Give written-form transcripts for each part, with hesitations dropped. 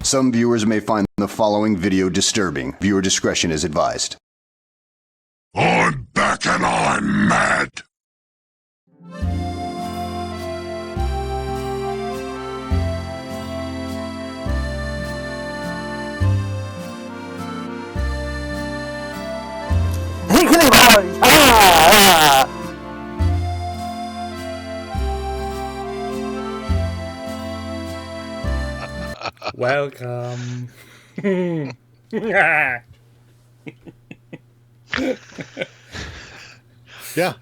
Some viewers may find the following video disturbing. Viewer discretion is advised. I'm back and I'm mad. Welcome. Yeah.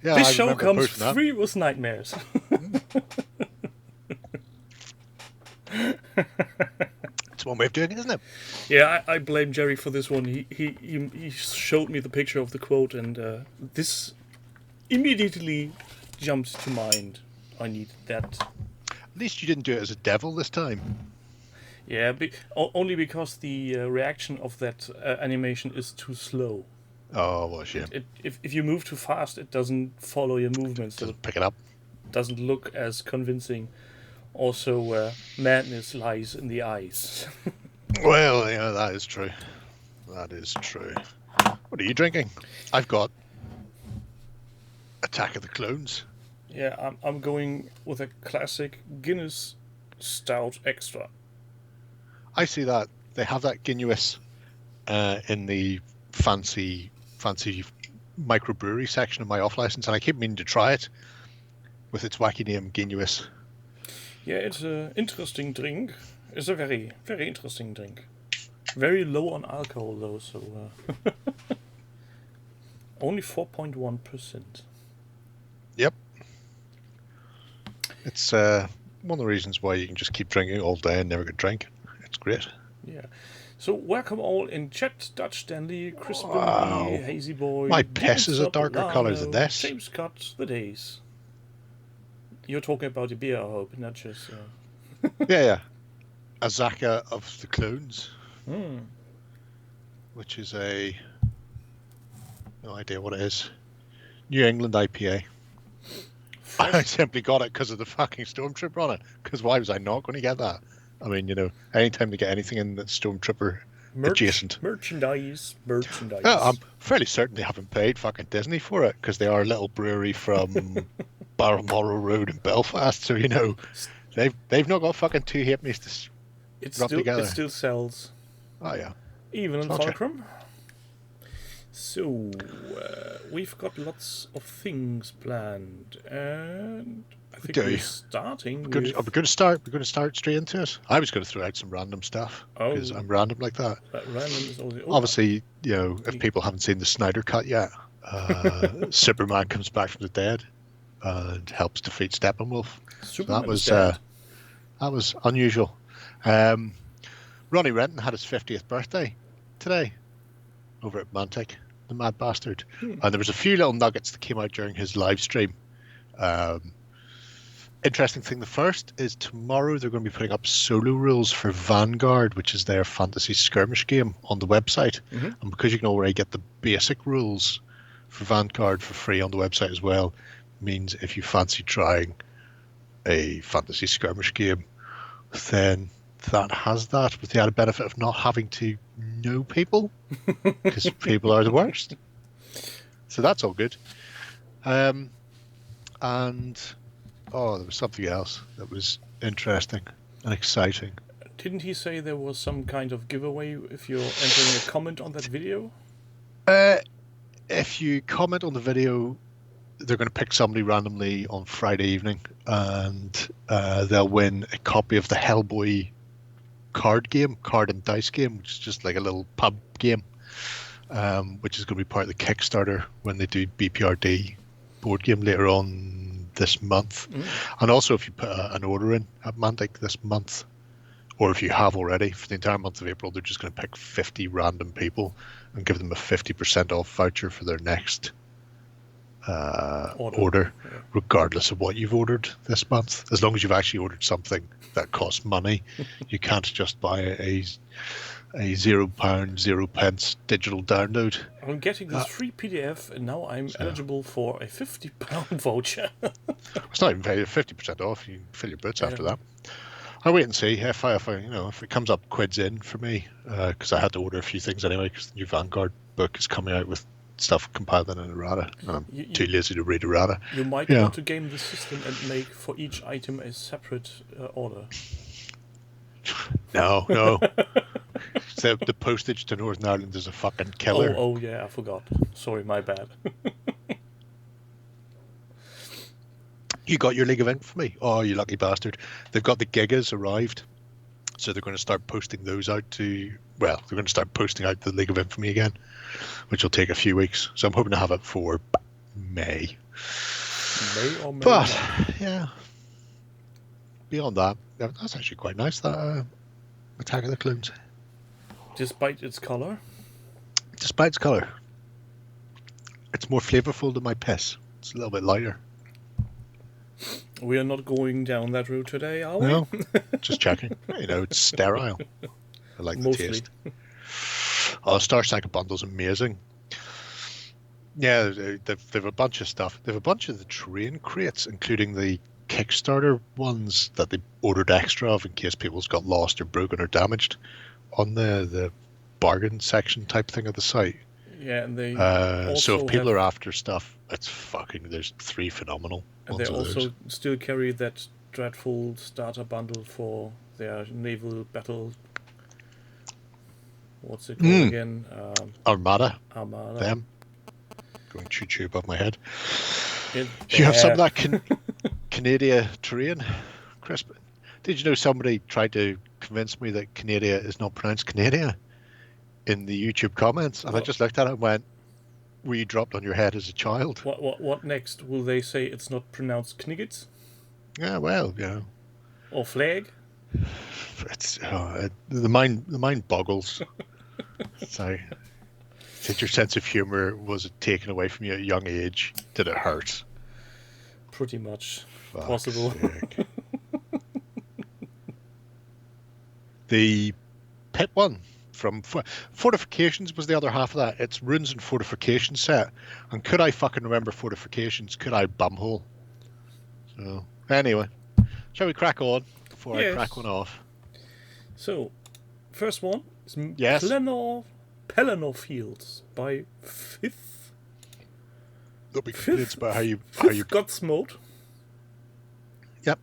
This I show remember comes posting that. free with nightmares. It's one way of doing it, isn't it? Yeah, I blame Jerry for this one. He showed me the picture of the quote, and this immediately jumped to mind. I need that. At least you didn't do it as a devil this time. Yeah, only because the reaction of that animation is too slow. Oh, what a shame. If you move too fast, it doesn't follow your movements. Doesn't pick it up. Doesn't look as convincing. Also, madness lies in the eyes. Well, yeah, that is true. That is true. What are you drinking? I've got Attack of the Clones. Yeah, I'm going with a classic Guinness Stout Extra. I see that they have that Guinness in the fancy microbrewery section of my off license, and I keep meaning to try it with its wacky name, Guinness. Yeah, it's an interesting drink. It's a very, very interesting drink. Very low on alcohol, though, so... only 4.1%. Yep. It's one of the reasons why you can just keep drinking all day and never get drunk. It's great. Yeah. So, welcome all in chat. Dutch Stanley, Chris Wow. Billy, Hazy Boy... My piss is a James darker Solano, colour than this. James Scott, The Days. You're talking about the beer, I hope, not just... Yeah. Azaka of the Clones. Which is no idea what it is. New England IPA. I simply got it because of the fucking Stormtrooper on it. Because why was I not going to get that? I mean, anytime they get anything in that's Stormtrooper adjacent. Merchandise. Yeah, I'm fairly certain they haven't paid fucking Disney for it because they are a little brewery from Balmoral Road in Belfast. So, they've not got fucking two halfpennies to rub together. It still sells. Oh, yeah. Even in Gotcha. Fulcrum. So, we've got lots of things planned, and I think we're starting Are we going to start straight into it? I was going to throw out some random stuff because I'm random like that. Random is always... Obviously, if people haven't seen the Snyder Cut yet, Superman comes back from the dead and helps defeat Steppenwolf. So that was unusual. Ronnie Renton had his 50th birthday today over at Mantic, the mad bastard. And there was a few little nuggets that came out during his live stream. Interesting thing, the first is tomorrow they're going to be putting up solo rules for Vanguard, which is their fantasy skirmish game, on the website. And because you can already get the basic rules for Vanguard for free on the website as well, means if you fancy trying a fantasy skirmish game, then that has that with the added benefit of not having to know people, because people are the worst. So that's all good. And there was something else that was interesting and exciting. Didn't he say there was some kind of giveaway if you're entering a comment on that video? If you comment on the video, they're going to pick somebody randomly on Friday evening, and they'll win a copy of the Hellboy card and dice game, which is just like a little pub game, which is going to be part of the Kickstarter when they do BPRD board game later on this month. And also, if you put an order in at Mantic this month, or if you have already, for the entire month of April, they're just going to pick 50 random people and give them a 50% off voucher for their next order, regardless of what you've ordered this month. As long as you've actually ordered something that costs money, you can't just buy a £0, 0p digital download. I'm getting this free PDF, and now I'm eligible for a £50 voucher. It's not even 50% off. You can fill your boots after that. I'll wait and see if if it comes up quids in for me, because I had to order a few things anyway, because the new Vanguard book is coming out with stuff compiled in errata, and I'm too lazy to read errata. You might want to game the system and make for each item a separate order. No. So the postage to Northern Ireland is a fucking killer. Oh yeah, I forgot. Sorry, my bad. You got your League of Infamy? Oh, you lucky bastard. They've got the Gigas arrived. So they're going to start posting those out they're going to start posting out the League of Infamy again, which will take a few weeks. So I'm hoping to have it for May. May or May But, not. yeah. Beyond that, that's actually quite nice, that Attack of the Clones. Despite its color? Despite its colour. It's more flavourful than my piss. It's a little bit lighter. We are not going down that route today, are we? No, just checking. It's sterile. I like the Mostly. taste. Oh, Star Saga bundle's amazing. Yeah, they've a bunch of stuff. They've a bunch of the terrain crates, including the Kickstarter ones that they ordered extra of in case people's got lost or broken or damaged on the bargain section type thing of the site. Yeah, and they so if people have, are after stuff, there's 3 phenomenal and ones they of also those. still carry that dreadful starter bundle for their naval battle. What's it called again? Armada. Armada. Going choo-choo above my head. It- You have some of yeah. that Canada terrain, Chris. Did you know somebody tried to convince me that Canada is not pronounced Canada in the YouTube comments? And I just looked at it and went, were you dropped on your head as a child? What next? Will they say it's not pronounced Kniggets? Yeah, well, Or flag? it's the mind boggles. So, did your sense of humor was it taken away from you at a young age? Did it hurt? Pretty much. Fuck's Possible. sake. The pit one from Fortifications was the other half of that. It's Runes and Fortifications set. And could I fucking remember Fortifications? Could I bumhole? So, anyway, shall we crack on before I crack one off? So, first one is Yes. Pelennor Fields by Fifth. There'll be complaints about how you Gods Mode. Yep.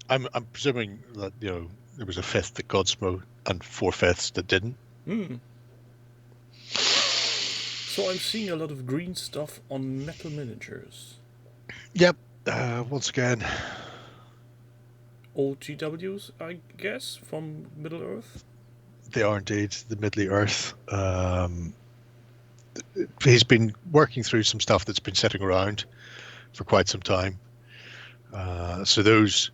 I'm presuming that there was a 5th that Godsmoke and 4/5 that didn't. So I'm seeing a lot of green stuff on metal miniatures. Yep. Once again, Old GWs, I guess, from Middle Earth. they are indeed the Middle Earth. He's been working through some stuff that's been sitting around for quite some time. So those,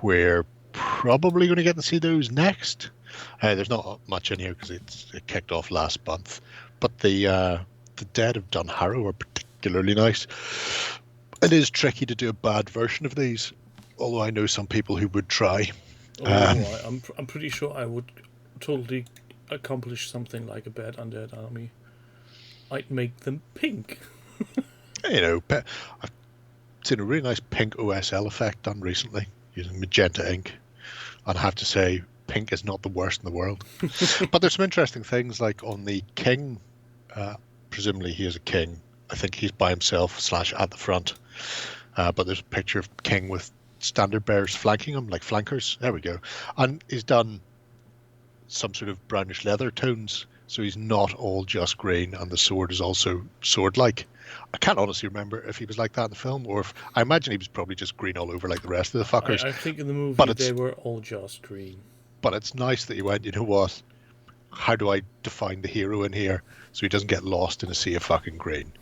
we're probably going to get to see those next. There's not much in here because it kicked off last month. But the Dead of Dunharrow are particularly nice. It is tricky to do a bad version of these, although I know some people who would try. I'm pretty sure I would totally accomplish something like a bad undead army. I'd make them pink. I've seen a really nice pink OSL effect done recently using magenta ink, and I have to say pink is not the worst in the world. But there's some interesting things, like on the king, presumably he is a king. I think he's by himself / at the front, but there's a picture of king with standard bearers flanking him, like flankers. There we go. And he's done some sort of brownish leather tones, so he's not all just green, and the sword is also sword-like. I can't honestly remember if he was like that in the film, or if I imagine he was probably just green all over like the rest of the fuckers. I think in the movie But they were all just green. But it's nice that you went, you know what? How do I define the hero in here so he doesn't get lost in a sea of fucking green?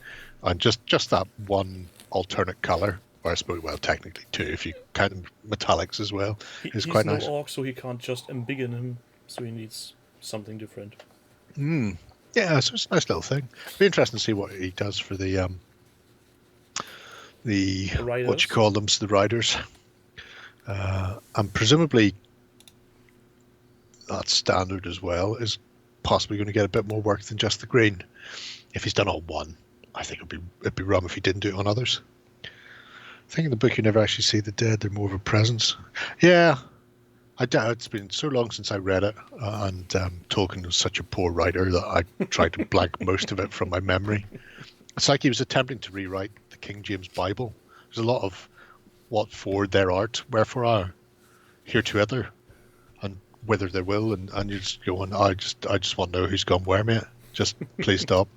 And just that one alternate colour, or I suppose, well, technically two, if you count metallics as well, is quite nice. He's no orc, so he can't just embiggen him, so he needs something different. Yeah, so it's a nice little thing. It'd be interesting to see what he does for the riders. what you call them, the riders. And presumably that standard as well is possibly going to get a bit more work than just the green. If he's done on one, I think it'd be rum if he didn't do it on others. think in the book you never actually see the dead. They're more of a presence. Yeah. I doubt it's been so long since I read it, and Tolkien was such a poor writer that I tried to blank most of it from my memory. It's like he was attempting to rewrite the King James Bible. There's a lot of what for their art, wherefore are hereto and whither they will, and you're just going, I just want to know who's gone where, mate. Just please stop.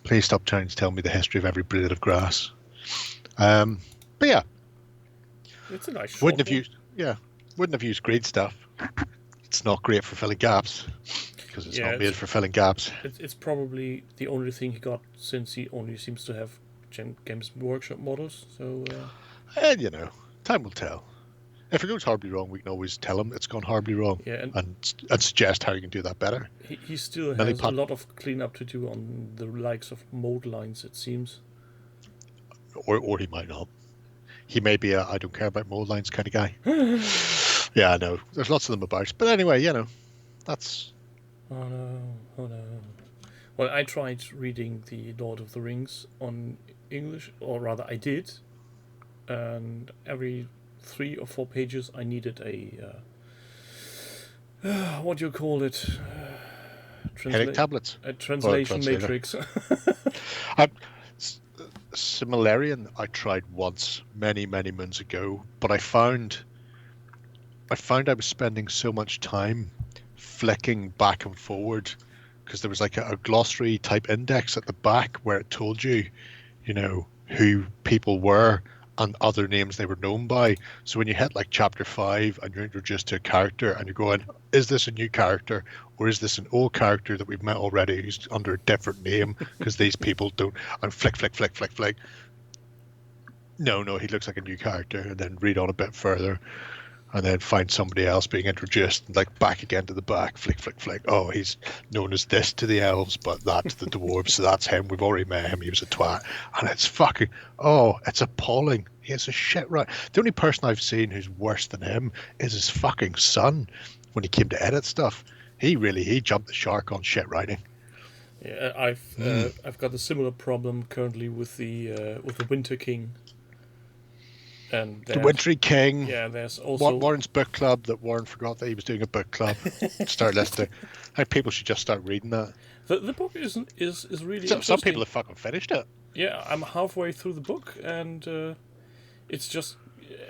Please stop trying to tell me the history of every blade of grass. But yeah, It's a nice short wouldn't have used great stuff. It's not great for filling gaps because it's not made for filling gaps. It's probably the only thing he got, since he only seems to have Games Workshop models. So, and time will tell. If it goes horribly wrong, we can always tell him it's gone horribly wrong, and suggest how you can do that better. He still has a lot of cleanup to do on the likes of mold lines, it seems. Or he might not. He may be a I don't care about mold lines kind of guy. Yeah, I know. There's lots of them about. But anyway, that's... Oh no. Well, I tried reading the Lord of the Rings on English, or rather I did. And every 3 or 4 pages I needed a... what do you call it? Headache tablets. A translation matrix. Similarian I tried once, many moons ago, but I found I was spending so much time flicking back and forward because there was like a glossary type index at the back where it told you, who people were and other names they were known by. So when you hit like chapter 5 and you're introduced to a character and you're going, is this a new character or is this an old character that we've met already who's under a different name because these people don't, and flick. No, he looks like a new character, and then read on a bit further and then find somebody else being introduced, and like back again to the back, flick. Oh, he's known as this to the elves, but that to the dwarves, so that's him. We've already met him. He was a twat. And it's fucking, it's appalling. He has a shit right. The only person I've seen who's worse than him is his fucking son when he came to edit stuff. He jumped the shark on shit writing. Yeah, I've got a similar problem currently with the Winter King. And the Wintry King. Yeah, there's also Warren's book club that Warren forgot that he was doing a book club. Start listening. I think people should just start reading that. The book is really some people have fucking finished it. Yeah, I'm halfway through the book, and it's just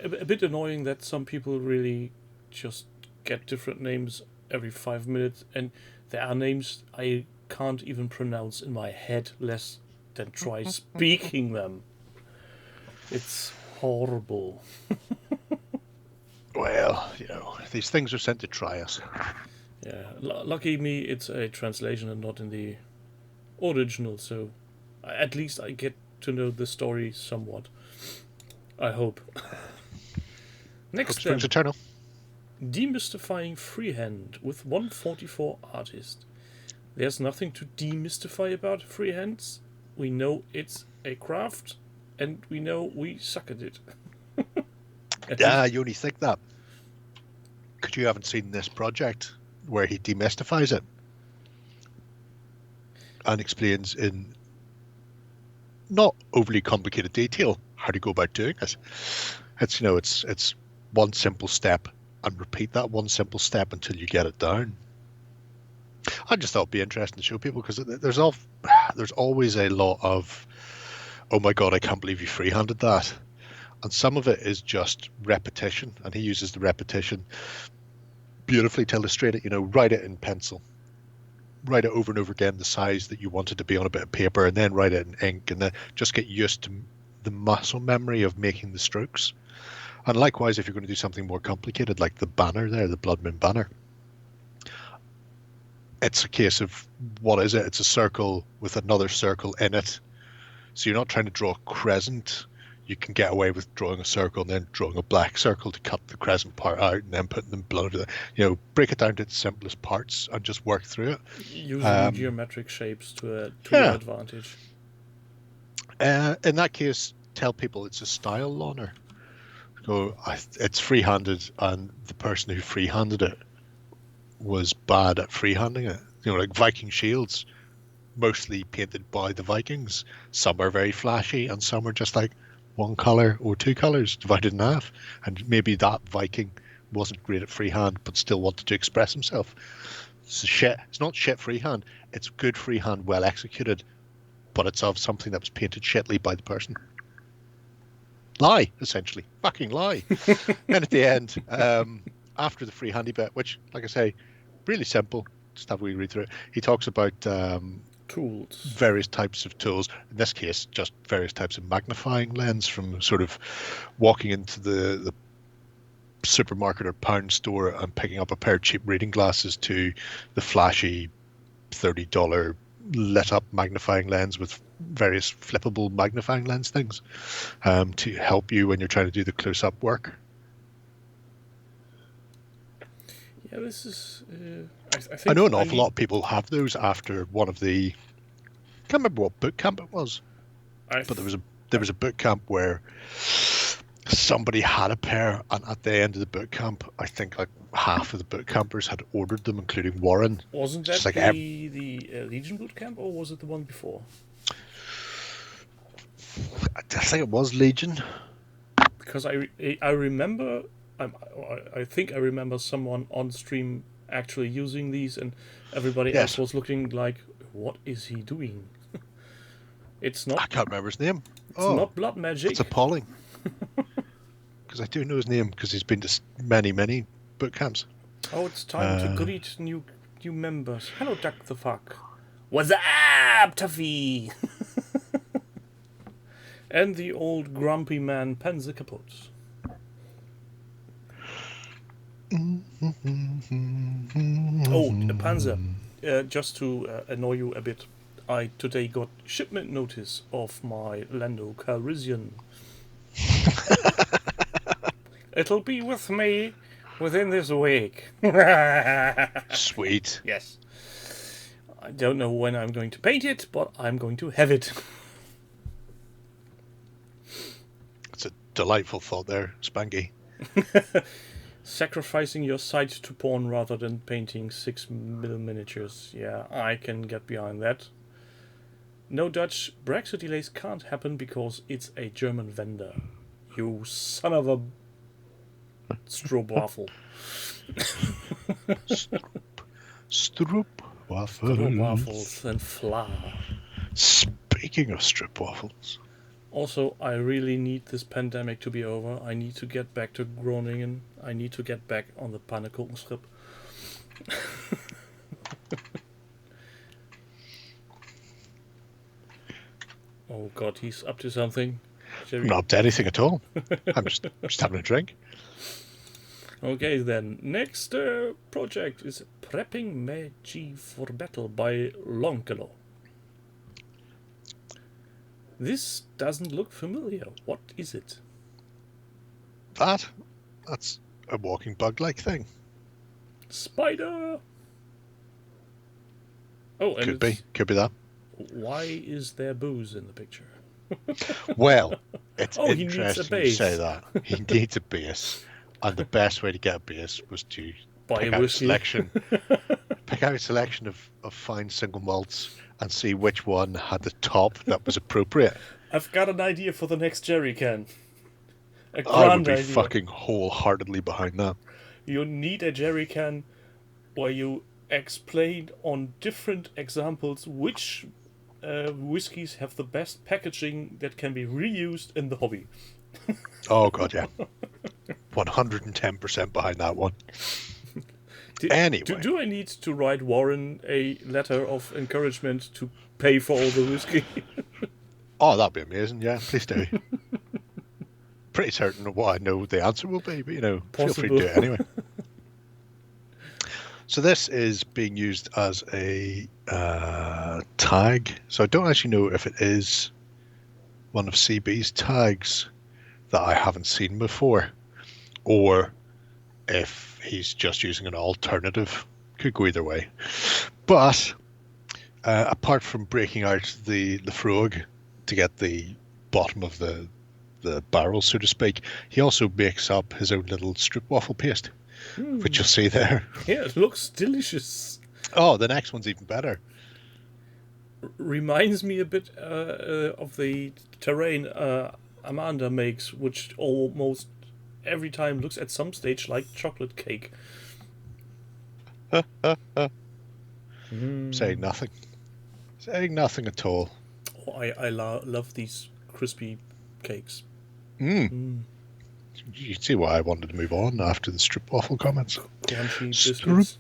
a bit annoying that some people really just get different names every 5 minutes, and there are names I can't even pronounce in my head, less than try speaking them. It's horrible. Well, these things are sent to try us. Yeah, lucky me, it's a translation and not in the original, so at least I get to know the story somewhat. I hope. Next, Springs Eternal. Demystifying freehand with 144 artist. There's nothing to demystify about freehands. We know it's a craft, and we know we suck at it. You only think that because you haven't seen this project where he demystifies it and explains in not overly complicated detail how to go about doing it. It's it's one simple step and repeat that one simple step until you get it down. I just thought it'd be interesting to show people because there's always a lot of, oh my god, I can't believe you freehanded that. And some of it is just repetition, and he uses the repetition beautifully to illustrate it. Write it in pencil. Write it over and over again the size that you want it to be on a bit of paper, and then write it in ink, and then just get used to the muscle memory of making the strokes. And likewise, if you're going to do something more complicated, like the banner there, the Bloodmoon banner, it's a case of, what is it? It's a circle with another circle in it. So you're not trying to draw a crescent. You can get away with drawing a circle and then drawing a black circle to cut the crescent part out and then putting them blood over the, break it down to its simplest parts and just work through it. Using geometric shapes to your advantage. In that case, tell people it's a style loner. Go, it's free-handed, and the person who free-handed it was bad at free-handing it. Like Viking shields, mostly painted by the Vikings. Some are very flashy, and some are just like, one colour or two colours divided in half, and maybe that Viking wasn't great at freehand but still wanted to express himself. It's not shit freehand, it's good freehand well executed, but it's of something that was painted shitly by the person. Lie, essentially. Fucking lie. And at the end, after the freehandy bit, which, like I say, really simple, just have a wee read through it, he talks about Tools. various types of tools. In this case, just various types of magnifying lens, from sort of walking into the supermarket or pound store and picking up a pair of cheap reading glasses to the flashy $30 lit up magnifying lens with various flippable magnifying lens things to help you when you're trying to do the close-up work. Yeah, this is. I think I know an awful lot of people have those after one of the. Can't remember what boot camp it was, but there was a boot camp where somebody had a pair, and at the end of the boot camp, I think like half of the boot campers had ordered them, including Warren. Wasn't that like the Legion boot camp, or was it the one before? I think it was Legion. Because I remember, I think I remember someone on stream actually using these, and everybody else was looking like, "What is he doing?" It's not. I can't remember his name. It's not blood magic. It's appalling. Because I do know his name because he's been to many boot camps. Oh, it's time to greet new members. Hello, Duck the Fuck. What's up, Tuffy? And the old grumpy man, Panzer Kaputt. Oh, Panzer, just to annoy you a bit, I today got shipment notice of my Lando Calrissian. It'll be with me within this week. Sweet. Yes. I don't know when I'm going to paint it, but I'm going to have it. It's a delightful thought there, Spanky. Sacrificing your sight to porn rather than painting 6mm miniatures. Yeah, I can get behind that. No Dutch Brexit delays can't happen because it's a German vendor. You son of a stroopwafel. Stroopwafels and flour. Speaking of stroopwafels. Also, I really need this pandemic to be over. I need to get back to Groningen. I need to get back on the pannenkoekenschip. Oh god, he's up to something. I'm not up to anything at all. I'm just having a drink. Okay then, next project is Prepping Magi for Battle by Lonkelo. This doesn't look familiar. What is it? That's a walking bug-like thing. Spider! Oh, and Could be that. Why is there booze in the picture? Well, it's he needs a interesting you base. say that. He needs a base. And the best way to get a base was to Buy pick a out whiskey. a selection of fine single malts and see which one had the top that was appropriate. I've got an idea for the next jerry can. A I would grand be idea. fucking wholeheartedly behind that. You need a jerry can where you explain on different examples which whiskies have the best packaging that can be reused in the hobby. Oh god, yeah. 110% behind that one. Anyway. Do I need to write Warren a letter of encouragement to pay for all the whiskey? Oh, that'd be amazing. Yeah, please do. Pretty certain of what I know the answer will be, but feel free to do it anyway. So this is being used as a tag. So I don't actually know if it is one of CB's tags that I haven't seen before, or if he's just using an alternative. Could go either way. But apart from breaking out the frog to get the bottom of the barrel, so to speak, he also makes up his own little stroopwafel paste, which you'll see there. Yeah, it looks delicious. Oh, the next one's even better. Reminds me a bit of the terrain Amanda makes, which almost every time looks at some stage like chocolate cake. Saying nothing. Saying nothing at all. Oh, I love these crispy cakes. You can see why I wanted to move on after the strip waffle comments. Crunchy Strip. biscuits.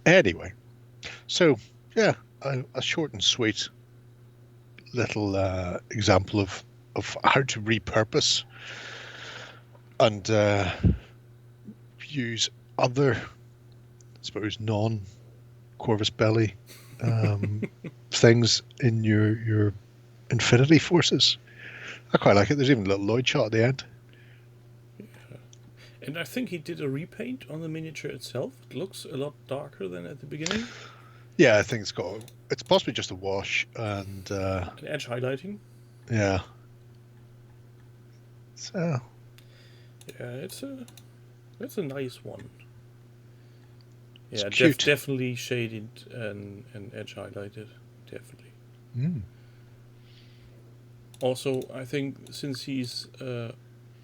Anyway, so yeah, a short and sweet little example of how to repurpose and use other, I suppose, non-Corvus Belli things in your Infinity Forces. I quite like it. There's even a little Lloyd shot at the end. And I think he did a repaint on the miniature itself. It looks a lot darker than at the beginning. Yeah, I think it's possibly just a wash and An edge highlighting. yeah. So Yeah, it's a nice one. It's Yeah, cute. definitely shaded and edge highlighted. Definitely. Also, I think since he's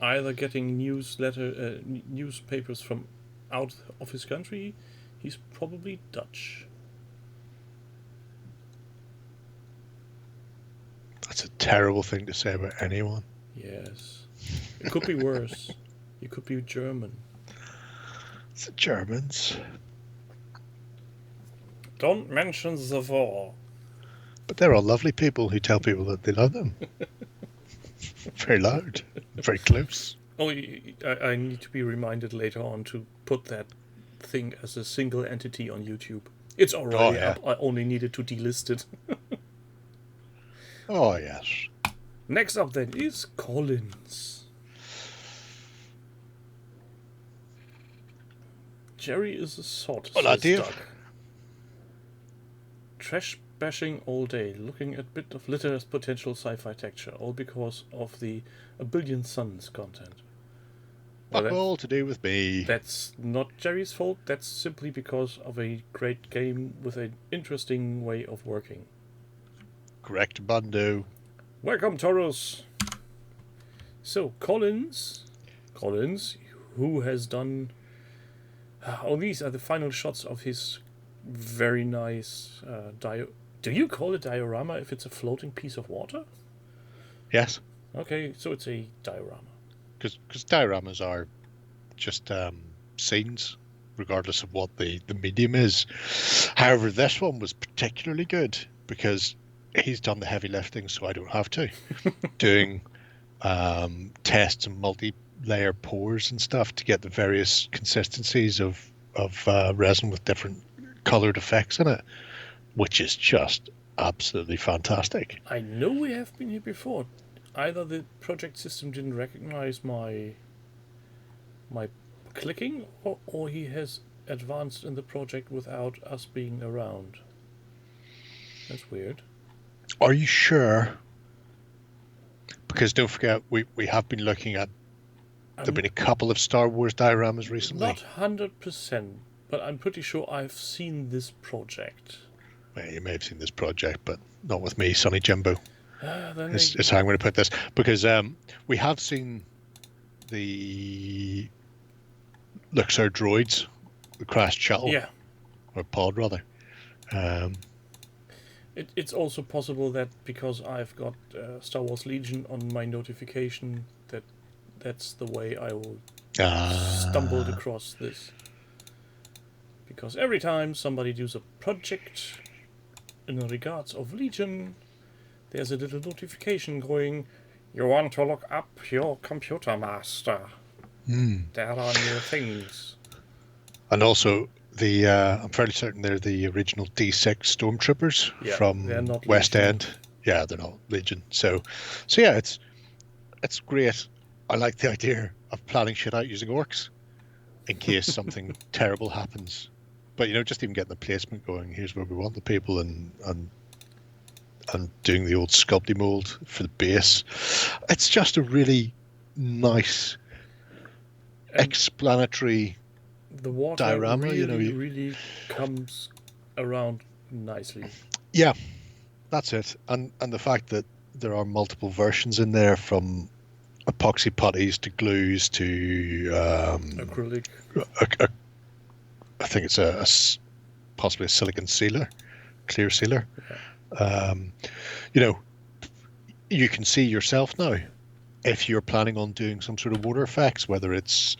either getting newspapers from out of his country, he's probably Dutch. That's a terrible thing to say about anyone. Yes. It could be worse. You could be German. It's the Germans. Don't mention the war. But they're all lovely people who tell people that they love them. Very loud. Very close. Oh, I need to be reminded later on to put that thing as a single entity on YouTube. It's already up. I only needed to delist it. Oh, yes. Next up then is Collins. Jerry is a sod, Hola, says Dave. Doug. Trash bashing all day, looking at bit of litter as potential sci-fi texture, all because of the A Billion Suns content. Fuck all to do with me. That's not Jerry's fault, that's simply because of a great game with an interesting way of working. Correct, Bando. Welcome, Taurus! So, Collins, who has done... Oh, these are the final shots of his very nice do you call it diorama if it's a floating piece of water? Yes. Okay, so it's a diorama. Because dioramas are just scenes, regardless of what the medium is. However, this one was particularly good because he's done the heavy lifting, so I don't have to. Doing tests and multi-layer pours and stuff to get the various consistencies of resin with different colored effects in it, which is just absolutely fantastic. I know we have been here before. Either the project system didn't recognize my clicking, or he has advanced in the project without us being around. That's weird. Are you sure? Because don't forget, we have been looking at... There have been a couple of Star Wars dioramas recently. Not 100%, but I'm pretty sure I've seen this project. Well, you may have seen this project, but not with me, Sonny Jimbo. Is how I'm going to put this. Because we have seen the Luxor droids, the crashed shuttle. Yeah. Or pod, rather. It's also possible that because I've got Star Wars Legion on my notification, that's the way I will stumbled across this. Because every time somebody does a project in regards of Legion, there's a little notification going, you want to look up your computer master. There are new things. And also, I'm fairly certain they're the original D6 Stormtroopers from West Legion. End. Yeah, they're not Legion. So yeah, it's great. I like the idea of planning shit out using orcs in case something terrible happens. But just even getting the placement going. Here's where we want the people, and doing the old sculpty mold for the base. It's just a really nice, explanatory. The water diorama, really comes around nicely. Yeah, that's it. And the fact that there are multiple versions in there, from epoxy putties to glues to Acrylic. I think it's possibly a silicon sealer, clear sealer. You know, you can see yourself now if you're planning on doing some sort of water effects, whether it's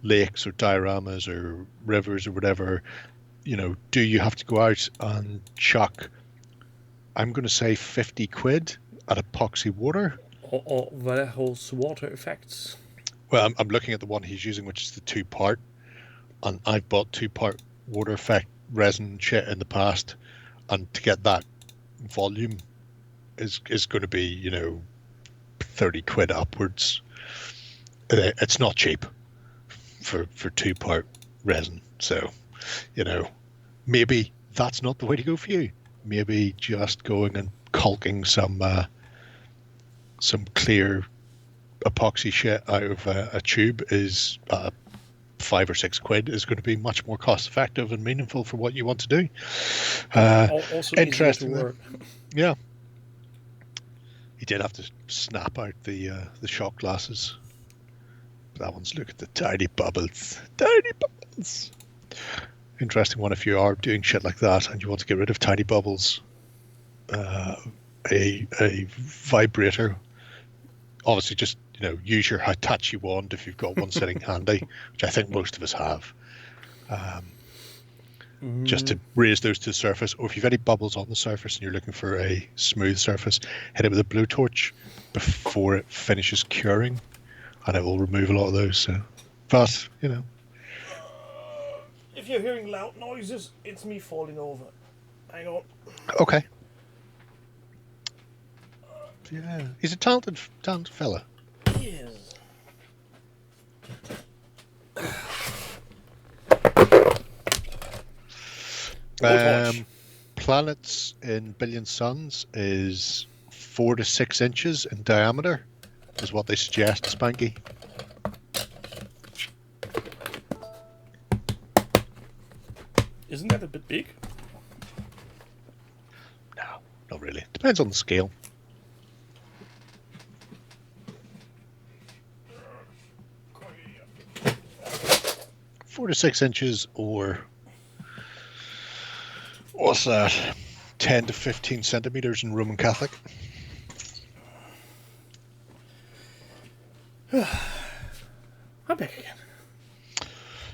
lakes or dioramas or rivers or whatever. You know, do you have to go out and chuck, I'm going to say 50 quid at epoxy water? Or Vallejo's water effects. Well, I'm looking at the one he's using, which is the 2-part, and I've bought 2-part water effect resin shit in the past, and to get that volume is going to be, you know, 30 quid upwards. It's not cheap for 2-part resin. So, you know, maybe that's not the way to go for you. Maybe just going and caulking some clear epoxy shit out of a tube is 5 or 6 quid is going to be much more cost effective and meaningful for what you want to do. Also interesting. Work. Yeah. He did have to snap out the shot glasses. That one's, look at the tiny bubbles. Tiny bubbles. Interesting one if you are doing shit like that and you want to get rid of tiny bubbles. A vibrator. Obviously, just, you know, use your Hitachi wand if you've got one sitting handy, which I think most of us have. Just to raise those to the surface, or if you've any bubbles on the surface and you're looking for a smooth surface, hit it with a blowtorch before it finishes curing, and it will remove a lot of those. So, but, you know. If you're hearing loud noises, it's me falling over. Hang on. Okay. Yeah, he's a talented fella. Yes. Planets in billion suns is 4 to 6 inches in diameter, is what they suggest, Spanky. Isn't that a bit big? No, not really. Depends on the scale. Four to 6 inches, or what's that? 10 to 15 centimeters in Roman Catholic. I'm back again.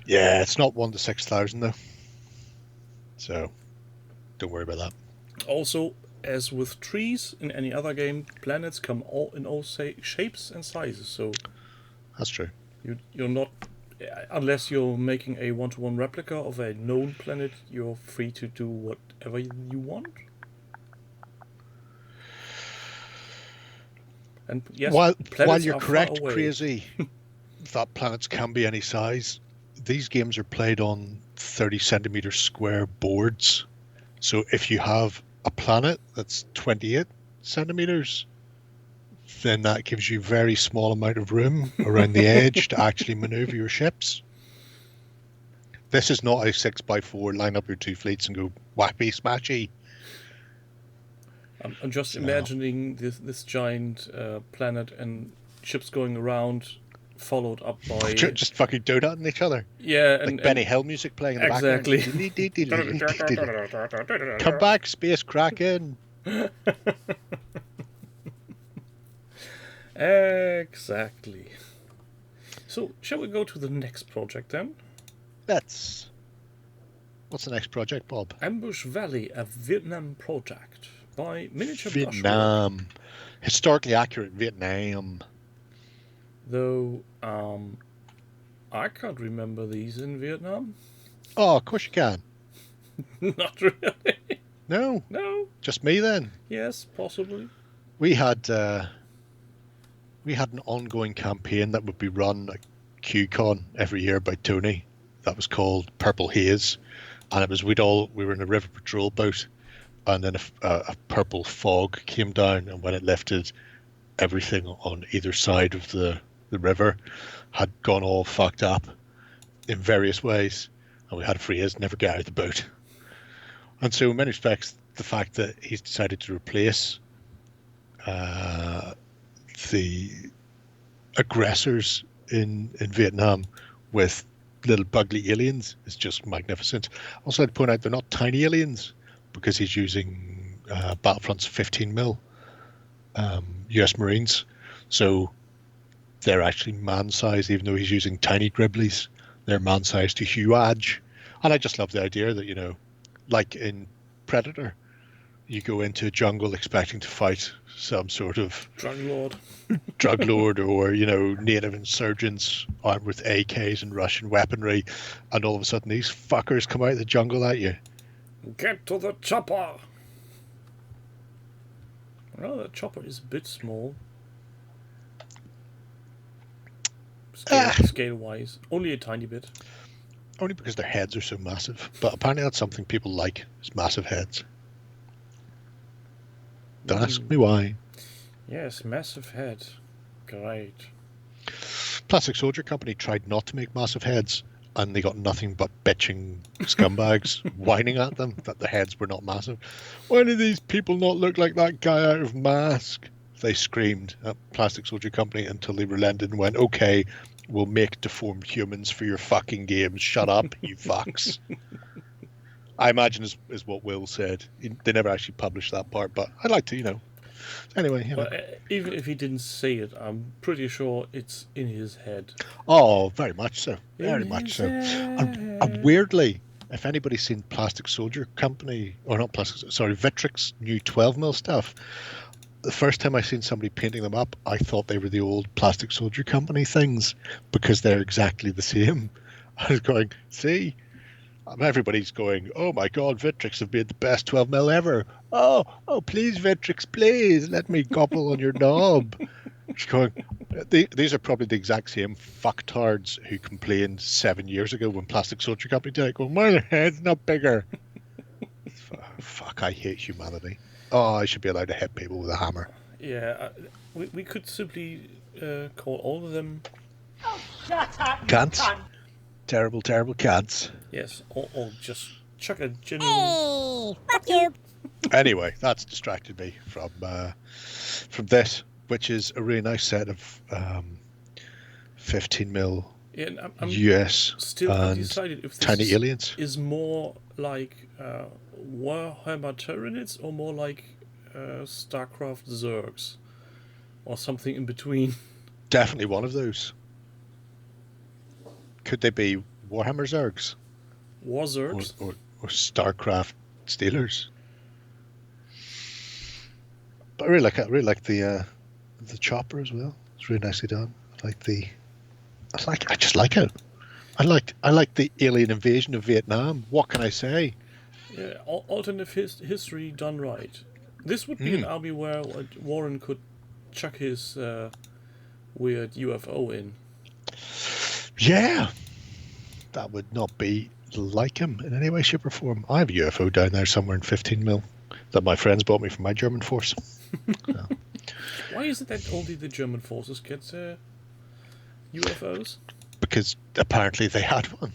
Yeah, it's not 1 to 6,000 though. So, don't worry about that. Also, as with trees in any other game, planets come in all shapes and sizes. So That's true. you're not, unless you're making a one-to-one replica of a known planet, you're free to do whatever you want. And yes, while you're are correct, far away. Crazy, that planets can be any size. These games are played on 30 centimeter square boards. So if you have a planet that's 28 centimeters, then that gives you very small amount of room around the edge to actually maneuver your ships. This is not a 6x4, line up your 2 fleets and go whappy smashy. I'm just imagining this giant planet and ships going around, followed up by Just fucking donutting each other. yeah, Like Benny Hill music playing in the exactly. background. Come back, Space Kraken. Exactly. So, shall we go to the next project then? What's the next project, Bob? Ambush Valley, a Vietnam project by Miniature Brushwork. Vietnam. Historically accurate Vietnam. Though, I can't remember these in Vietnam. Oh, of course you can. Not really. No, No. just me then. Yes, possibly. We had an ongoing campaign that would be run at QCon every year by Tony. That was called Purple Haze, and it was we were in a river patrol boat, and then a purple fog came down, and when it lifted, everything on either side of the river had gone all fucked up in various ways, and we had a phrase, never get out of the boat. And so in many respects, the fact that he's decided to replace the aggressors in Vietnam with little bugly aliens is just magnificent. Also, I'd point out they're not tiny aliens because he's using Battlefront's 15mm US Marines. So they're actually man-sized, even though he's using tiny Griblies. They're man-sized to Huage. And I just love the idea that, you know, like in Predator, you go into a jungle expecting to fight some sort of drug lord or, you know, native insurgents armed with AKs and Russian weaponry, and all of a sudden these fuckers come out of the jungle at you. Get to the chopper! Well, the chopper is a bit small. Scale-wise. Only a tiny bit. Only because their heads are so massive. But apparently that's something people like, is massive heads. Don't ask me why. Yes, massive head. Great. Plastic Soldier Company tried not to make massive heads, and they got nothing but bitching scumbags whining at them that the heads were not massive. Why do these people not look like that guy out of Mask? They screamed at Plastic Soldier Company until they relented and went, okay, we'll make deformed humans for your fucking games. Shut up, you fucks. I imagine is what Will said. They never actually published that part, but I'd like to, you know. Anyway, you know. Even if he didn't say it, I'm pretty sure it's in his head. Oh, very much so. Very much so. And weirdly, if anybody's seen Plastic Soldier Company, or not Plastic, sorry, Victrix new 12mm stuff, the first time I seen somebody painting them up, I thought they were the old Plastic Soldier Company things because they're exactly the same. I was going, see? Everybody's going, oh my God, Victrix have made the best 12mm ever. Oh, please, Victrix, please, let me gobble on your knob. She's going, these are probably the exact same fucktards who complained 7 years ago when Plastic Soldier Company did it, going, why are their heads not bigger? Fuck, I hate humanity. Oh, I should be allowed to hit people with a hammer. Yeah, we could simply call all of them... Oh, shut up, Cunts. cunt. Terrible, terrible cats. Yes, or just chuck a genuine... Hey, fuck you. Anyway, that's distracted me from this, which is a really nice set of 15mm I'm US still and undecided if this tiny aliens. is more like Warhammer Tyranids or more like StarCraft Zergs or something in between. Definitely one of those. Could they be Warhammer Zergs? War Zergs? Or StarCraft Steelers? But I really like the chopper as well. It's really nicely done. I just like it. I like the alien invasion of Vietnam. What can I say? Yeah, alternate history done right. This would be an army where Warren could chuck his weird UFO in. Yeah, that would not be like him in any way, shape, or form. I have a UFO down there somewhere in 15mm that my friends bought me from my German force. So. Why is it that only the German forces get UFOs? Because apparently they had one.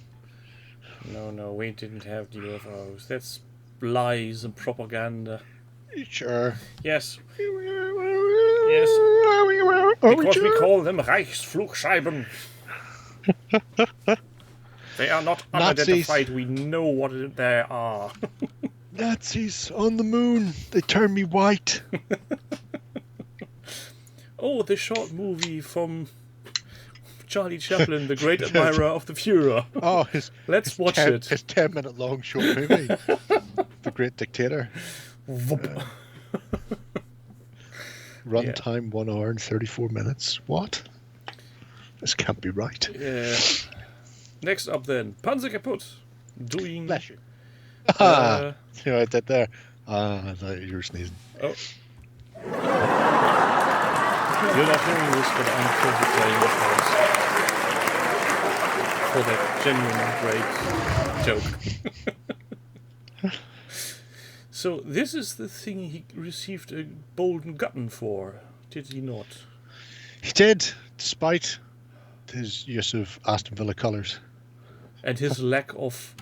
No, we didn't have UFOs. That's lies and propaganda. Sure. Yes. Yes. Because we call them Reichsflugscheiben. They are not unidentified. We know what they are. Nazis on the moon. They turn me white. Oh, the short movie from Charlie Chaplin, the great admirer of the Führer. Oh, Let's watch it. His 10-minute long short movie. The Great Dictator. Runtime 1 hour and 34 minutes. What? This can't be right. Yeah. Next up then, Panzer Kaputt. Doing... Bless you. See what I did there? I thought you were sneezing. Oh. You're not hearing this, but I'm currently playing with for that genuine great joke. So this is the thing he received a golden gun for, did he not? He did, despite his use of Aston Villa colours. And his lack of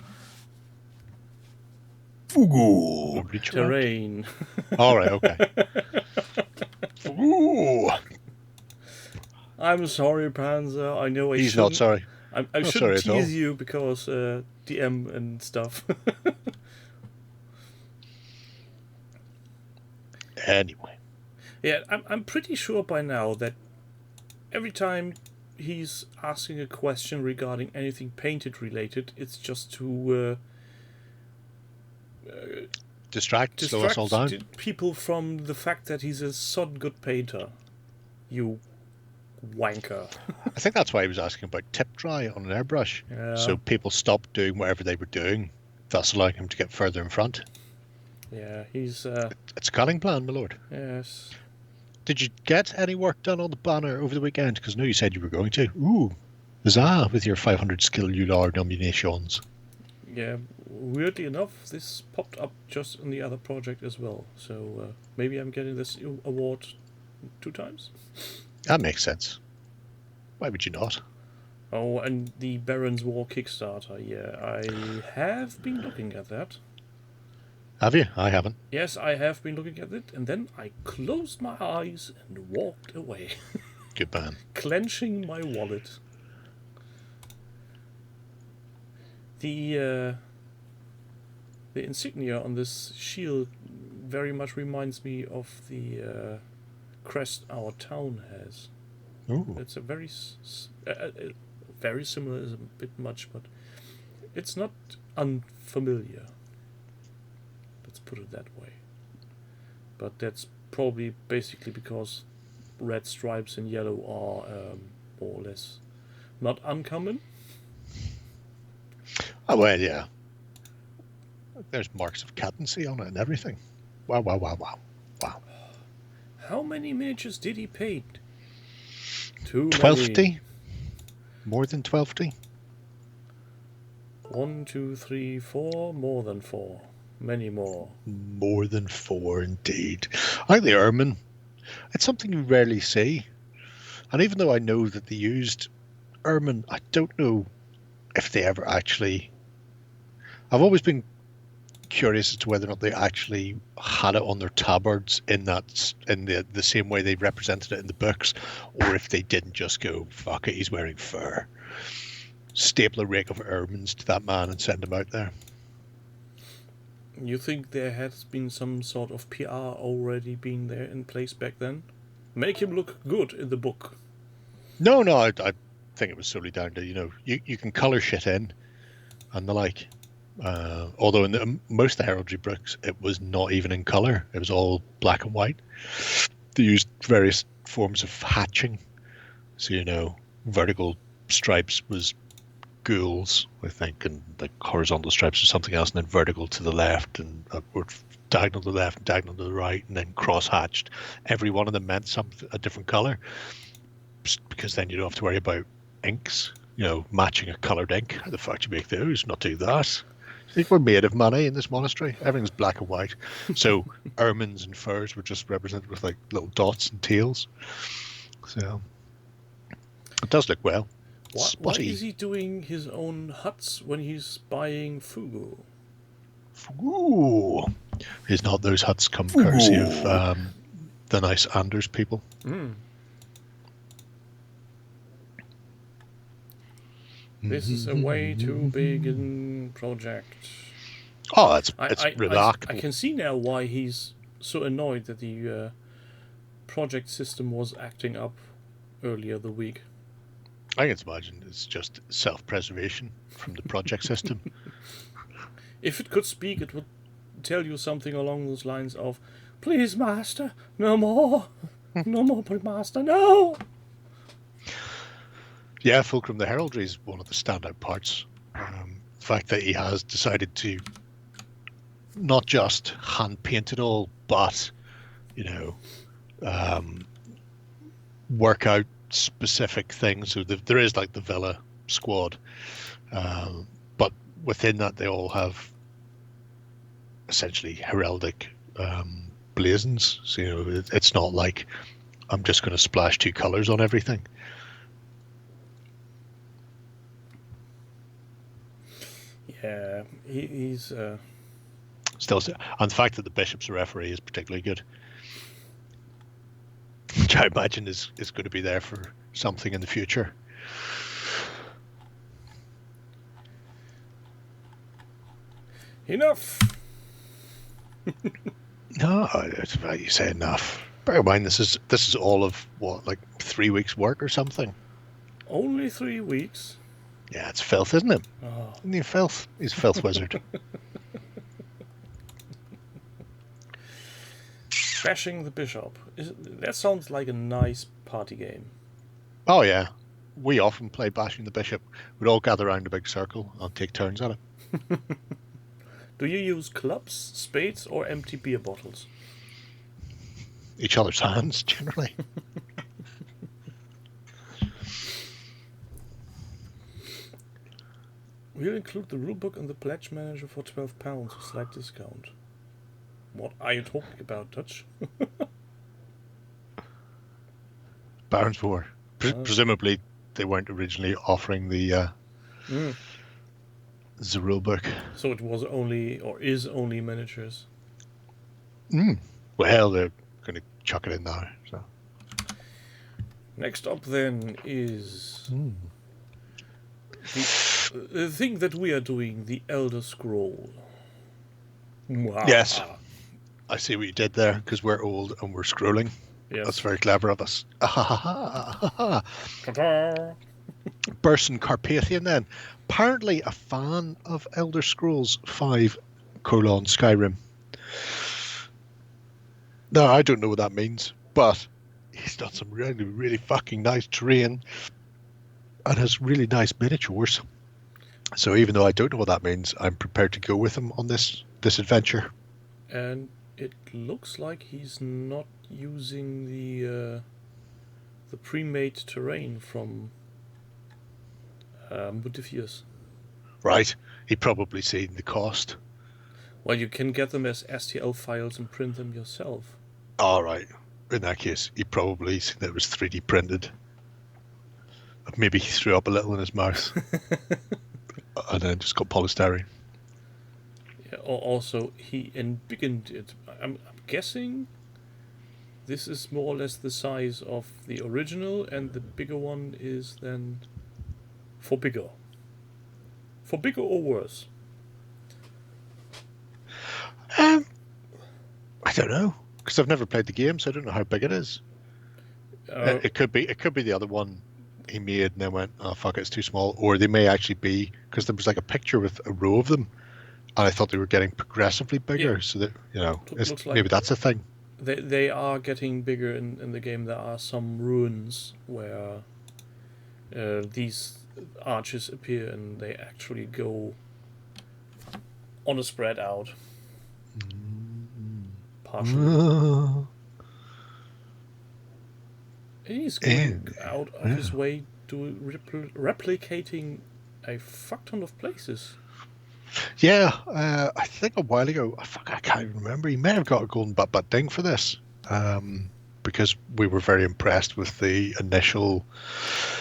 Fugu. terrain. All right, okay. Ooh. I'm sorry, Panzer. I know He's not sorry. I Not shouldn't sorry at all. tease you because DM and stuff. Anyway. Yeah, I'm pretty sure by now that every time he's asking a question regarding anything painted related, it's just to Distract, slow us all down. people from the fact that he's a sod good painter. You wanker. I think that's why he was asking about tip dry on an airbrush. Yeah. So people stopped doing whatever they were doing, thus allowing him to get further in front. Yeah, he's... It's a cunning plan, my lord. yes. Did you get any work done on the banner over the weekend? Because I know you said you were going to. Ooh, huzzah, with your 500 skill ULAR nominations. Yeah, weirdly enough, this popped up just in the other project as well. So maybe I'm getting this award 2 times? That makes sense. Why would you not? Oh, and the Baron's War Kickstarter. Yeah, I have been looking at that. Have you? I haven't. Yes, I have been looking at it, and then I closed my eyes and walked away. Good man. Clenching my wallet. The insignia on this shield very much reminds me of the crest our town has. Ooh. It's a very very similar, is a bit much, but it's not unfamiliar. Let's put it that way. But that's probably basically because red stripes and yellow are more or less not uncommon. Oh, well, yeah. There's marks of cadency on it and everything. Wow, wow, wow, wow. Wow. How many miniatures did he paint? Too 12D? many. More than 12D? 1, 2, 3, 4. More than 4. Many more. More than 4, indeed. I think the ermine, it's something you rarely see. And even though I know that they used ermine, I don't know if they ever actually... I've always been curious as to whether or not they actually had it on their tabards in the same way they represented it in the books, or if they didn't just go, fuck it, he's wearing fur. Staple a rake of ermines to that man and send him out there. You think there has been some sort of PR already been there in place back then? Make him look good in the book. No, I think it was solely down to, you can colour shit in and the like. Although in most of the heraldry books, it was not even in colour. It was all black and white. They used various forms of hatching. So, vertical stripes was ghouls, I think, and like horizontal stripes or something else, and then vertical to the left, and or diagonal to the left, and diagonal to the right, and then cross-hatched. Every one of them meant a different colour, because then you don't have to worry about inks, matching a coloured ink. How the fuck do you make those? Not do that. I think we're made of money in this monastery. Everything's black and white. So ermines and furs were just represented with like little dots and tails. So it does look well. Why is he doing his own huts when he's buying fugu? Fugu. Is not those huts come courtesy of the nice Anders people? Mm. This is a way too big in project. Oh, it's remarkable. I can see now why he's so annoyed that the project system was acting up earlier the week. I can imagine it's just self-preservation from the project system. If it could speak, it would tell you something along those lines of, "Please, master, no more. No more, master, no!" Yeah, Fulcrum the Heraldry is one of the standout parts. The fact that he has decided to not just hand paint it all, but, work out specific things. So there is like the Villa squad, but within that they all have essentially heraldic blazons. So it's not like I'm just going to splash 2 colours on everything. Yeah, he's... Still, and the fact that the bishop's a referee is particularly good. which I imagine is going to be there for something in the future. Enough. No, it's about you say enough. Bear in mind, this is all of what, like 3 weeks' work or something. Only 3 weeks. Yeah, it's filth, isn't it? Oh. Isn't he filth? He's a filth wizard. Bashing the Bishop. That sounds like a nice party game. Oh yeah, we often play Bashing the Bishop. We'd all gather around a big circle and take turns at it. Do you use clubs, spades, or empty beer bottles? Each other's hands, generally. We'll include the rulebook in the pledge manager for £12, a slight discount. What are you talking about, Dutch? Baron's War. Presumably, they weren't originally offering the rulebook. So it was only, or is only miniatures. Well, they're going to chuck it in now. So. Next up then is the thing that we are doing, the Elder Scroll. Mwah. Yes. I see what you did there, because we're old and we're scrolling. Yes. That's very clever of us. Ta-ta. Burson Carpathian then. Apparently a fan of Elder Scrolls 5 : Skyrim. Now, I don't know what that means, but he's done some really, really fucking nice terrain and has really nice miniatures. So even though I don't know what that means, I'm prepared to go with him on this adventure. And it looks like he's not using the pre-made terrain from Modifius. Right. He'd probably seen the cost. Well, you can get them as STL files and print them yourself. All right. In that case, he probably seen that it was 3D printed. Maybe he threw up a little in his mouth. And then just got polystyrene. Yeah, also, he embiggened it. I'm guessing this is more or less the size of the original, and the bigger one is then for bigger. For bigger or worse? I don't know, because I've never played the game, so I don't know how big it is. It could be the other one he made and then went, oh fuck, it's too small. Or they may actually be, because there was like a picture with a row of them, and I thought they were getting progressively bigger. Yeah. So that maybe that's a thing. They are getting bigger in the game. There are some ruins where these arches appear, and they actually go on a spread out. Partially. He's going out of his way to replicating a fuck ton of places. Yeah, I think a while ago, I can't even remember, he may have got a golden butt ding for this, because we were very impressed with the initial,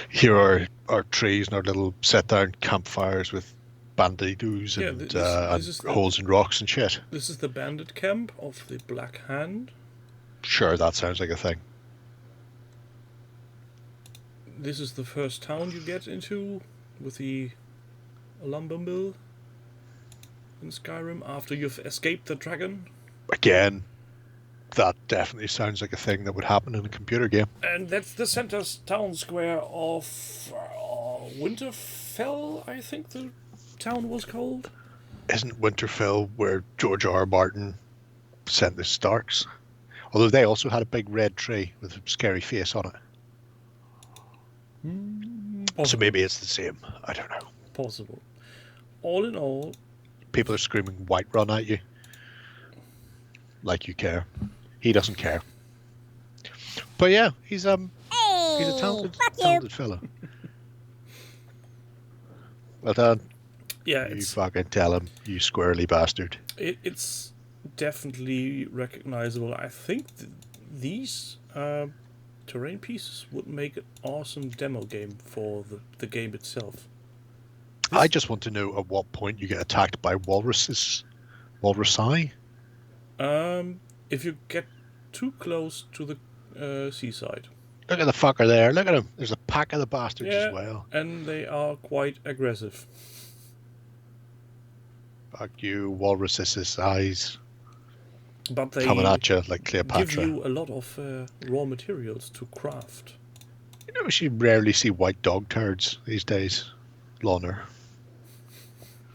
here are our trees and our little set-down campfires with bandidos and holes in rocks and shit. This is the bandit camp of the Black Hand. Sure, that sounds like a thing. This is the first town you get into with the lumber mill in Skyrim after you've escaped the dragon. Again, that definitely sounds like a thing that would happen in a computer game. And that's the center town square of Winterfell, I think the town was called. Isn't Winterfell where George R. R. Martin sent the Starks? Although they also had a big red tree with a scary face on it. So maybe it's the same. I don't know. Possible. All in all, people are screaming Whiterun at you. Like you care. He doesn't care. But yeah, he's a talented fellow. Well done. Yeah, you fucking tell him, you squirrely bastard. It's definitely recognizable. I think these terrain pieces would make an awesome demo game for the game itself. I just want to know at what point you get attacked by walruses. Walrusi? If you get too close to seaside. Look at the fucker there. Look at him. There's a pack of the bastards Yeah, as well. and they are quite aggressive. Fuck you, walrus's eyes. But they Coming at you like give Cleopatra. you a lot of raw materials to craft. You know, you rarely see white dog turds these days. Loner.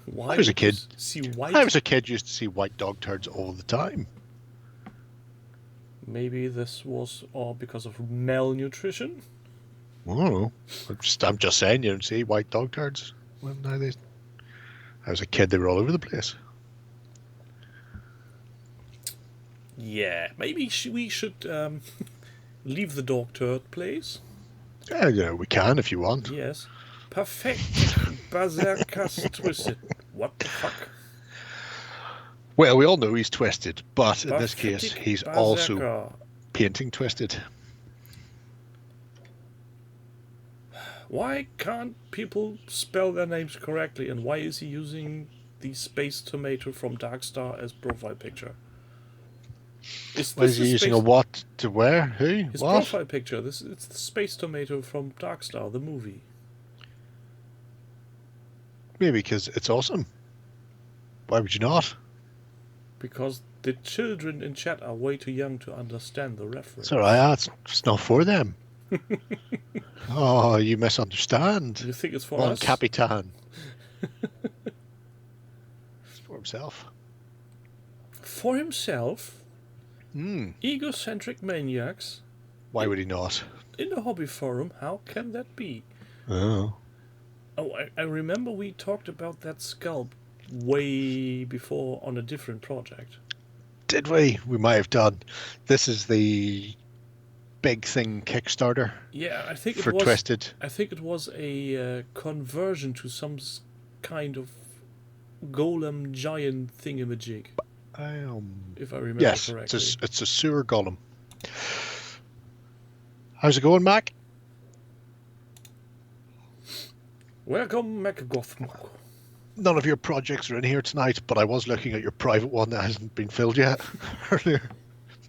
Why I was a would you kid. See white. I was a kid, used to see white dog turds all the time. Maybe this was all because of malnutrition. Oh, I'm just saying, you don't see white dog turds. Well, nowadays. I was a kid, they were all over the place. Yeah, maybe we should leave the dog turd place. Yeah, you know, we can if you want. Yes. Perfect. Berserkers twisted. What the fuck? Well, we all know he's twisted, but in this case, Pathetic he's also berserker. painting twisted. Why can't people spell their names correctly, and why is he using the Space Tomato from Darkstar as profile picture? Is What is he using a what to where? Who? His What? profile picture. It's the Space Tomato from Darkstar, the movie. Maybe because it's awesome. Why would you not? Because the children in chat are way too young to understand the reference. It's alright, it's not for them. Oh, you misunderstand. You think it's for Mon us? Capitan. It's for himself. For himself? Hmm. Egocentric maniacs? Why would he not? In the hobby forum, how can that be? Oh. Oh, I remember we talked about that sculpt way before on a different project. Did we? We might have done. This is the big thing Kickstarter Yeah, I think for it was. Twisted. I think it was a conversion to some kind of golem giant thingamajig, if I remember Yes, correctly. it's a sewer golem. How's it going, Mac? Welcome, MacGothmok. None of your projects are in here tonight, but I was looking at your private one that hasn't been filled yet earlier.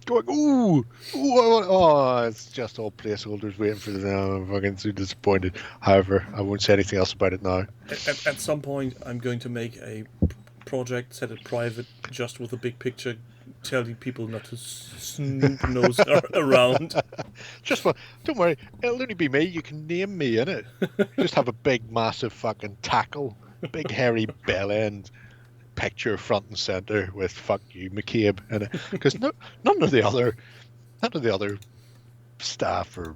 Going, it's just all placeholders waiting for the now. I'm fucking so disappointed. However, I won't say anything else about it now. At some point, I'm going to make a project, set it private, just with a big picture, telling people not to snoop nose around. Just for, don't worry, it'll only be me. You can name me in it. Just have a big, massive fucking tackle, big hairy bell end picture front and center with "fuck you, McCabe" in it. Because none of the other staff or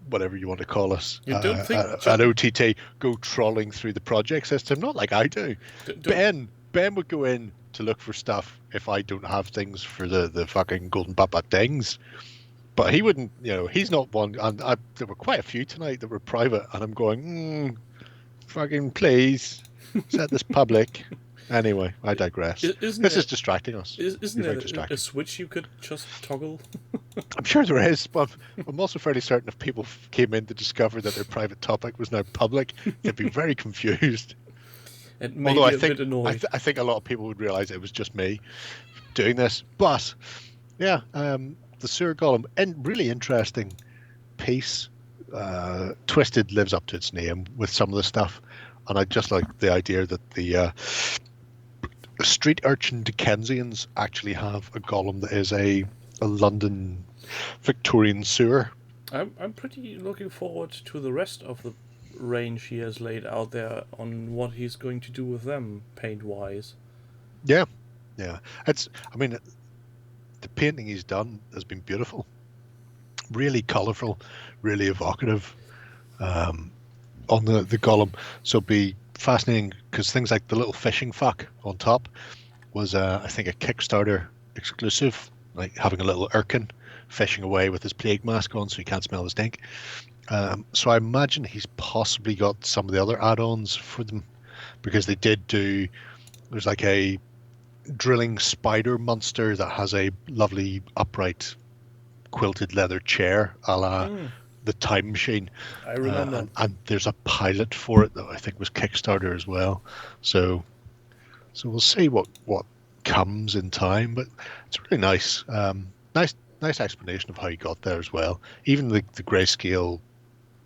whatever you want to call us You don't think at OTT go trawling through the project system? Not like I do. Ben would go in to look for stuff if I don't have things for the fucking Golden Papa things. But he wouldn't, he's not one. And there were quite a few tonight that were private, and I'm going, fucking please, set this public. Anyway, I digress. This is distracting us. Isn't there a switch you could just toggle? I'm sure there is, but I'm also fairly certain if people came in to discover that their private topic was now public, they'd be very confused. And maybe Although a bit annoyed. I think a lot of people would realise it was just me doing this. But, yeah, the Sewer Golem, and really interesting piece. Twisted lives up to its name with some of the stuff. And I just like the idea that the street urchin Dickensians actually have a golem that is a London Victorian sewer. I'm pretty looking forward to the rest of the range he has laid out there on what he's going to do with them paint-wise. Yeah. The painting he's done has been beautiful. Really colourful, really evocative on the golem. So it'll be fascinating because things like the little fishing fuck on top was, I think, a Kickstarter exclusive, like having a little Urkin fishing away with his plague mask on so he can't smell the stink. So I imagine he's possibly got some of the other add-ons for them because they did do, there's like a drilling spider monster that has a lovely upright quilted leather chair a la the Time Machine. I remember. And there's a pilot for it that I think was Kickstarter as well. So we'll see what comes in time, but it's really nice. Nice explanation of how he got there as well. Even the grayscale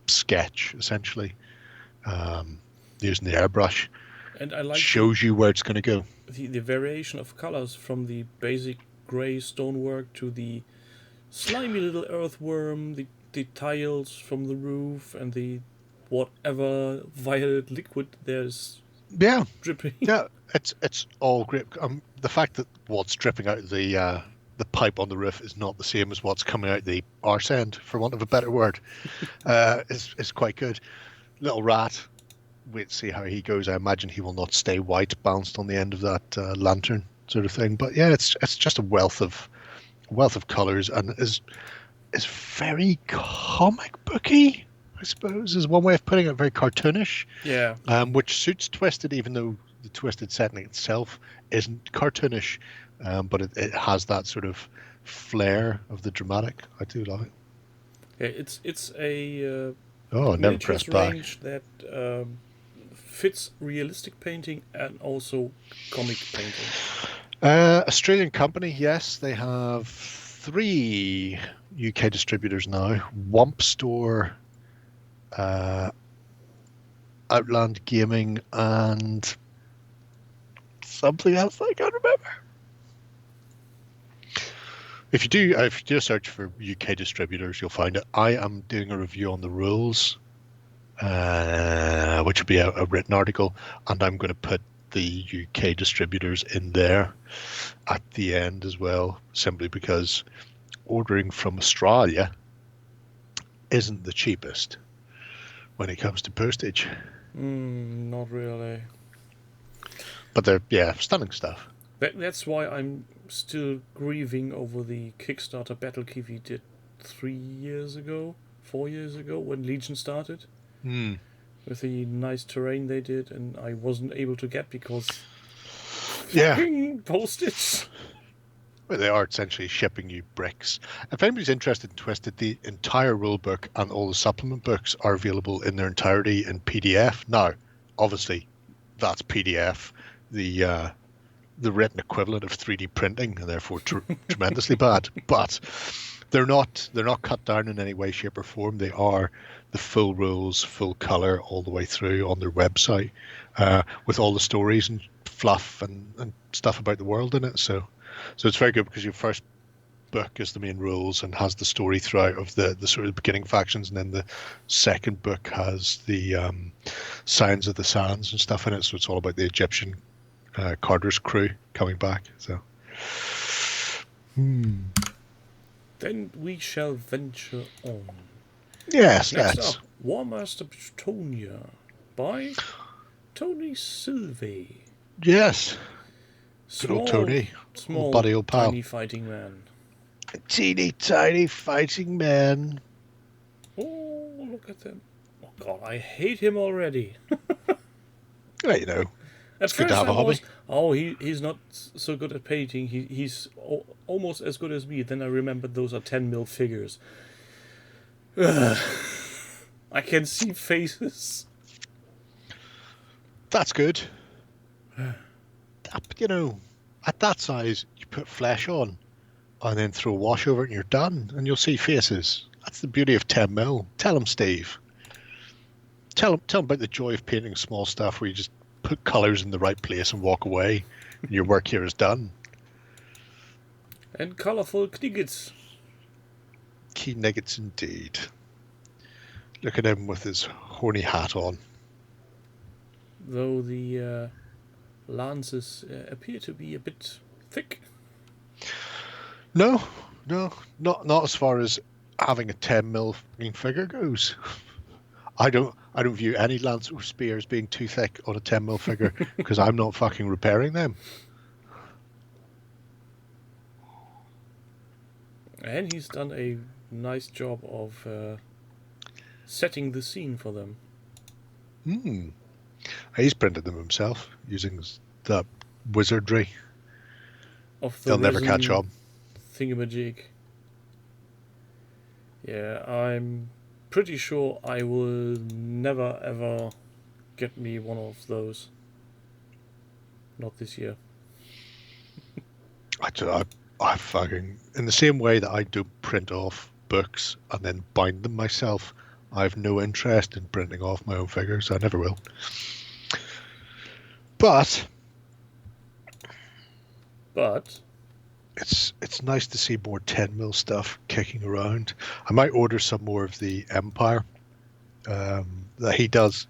sketch, essentially, using the airbrush, And I like shows you where it's going to go. the variation of colors from the basic grey stonework to the slimy little earthworm, the tiles from the roof, and the whatever violet liquid there's Yeah, dripping. yeah, it's all great. The fact that what's dripping out of the pipe on the roof is not the same as what's coming out the arse end, for want of a better word, is quite good. Little rat. Wait to see how he goes. I imagine he will not stay white, balanced on the end of that lantern sort of thing. But yeah, it's just a wealth of colors, and is very comic booky, I suppose, is one way of putting it. Very cartoonish. Yeah. Which suits Twisted, even though the Twisted setting itself isn't cartoonish, but it has that sort of flair of the dramatic. I do love it. Yeah, it's a Oh, I never miniatures pressed back. range that fits realistic painting and also comic painting. Australian company, yes. They have 3 UK distributors now. Womp Store, Outland Gaming, and something else I can't remember. If you do a search for UK distributors, you'll find it. I am doing a review on the rules, which will be a written article, and I'm going to put the UK distributors in there at the end as well, simply because ordering from Australia isn't the cheapest when it comes to postage. Not really. But they're stunning stuff. That's why I'm still grieving over the Kickstarter battle key we did 4 years ago, when Legion started. With the nice terrain they did, and I wasn't able to get because fucking postage. Well, they are essentially shipping you bricks. If anybody's interested in Twisted, the entire rulebook and all the supplement books are available in their entirety in PDF. Now, obviously, that's PDF. The written equivalent of 3D printing, and therefore tremendously bad. But they're not cut down in any way, shape, or form. They are the full rules, full color, all the way through on their website, with all the stories and fluff and stuff about the world in it. So it's very good, because your first book is the main rules and has the story throughout of the sort of beginning factions, and then the second book has the Signs of the Sands and stuff in it. So it's all about the Egyptian Carter's crew coming back. So Then we shall venture on. yes, Next that's up, War Master Britonia by Tony Sylvie. yes. Good old Tony, small, old buddy, old pal. tiny fighting man. Teeny tiny fighting man. Oh, look at them! Oh God, I hate him already. Yeah, you know, At good to first have a I was, hobby. he's not so good at painting. He's almost as good as me. Then I remembered those are 10mm figures. I can see faces. That's good. You know, at that size, you put flesh on and then throw a wash over it and you're done, and you'll see faces. That's the beauty of 10mm. Tell him, Steve. Tell him about the joy of painting small stuff where you just put colours in the right place and walk away, and your work here is done. And colourful kniggets. Key nuggets indeed. Look at him with his horny hat on. Though the lances appear to be a bit thick. No, not as far as having a 10mm figure goes. I don't view any lance or spear as being too thick on a 10mm figure, because I'm not fucking repairing them. And he's done a nice job of setting the scene for them. He's printed them himself using that wizardry. Of the They'll never resin catch on. Thingamajig. Yeah, I'm pretty sure I will never ever get me one of those. Not this year. I I fucking, in the same way that I don't print off books and then bind them myself, I have no interest in printing off my own figures. I never will. But it's nice to see more 10mm stuff kicking around. I might order some more of the Empire that he does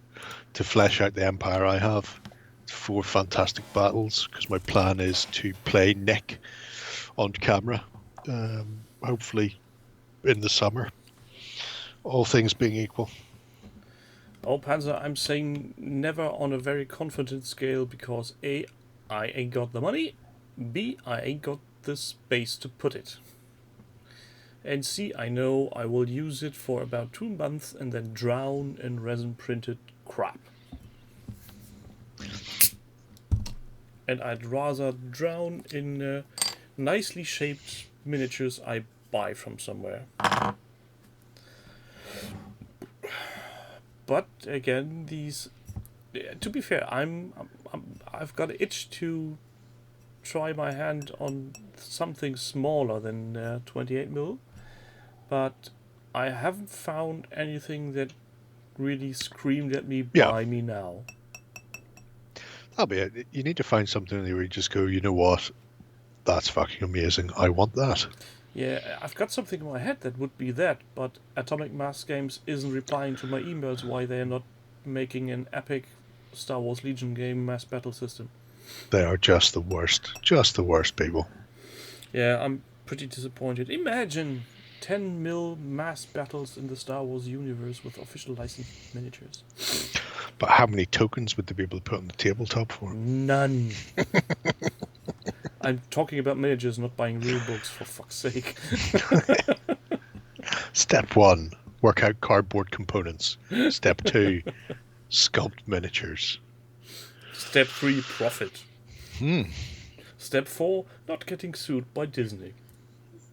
to flesh out the Empire I have. 4 fantastic battles, because my plan is to play Nick on camera, hopefully in the summer, all things being equal. Oh, Panzer, I'm saying never on a very confident scale, because A, I ain't got the money, B, I ain't got the space to put it, and C, I know I will use it for about 2 months and then drown in resin printed crap. And I'd rather drown in nicely shaped miniatures I buy from somewhere. But again, these, to be fair, I've got an itch to try my hand on something smaller than 28mm, but I haven't found anything that really screamed at me, buy me now. That'll be it. You need to find something where you just go, you know what, that's fucking amazing, I want that. Yeah, I've got something in my head that would be that, but Atomic Mass Games isn't replying to my emails why they're not making an epic Star Wars Legion game mass battle system. They are just the worst people. Yeah, I'm pretty disappointed. Imagine 10mm mass battles in the Star Wars universe with official licensed miniatures. But how many tokens would they be able to put on the tabletop for? None. I'm talking about miniatures, not buying real books, for fuck's sake. Step 1, work out cardboard components. Step 2, sculpt miniatures. Step 3, profit. Step 4, not getting sued by Disney.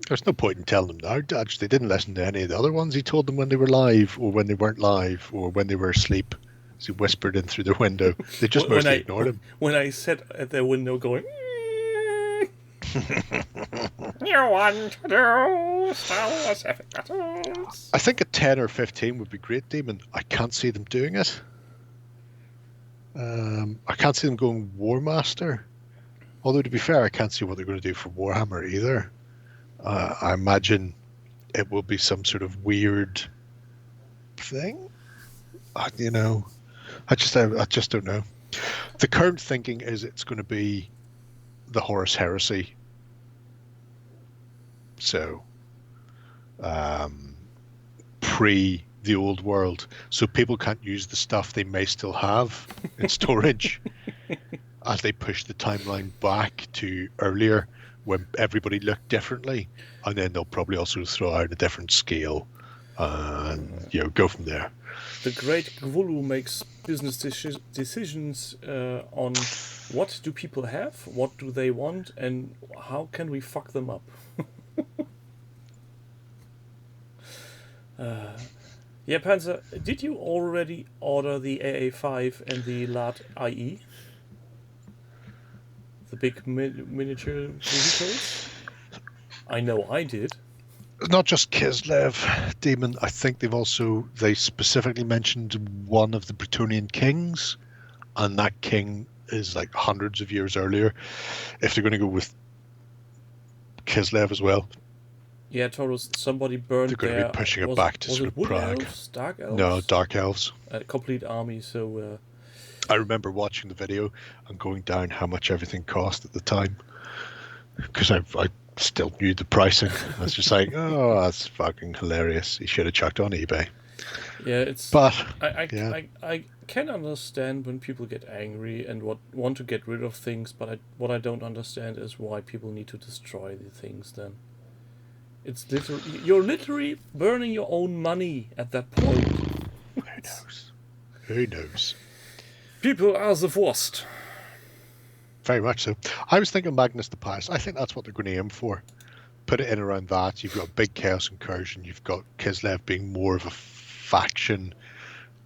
There's no point in telling them now, Dodge. They didn't listen to any of the other ones. He told them when they were live, or when they weren't live, or when they were asleep. As he whispered in through their window. They just mostly ignored him. When I sat at their window going, you want to do Star Wars epic battles? I think a 10 or 15 would be great, Demon. I can't see them doing it. I can't see them going War Master. Although, to be fair, I can't see what they're going to do for Warhammer either. I imagine it will be some sort of weird thing. You know, I just don't know. The current thinking is it's going to be the Horus Heresy. So, pre the old world, so people can't use the stuff they may still have in storage as they push the timeline back to earlier when everybody looked differently, and then they'll probably also throw out a different scale and go from there. The great Gwulu makes business decisions on what do people have, what do they want, and how can we fuck them up. Yeah, Panzer, did you already order the AA5 and the LAT IE? The big miniature vehicles? I know I did. Not just Kislev, Demon. I think they specifically mentioned one of the Bretonnian kings, and that king is like hundreds of years earlier. If they're going to go with Kislev as well, yeah, Taurus, somebody burned. They're going to be pushing it back to sort of Prague. Elves, dark elves? No, dark elves. A complete army. So I remember watching the video and going down how much everything cost at the time, because I still knew the pricing. I was just like, oh, that's fucking hilarious. He should have chucked on eBay. Yeah, it's. But I can understand when people get angry and want to get rid of things, but what I don't understand is why people need to destroy the things. Then it's you're literally burning your own money at that point. Who knows? Who knows? People are the worst. Very much so. I was thinking Magnus the Past. I think that's what they're going to aim for. Put it in around that. You've got big Chaos Incursion. You've got Kislev being more of a faction,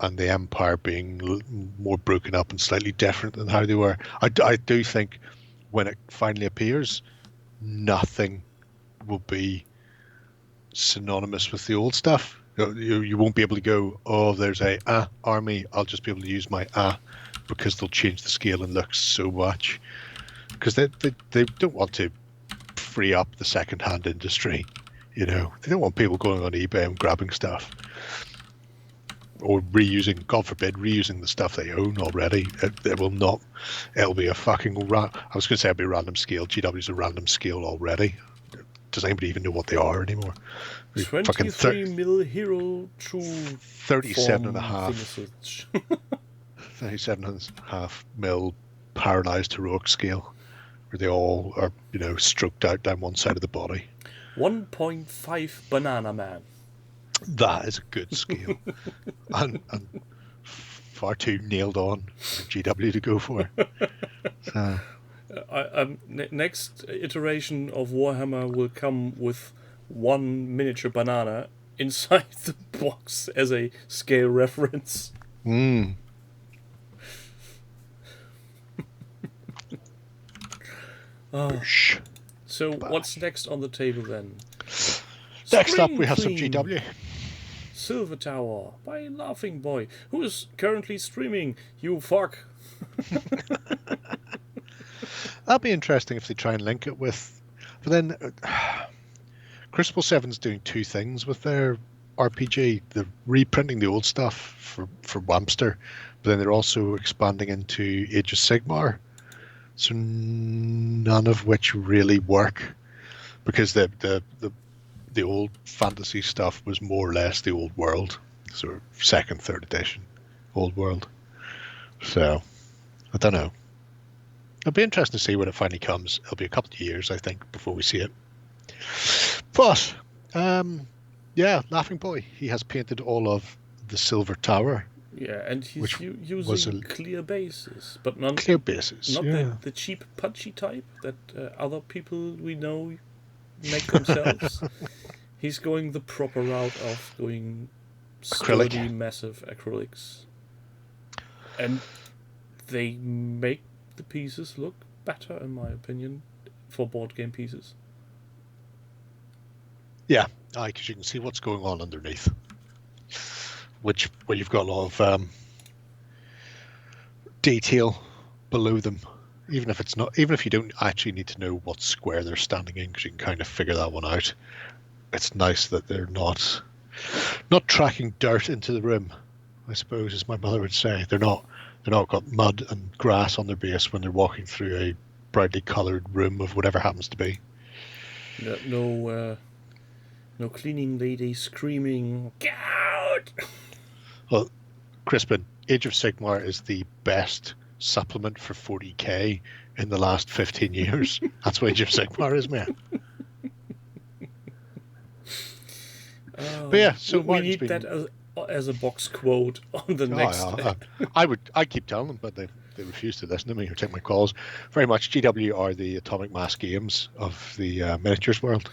and the Empire being more broken up and slightly different than how they were. I do think when it finally appears, nothing will be synonymous with the old stuff. You won't be able to go, oh, there's a army, I'll just be able to use my because they'll change the scale and look so much. Because they don't want to free up the second-hand industry, you know. They don't want people going on eBay and grabbing stuff. Or reusing, God forbid, reusing the stuff they own already. It will not, it'll be a fucking, I was going to say it'll be a random scale. GW's a random scale already. Does anybody even know what they are anymil hero true 37 and a half. 37.5 mil paralyzed heroic scale, where they all are, you know, stroked out down one side of the body. 1.5 Banana Man. That is a good scale. and far too nailed on for GW to go for. So. Next iteration of Warhammer will come with one miniature banana inside the box as a scale reference. So what's next on the table then? Next up we have Queen. some GW. Silver Tower by Laughing Boy, who is currently streaming. You fuck. That'd be interesting if they try and link it with. But then, Crucible 7's doing two things with their RPG. They're reprinting the old stuff for Wampster, but then they're also expanding into Age of Sigmar. So none of which really work, because the old fantasy stuff was more or less the old world, sort of second, third edition old world. So I don't know. It'll be interesting to see when it finally comes. It'll be a couple of years, I think, before we see it. But yeah, Laughing Boy, he has painted all of the Silver Tower. Yeah, and he's using clear bases, but not clear bases, not yeah. the cheap punchy type that other people we know make themselves. He's going the proper route of going sturdy, massive acrylics, and they make the pieces look better, in my opinion, for board game pieces. Yeah, because you can see what's going on underneath. Where you've got a lot of detail below them, even if you don't actually need to know what square they're standing in, because you can kind of figure that one out. It's nice that they're not tracking dirt into the room, I suppose, as my mother would say. They're not got mud and grass on their base when they're walking through a brightly coloured room of whatever happens to be. No cleaning lady screaming, "Get out!" Well, Crispin, Age of Sigmar is the best supplement for 40k in the last 15 years. That's what Age of Sigmar is, man. But yeah, so we need that as a box quote on the next. I keep telling them, but they refuse to listen to me or take my calls. Very much, GW are the Atomic Mass Games of the miniatures world.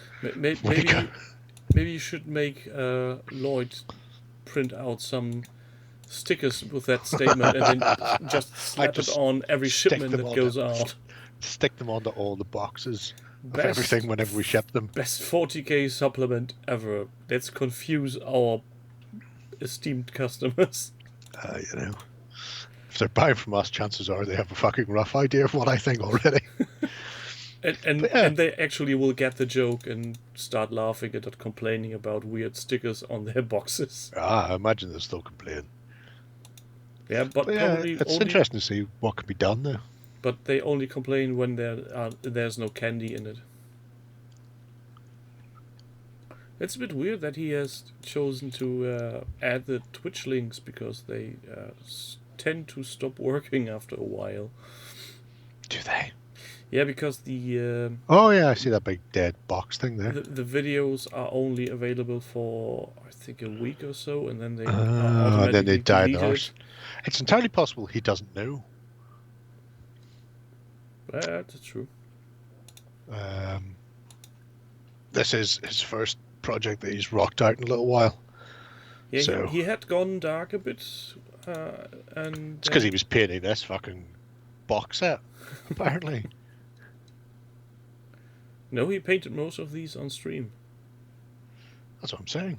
Maybe you should make Lloyd print out some stickers with that statement and then just slap it on every shipment that goes out. Stick them onto all the boxes of everything whenever we ship them. Best 40k supplement ever. Let's confuse our esteemed customers. You know, if they're buying from us, chances are they have a fucking rough idea of what I think already. And they actually will get the joke and start laughing and not complaining about weird stickers on their boxes. I imagine they'll still complain. Yeah, but it's interesting to see what can be done there. But they only complain when there's no candy in it. It's a bit weird that he has chosen to add the Twitch links, because they tend to stop working after a while. Do they? Yeah, because the... oh yeah, I see that big dead box thing there. The videos are only available for, I think, a week or so, and then they and then they die. It's entirely possible he doesn't know. That's true. This is his first project that he's rocked out in a little while. Yeah, so he had gone dark a bit, and it's because he was painting this fucking box set, apparently. No, he painted most of these on stream. That's what I'm saying.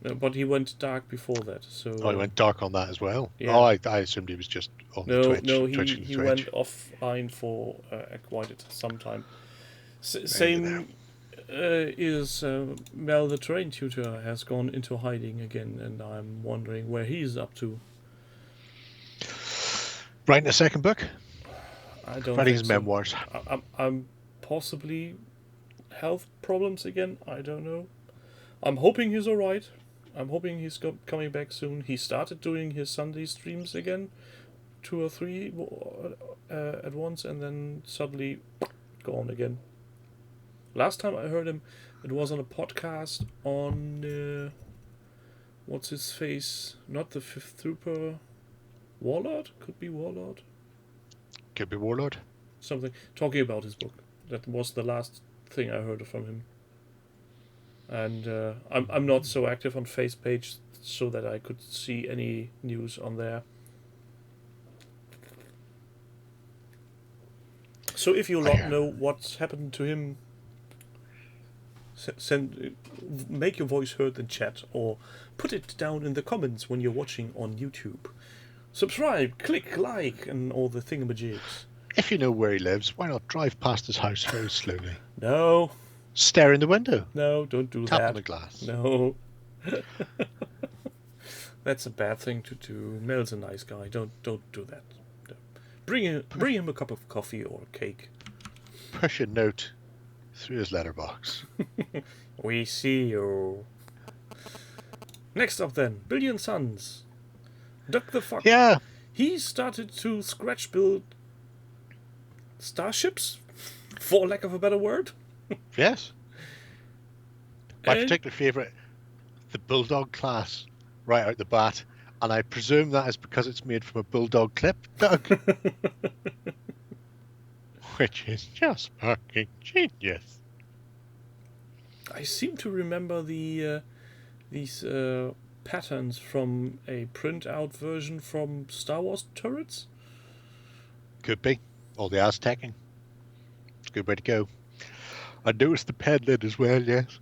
No, but he went dark before that. So Oh, he went dark on that as well. Yeah. Oh, I assumed he was just on no, Twitch. no, Twitch he Twitch. went offline for quite some time. Maybe Same is Mel, the terrain tutor, has gone into hiding again, and I'm wondering where he's up to. Writing a second book? I don't Writing think his so. memoirs. I'm possibly health problems again. I don't know. I'm hoping he's all right. I'm hoping he's coming back soon. He started doing his Sunday streams again, 2 or 3 at once, and then suddenly gone again. Last time I heard him, it was on a podcast on what's his face? Not the Fifth Trooper, Warlord? Could be Warlord. Could be Warlord. Something talking about his book. That was the last thing I heard from him. And I'm not so active on Facepage so that I could see any news on there. So if you lot know what's happened to him, make your voice heard in chat or put it down in the comments when you're watching on YouTube. Subscribe, click like, and all the thingamajigs. If you know where he lives, why not drive past his house very slowly? No. Stare in the window. No, don't do Tap that. on the glass. No. That's a bad thing to do. Mel's a nice guy. Don't do that. No. Bring him a cup of coffee or a cake. Push a note through his letterbox. We see you. Next up then, Billion Suns. Duck the fuck. Yeah. He started to scratch build starships, for lack of a better word. Yes. My And- particular favourite, the Bulldog class, right out the bat. And I presume that is because it's made from a Bulldog clip, Doug. Which is just fucking genius. I seem to remember these patterns from a print-out version from Star Wars turrets. Could be. All the Aztecing. It's a good way to go. I noticed the pen lid as well, yes.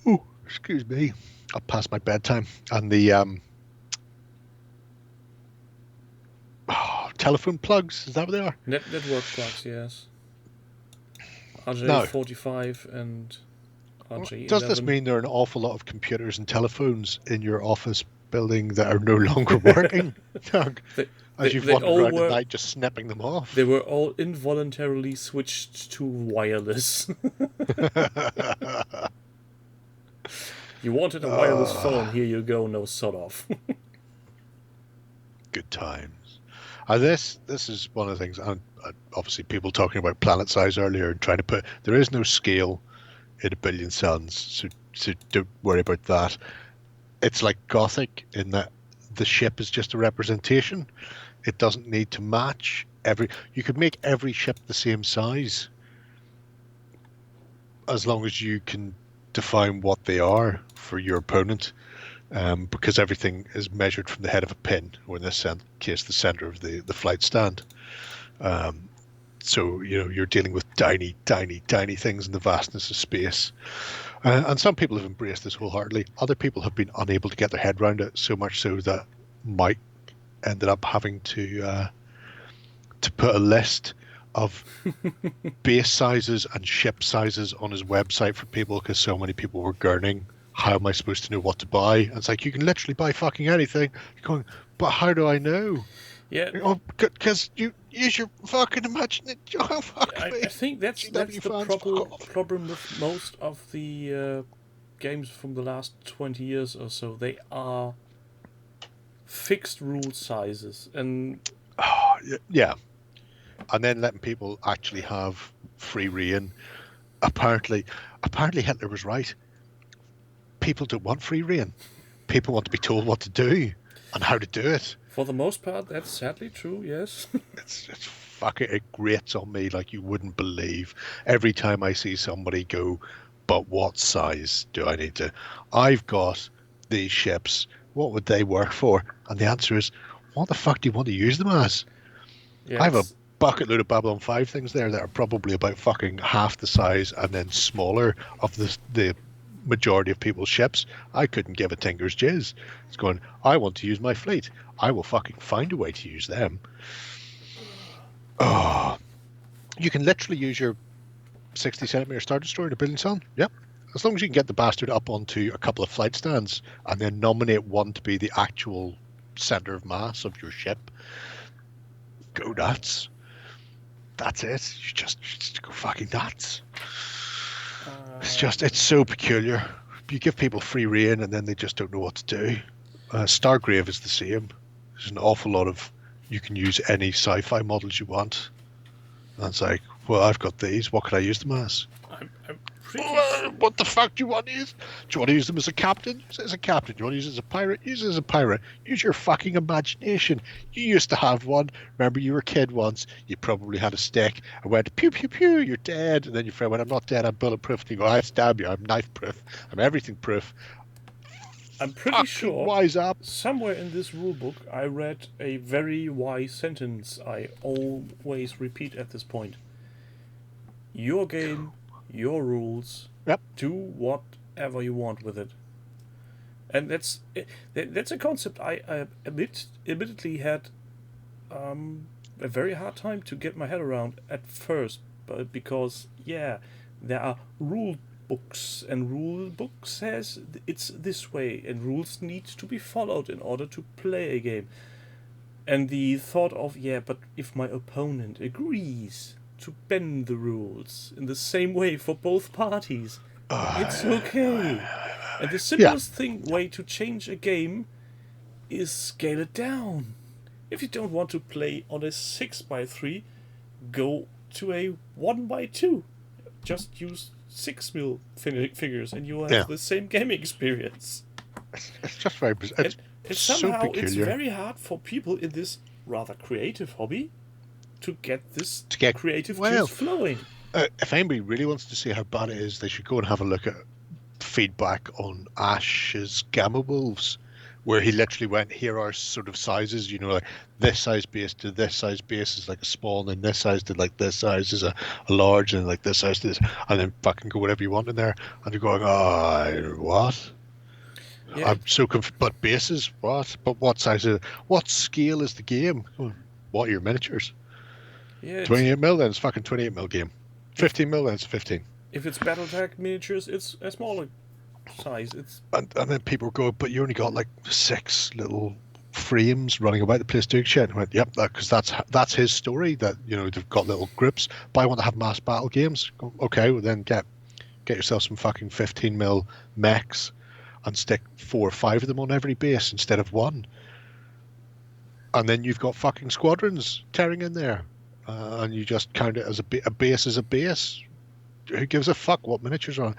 Oh, excuse me. I'll pass my bedtime. And the telephone plugs, is that what they are? Network plugs, yes. RJ No. 45 and RJ Does this 11. mean there are an awful lot of computers and telephones in your office building that are no longer working, Doug? As you've they wandered all around were- at night just snapping them off. They were all involuntarily switched to wireless. You wanted a wireless phone, here you go, no sod off. Good times. This is one of the things, and obviously people talking about planet size earlier and trying to put, there is no scale in a billion suns, so don't worry about that. It's like Gothic in that the ship is just a representation. It doesn't need to match you could make every ship the same size as long as you can define what they are for your opponent, because everything is measured from the head of a pin, or in this case the center of the flight stand. So you're dealing with tiny things in the vastness of space, and some people have embraced this wholeheartedly. Other people have been unable to get their head around it, so much so that Mike ended up having to put a list of base sizes and ship sizes on his website for people, because so many people were gurning, how am I supposed to know what to buy? And it's like, you can literally buy fucking anything. You're going, but how do I know? Yeah, Because you use your fucking imagination. Oh, fuck I me. think that's GW the fans, fuck off. problem with most of the games from the last 20 years or so. They are fixed rule sizes, and Yeah. And then letting people actually have free reign. Apparently Hitler was right. People don't want free reign. People want to be told what to do and how to do it. for the most part, that's sadly true. Yes. It's fucking, it grates on me like you wouldn't believe. Every time I see somebody go, but what size do I need to? I've got these ships. What would they work for? And the answer is, what the fuck do you want to use them as? Yeah, I have a bucket load of Babylon 5 things there that are probably about fucking half the size and then smaller of the majority of people's ships. I couldn't give a tinker's jizz. It's going, I want to use my fleet. I will fucking find a way to use them. Oh, you can literally use your 60 centimeter Star Destroyer in a Brilliant Sun. Yep. As long as you can get the bastard up onto a couple of flight stands and then nominate one to be the actual center of mass of your ship, go nuts. That's it. You just go fucking nuts. It's so peculiar. You give people free rein and then they just don't know what to do. Stargrave is the same. There's an awful lot of, you can use any sci-fi models you want. And it's like, well, I've got these. What could I use them as? I'm pretty What the fuck do you want to use? Do you want to use them as a captain? Use it as a captain. Do you want to use it as a pirate? Use it as a pirate. Use your fucking imagination. You used to have one. Remember, you were a kid once. You probably had a stick and went, pew, pew, pew, you're dead. And then your friend went, I'm not dead, I'm bulletproof. And you go, I stab you, I'm knife proof. I'm everything proof. I'm pretty Fucking sure wise up. somewhere in this rulebook I read a very wise sentence I always repeat at this point. Your game, your rules. Yep. Do whatever you want with it. And that's a concept I admittedly had a very hard time to get my head around at first, but because there are rule books, and rule book says it's this way, and rules need to be followed in order to play a game. And the thought of, but if my opponent agrees to bend the rules in the same way for both parties, it's okay. And the simplest way to change a game is scale it down. If you don't want to play on a 6x3, go to a 1x2. Just use 6mm figures and you will have the same gaming experience. It's just very bizarre. And somehow it's very hard for people in this rather creative hobby to get this creative juice flowing. If anybody really wants to see how bad it is, they should go and have a look at feedback on Ash's Gamma Wolves, where he literally went, here are sort of sizes, like this size base to this size base is like a small, and then this size to like this size is a large, and like this size to this, and then fucking go whatever you want in there. And you're going, what? Yeah. I'm so confused. But bases, what? But what size is it? What scale is the game? What are your miniatures? Yeah, 28mm, then it's fucking 28mm game. 15mm, then it's 15. If it's Battletech miniatures, it's a smaller size. And then people go, but you only got like 6 little frames running about the place doing shit. And I went, yep, because that's his story, that they've got little grips. But I want to have mass battle games. Go, okay, well then get yourself some fucking 15mm mechs and stick 4 or 5 of them on every base instead of 1. And then you've got fucking squadrons tearing in there. And you just count it as a base as a base. Who gives a fuck what miniatures are on?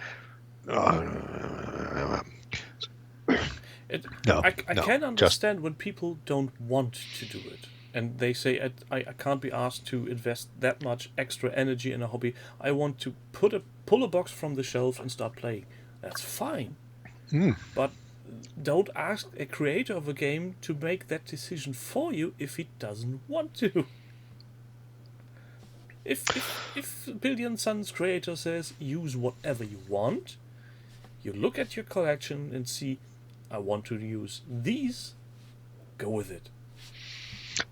I can understand when people don't want to do it. And they say, I can't be asked to invest that much extra energy in a hobby. I want to pull a box from the shelf and start playing. That's fine. But don't ask a creator of a game to make that decision for you if he doesn't want to. If Billion Sun's creator says use whatever you want, you look at your collection and see, I want to use these, go with it.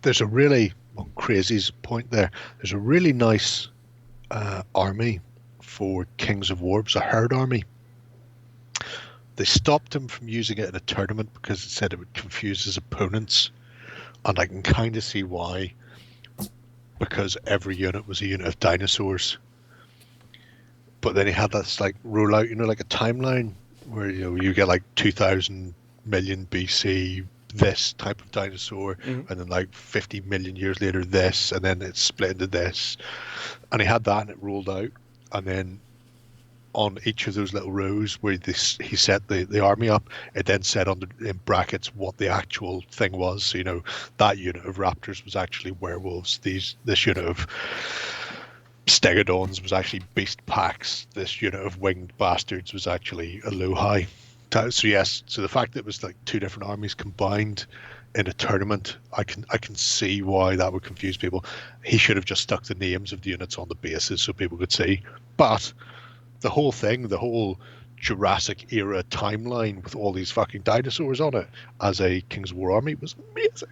There's a really, Crazy's point there, there's a really nice army for Kings of War. It was a herd army. They stopped him from using it in a tournament because it said it would confuse his opponents, and I can kind of see why. Because every unit was a unit of dinosaurs. But then he had this like rollout, like a timeline where you get like 2000 million BC this type of dinosaur, and then like 50 million years later this, and then it's split into this. And he had that and it rolled out, and then on each of those little rows where he set the army up, it then said in brackets what the actual thing was. So, that unit of raptors was actually werewolves. This unit of stegodons was actually beast packs. This unit of winged bastards was actually alohi. So yes, so the fact that it was like 2 different armies combined in a tournament, I can see why that would confuse people. He should have just stuck the names of the units on the bases so people could see. But the whole thing, the whole Jurassic era timeline with all these fucking dinosaurs on it as a Kings of War army was amazing.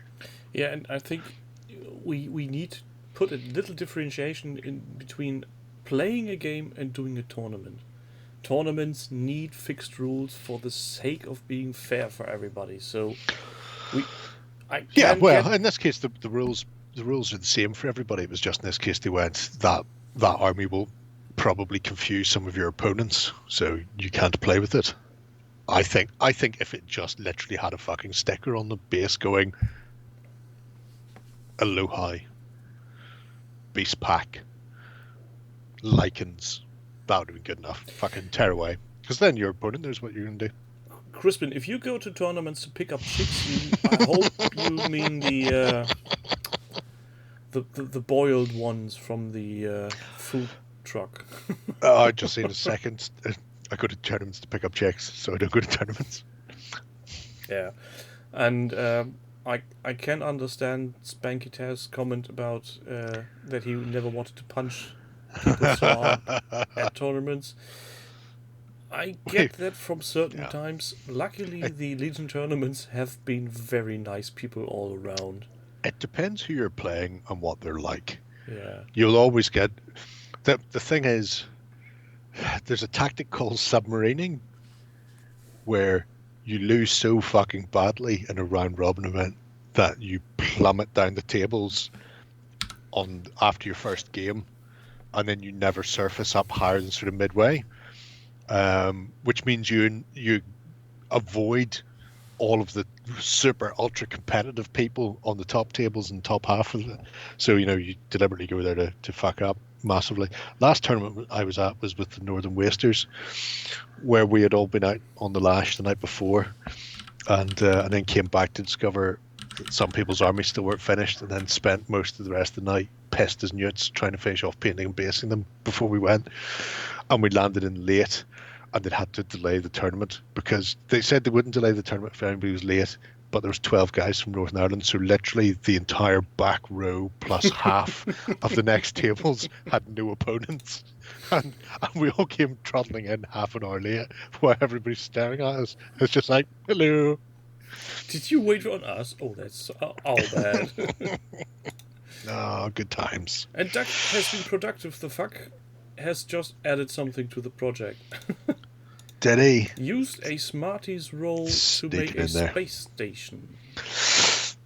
Yeah, and I think we need to put a little differentiation in between playing a game and doing a tournament. Tournaments need fixed rules for the sake of being fair for everybody. So in this case the rules are the same for everybody. It was just in this case they went that army will probably confuse some of your opponents, so you can't play with it. I think if it just literally had a fucking sticker on the base going Aloha, Beast Pack, Lycans, that would have been good enough. Fucking tear away. Because then your opponent knows what you're going to do. Crispin, if you go to tournaments to pick up chicks, I hope you mean the boiled ones from the food truck. I just seen a second. I go to tournaments to pick up chicks, so I don't go to tournaments. Yeah. And I can understand Spanky Taz's comment about that he never wanted to punch people so hard at tournaments. I get that from certain times. Luckily, the Legion tournaments have been very nice people all around. It depends who you're playing and what they're like. Yeah. You'll always get... The thing is, there's a tactic called submarining where you lose so fucking badly in a round-robin event that you plummet down the tables after your first game, and then you never surface up higher than sort of midway, which means you avoid all of the super ultra competitive people on the top tables and top half of it. So you deliberately go there to fuck up massively. Last tournament I was at was with the Northern Wasters, where we had all been out on the lash the night before, and then came back to discover that some people's armies still weren't finished, and then spent most of the rest of the night pissed as newts trying to finish off painting and basing them before we went. And we landed in late, and they had to delay the tournament because they said they wouldn't delay the tournament if anybody was late, but there was 12 guys from Northern Ireland, so literally the entire back row plus half of the next tables had no opponents, and we all came trundling in half an hour late while everybody's staring at us. It's just like, hello. Did you wait on us? Oh, that's all bad. Oh, good times. And Doug has been productive. The fuck has just added something to the project. Did he? Used a Smarties roll to make a space station.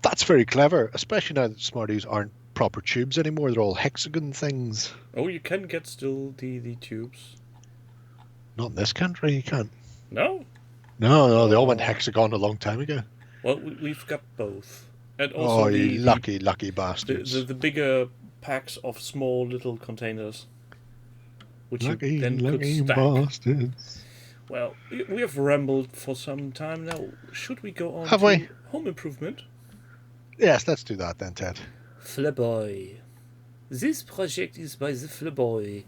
That's very clever, especially now that Smarties aren't proper tubes anymore. They're all hexagon things. Oh, you can get still the tubes. Not in this country, you can't. No? No, they all went hexagon a long time ago. Well, we've got both. And also you lucky bastards. The bigger packs of small little containers. Which lucky, you then could stack. Bastards. Well, we have rambled for some time now. Should we go on Have to we? home improvement? Yes, let's do that then, Ted. Flaboy. This project is by the Flaboy.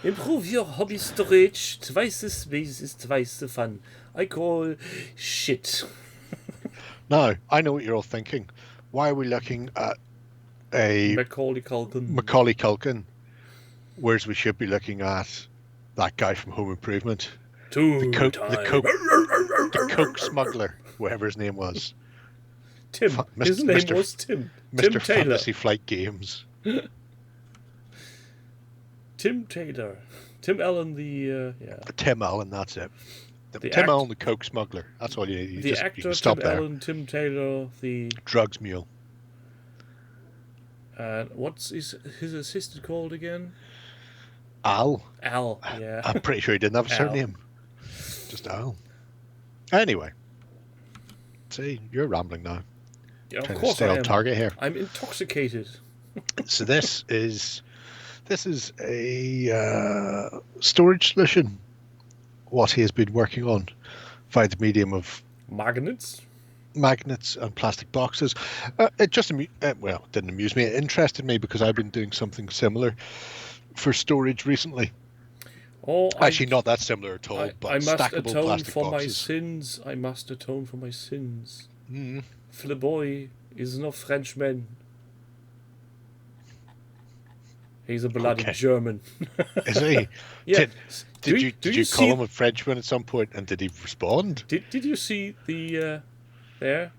Improve your hobby storage. Twice the space is twice the fun. I call shit. Now, I know what you're all thinking. Why are we looking at a Macaulay Culkin, whereas we should be looking at that guy from Home Improvement? The coke smuggler, whatever his name was. Tim. His name was Tim. Mr. Tim Taylor. Fantasy Flight Games. Tim Taylor. Tim Allen, Tim Allen, that's it. Tim Allen, the coke smuggler. That's all you the just actor, you can stop Tim there. Allen, Tim Taylor, the drugs mule. What's his assistant called again? Al, yeah. I'm pretty sure he didn't have a surname. Just Al. Anyway, see, you're rambling now. Yeah, of Trying course to stay I on am. target here. I'm intoxicated. So this is a storage solution. What he has been working on via the medium of Magnets and plastic boxes. It just didn't amuse me. It interested me because I've been doing something similar for storage recently. Actually, not that similar at all. But I must stackable atone plastic for boxes. my sins. I must atone for my sins. Mm. Fliboy is no Frenchman. He's a bloody Okay. German. Is he? Yeah. Did you call him a Frenchman at some point, and did he respond? Did you see the there?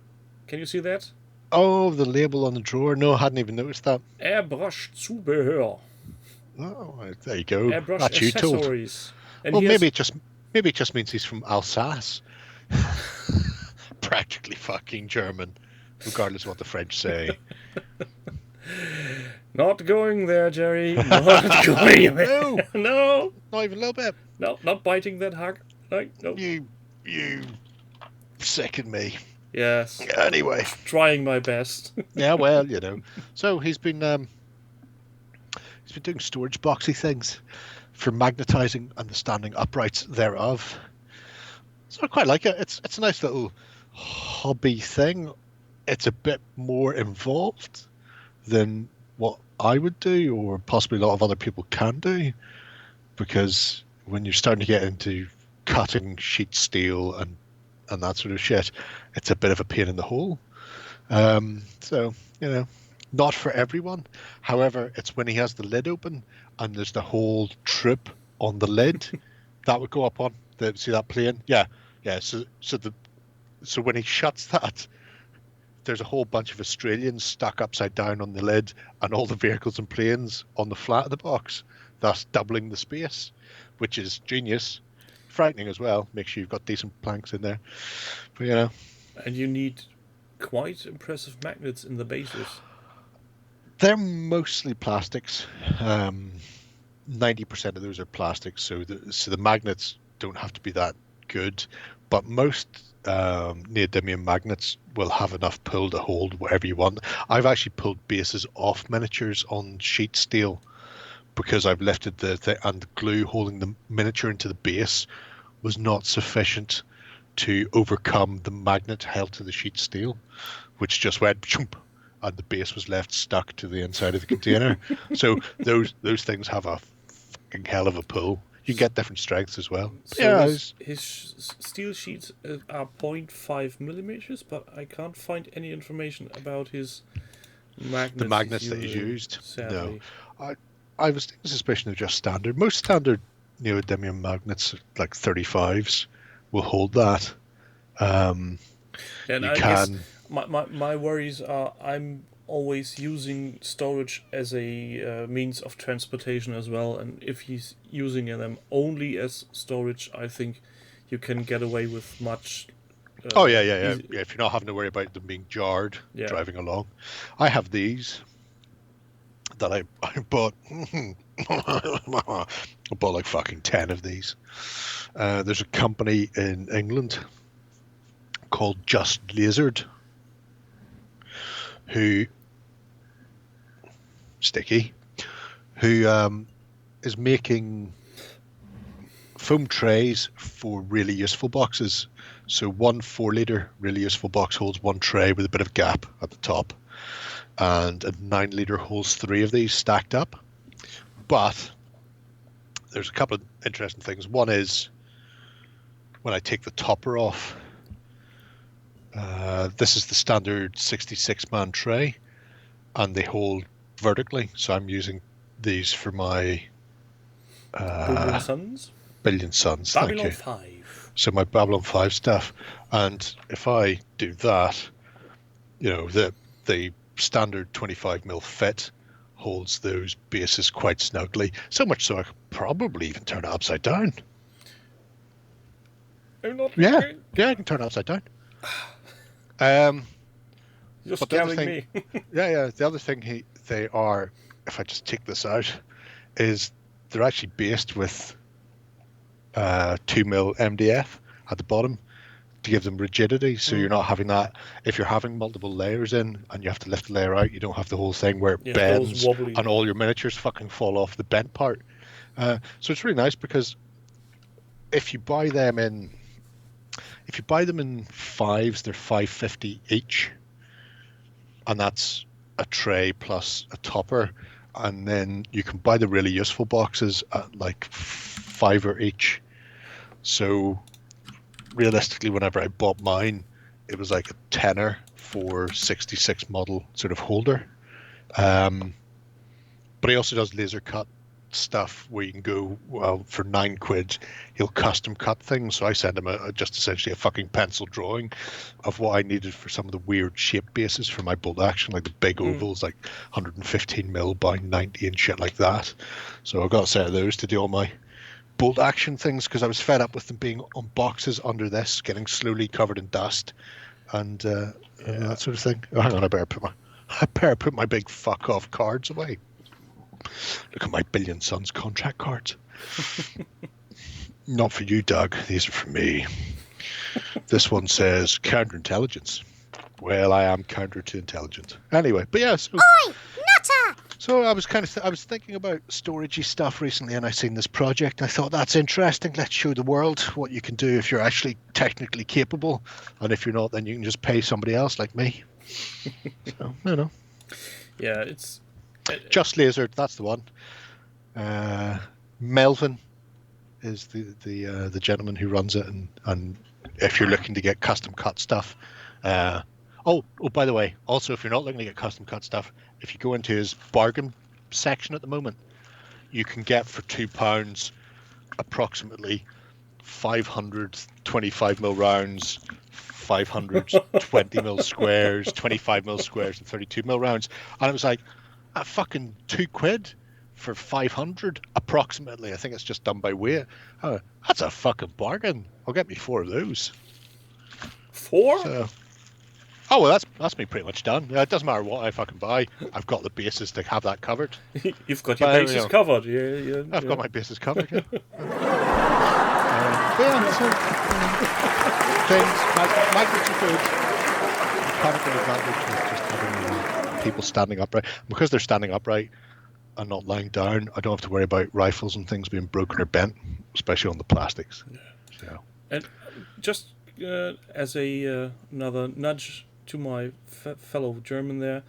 Can you see that? Oh, the label on the drawer. No, I hadn't even noticed that. Airbrush Zubehör. Oh, there you go. Airbrush That's you told. accessories. And Well, he maybe has, it just means he's from Alsace. Practically fucking German, regardless of what the French say. not going there, Jerry. Not going there. No, No. not even a little bit. No, not biting that hug. Like, no. You sicken me. Yes. Anyway, Trying my best. yeah, well, you know. So he's been doing storage boxy things for magnetizing and the standing uprights thereof. So I quite like it. It's a nice little hobby thing. It's a bit more involved than what I would do, or possibly a lot of other people can do, because when you're starting to get into cutting sheet steel and that sort of shit, it's a bit of a pain in the hole. So, you know, not for everyone. However, it's when he has the lid open and there's the whole trip on the lid that would go up on. See that plane? Yeah. So when he shuts that, there's a whole bunch of Australians stuck upside down on the lid, and all the vehicles and planes on the flat of the box, thus doubling the space, which is genius. Frightening as well. Make sure you've got decent planks in there. But, you know. And you need quite impressive magnets in the bases. They're mostly plastics. 90% of those are plastics, so the magnets don't have to be that good. But most neodymium magnets will have enough pull to hold whatever you want. I've actually pulled bases off miniatures on sheet steel because I've lifted and the glue holding the miniature into the base was not sufficient to overcome the magnet held to the sheet steel, which just went chomp, and the base was left stuck to the inside of the container. So those things have a fucking hell of a pull. You can get different strengths as well. So yeah, his steel sheets are 0.5 millimeters, but I can't find any information about his magnets. The magnets that he's used. Sadly. No, I have a suspicion of just standard. Most standard neodymium magnets, like 35s, will hold that. And you I can. Guess my worries are I'm always using storage as a means of transportation as well, and if he's using them only as storage, I think you can get away with much. Yeah. If you're not having to worry about them being jarred driving along. I have these that I bought. I bought like fucking 10 of these. There's a company in England called Just Lasered who is making foam trays for really useful boxes. So 1 4-litre really useful box holds 1 tray with a bit of gap at the top, and a 9-litre holds 3 of these stacked up. But there's a couple of interesting things. One is when I take the topper off, this is the standard 66-man tray, and they hold vertically. So I'm using these for my Billion Suns? Billion Suns. Babylon Thank you. 5. So my Babylon 5 stuff. And if I do that, you know, the standard 25mm fit holds those bases quite snugly. So much so I could probably even turn it upside down. I'm not Yeah, kidding. I can turn it upside down. You're But the other scaring me. Yeah. The other thing they are, if I just take this out, is they're actually based with 2mm MDF at the bottom to give them rigidity. So you're not having that. If you're having multiple layers in and you have to lift the layer out, you don't have the whole thing where it bends wobbly. and all your miniatures fucking fall off the bent part. So it's really nice because if you buy them in 5s, they're $5.50 each, and that's a tray plus a topper. And then you can buy the really useful boxes at like $5 each. So realistically, whenever I bought mine, it was like a tenner for 66 model sort of holder. But he also does laser cut stuff where you can go, well, for £9 he'll custom cut things. So I sent him just essentially a fucking pencil drawing of what I needed for some of the weird shape bases for my bolt action, like the big ovals, like 115mm by 90 and shit like that. So I got a set of those to do all my bolt action things, because I was fed up with them being on boxes under this, getting slowly covered in dust and that sort of thing. Oh, hang on, I better put my big fuck off cards away. Look at my Billion Suns contract cards. Not for you, Doug. These are for me. This one says counterintelligence. Well, I am counter to intelligent. Anyway, but yeah. So, Oi, nutter! so I was I was thinking about storagey stuff recently, and I seen this project. I thought that's interesting. Let's show the world what you can do if you're actually technically capable, and if you're not, then you can just pay somebody else like me. So, you know. Yeah, it's Just Lasered, that's the one. Melvin is the gentleman who runs it, and if you're looking to get custom cut stuff, oh, by the way, also if you're not looking to get custom cut stuff, if you go into his bargain section at the moment, you can get for £2 approximately 500 25mm rounds, 500 20mm squares, 25mm squares, and 32mm rounds, and it was like, at fucking £2 for 500 approximately. I think it's just done by weight. Oh, that's a fucking bargain. I'll get me 4 of those. 4? So, oh well, that's me pretty much done. It doesn't matter what I fucking buy. I've got the bases to have that covered. You've got your But, bases covered. Yeah, I've got my bases covered. Yeah. Yeah, so, things magnitude good. Mechanical advantage is just having people standing upright. Because they're standing upright and not lying down, I don't have to worry about rifles and things being broken or bent, especially on the plastics. Yeah. So. And just as a another nudge to my fellow German there,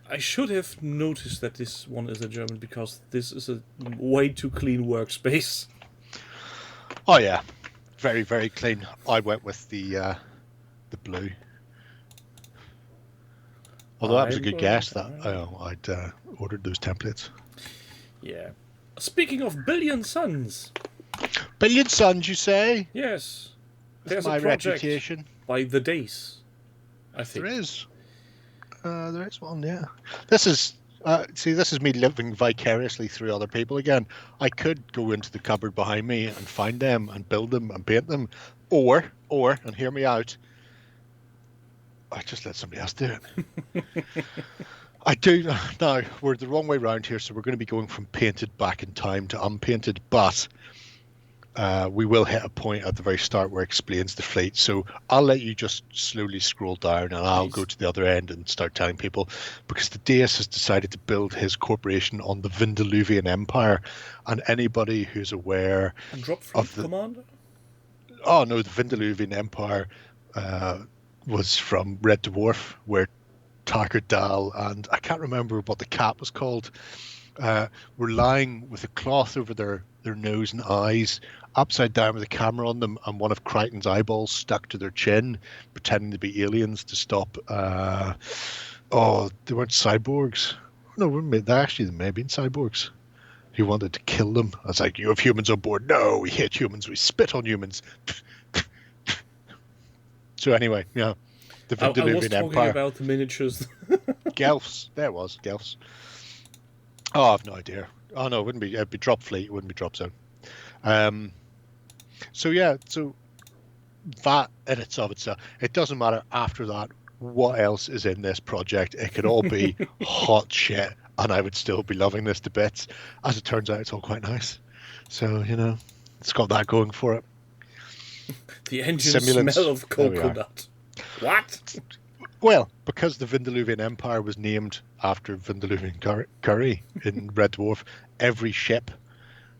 I should have noticed that this one is a German, because this is a way too clean workspace. Oh yeah, very very clean. I went with the blue. Although that was a good guess that I'd ordered those templates. Yeah. Speaking of Billion Suns. Billion Suns, you say? Yes. That's There's my a project reputation. by The Days, I think. There is. There is one, yeah. This is this is me living vicariously through other people again. I could go into the cupboard behind me and find them and build them and paint them, or and hear me out, I just let somebody else do it. I do now. We're the wrong way round here, so we're going to be going from painted back in time to unpainted, but we will hit a point at the very start where it explains the fleet. So I'll let you just slowly scroll down, and I'll go to the other end and start telling people, because the Deus has decided to build his corporation on the Vindiluvian Empire, and anybody who's aware A drop fleet of the commander? Oh no, the Vindiluvian Empire was from Red Dwarf, where Takardal and I can't remember what the cat was called, were lying with a cloth over their nose and eyes, upside down with a camera on them, and one of Crichton's eyeballs stuck to their chin, pretending to be aliens to stop. They weren't cyborgs. No, they may have been cyborgs. He wanted to kill them. I was like, you have humans on board. No, we hate humans. We spit on humans. So anyway, yeah. The Vindiluvian I was talking Empire. about the miniatures. Guelphs. There it was. Guelphs. Oh, I've no idea. Oh, no, it'd be drop fleet. It wouldn't be drop zone. So that in itself, it doesn't matter after that what else is in this project. It could all be hot shit, and I would still be loving this to bits. As it turns out, it's all quite nice. So, it's got that going for it. The engine Simulants. smell of coconut. What? Well, because the Vindiluvian Empire was named after Vindiluvian curry in Red Dwarf, every ship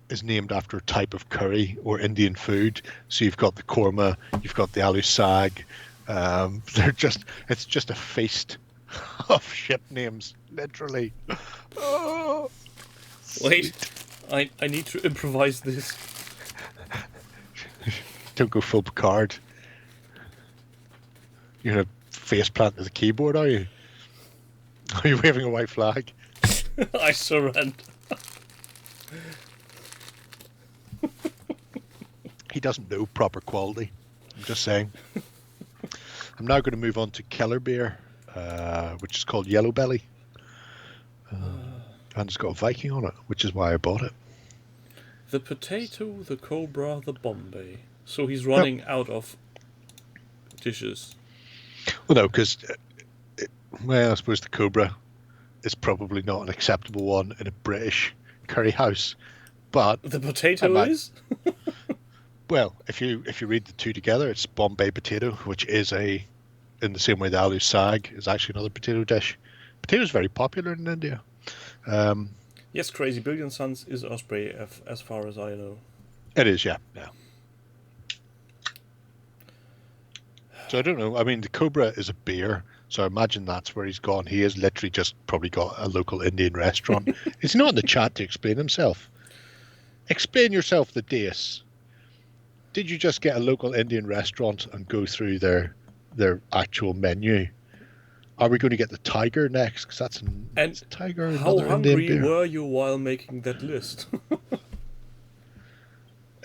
is named after a type of curry or Indian food. So you've got the korma, you've got the aloo sag. It's just a feast of ship names, literally. Oh, Wait, I need to improvise this. don't go full Picard. You're gonna face plant to the keyboard, are you? Are you waving a white flag? I surrender. He doesn't know proper quality. I'm just saying. I'm now going to move on to Keller beer, which is called Yellow Belly. And it's got a Viking on it, which is why I bought it. The potato, the cobra, the Bombay. So he's running out of dishes. Well, no, because, I suppose the cobra is probably not an acceptable one in a British curry house. But The potato is? well, if you read the two together, it's Bombay potato, which is in the same way the aloo sag is actually another potato dish. Potato is very popular in India. Yes, Crazy Billion Suns is Osprey, as far as I know. It is, yeah. So I don't know. I mean, the Cobra is a beer, so I imagine that's where he's gone. He has literally just probably got a local Indian restaurant. Is he not in the chat to explain himself? Explain yourself, the Dace. Did you just get a local Indian restaurant and go through their actual menu? Are we going to get the tiger next? Because that's And tiger. how Another Indian hungry beer. were you while making that list?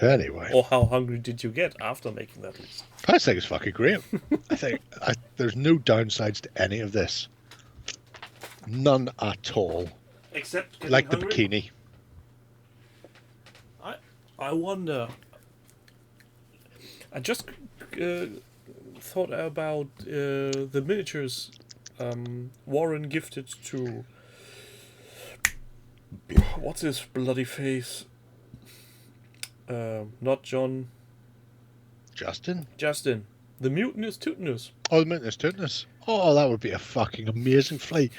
Anyway, Or how hungry did you get after making that list? I think it's fucking great. I think there's no downsides to any of this. None at all. Except getting Like the hungry? bikini. I wonder. I just thought about the miniatures Warren gifted to. What's his bloody face? Not John. Justin? Justin. The mutinous Tootinous. Oh, the Mintus Tootness. Oh, that would be a fucking amazing flight.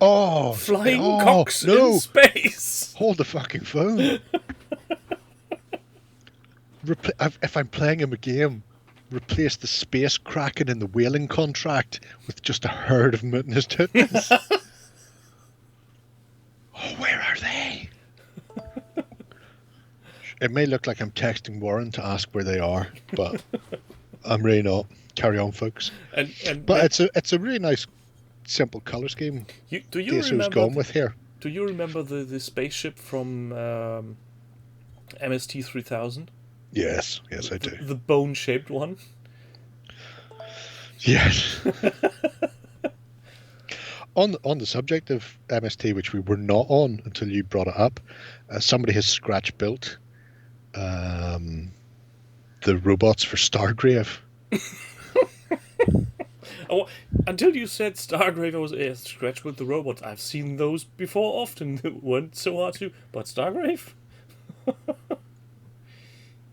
Oh, Flying oh, cocks no. in space. Hold the fucking phone. If I'm playing him a game, replace the space kraken in the whaling contract with just a herd of mutinous Tootness. Oh, where are they? It may look like I'm texting Warren to ask where they are, but I'm really not. Carry on, folks. But it's a really nice, simple color scheme. Do you DSO's remember? gone with here. Do you remember the spaceship from MST 3000? Yes, I do. The bone-shaped one. Yes. On the subject of MST, which we were not on until you brought it up, somebody has scratch built the robots for Stargrave. Oh, until you said Stargrave was a scratch with the robots. I've seen those before often. They weren't so hard to. But Stargrave?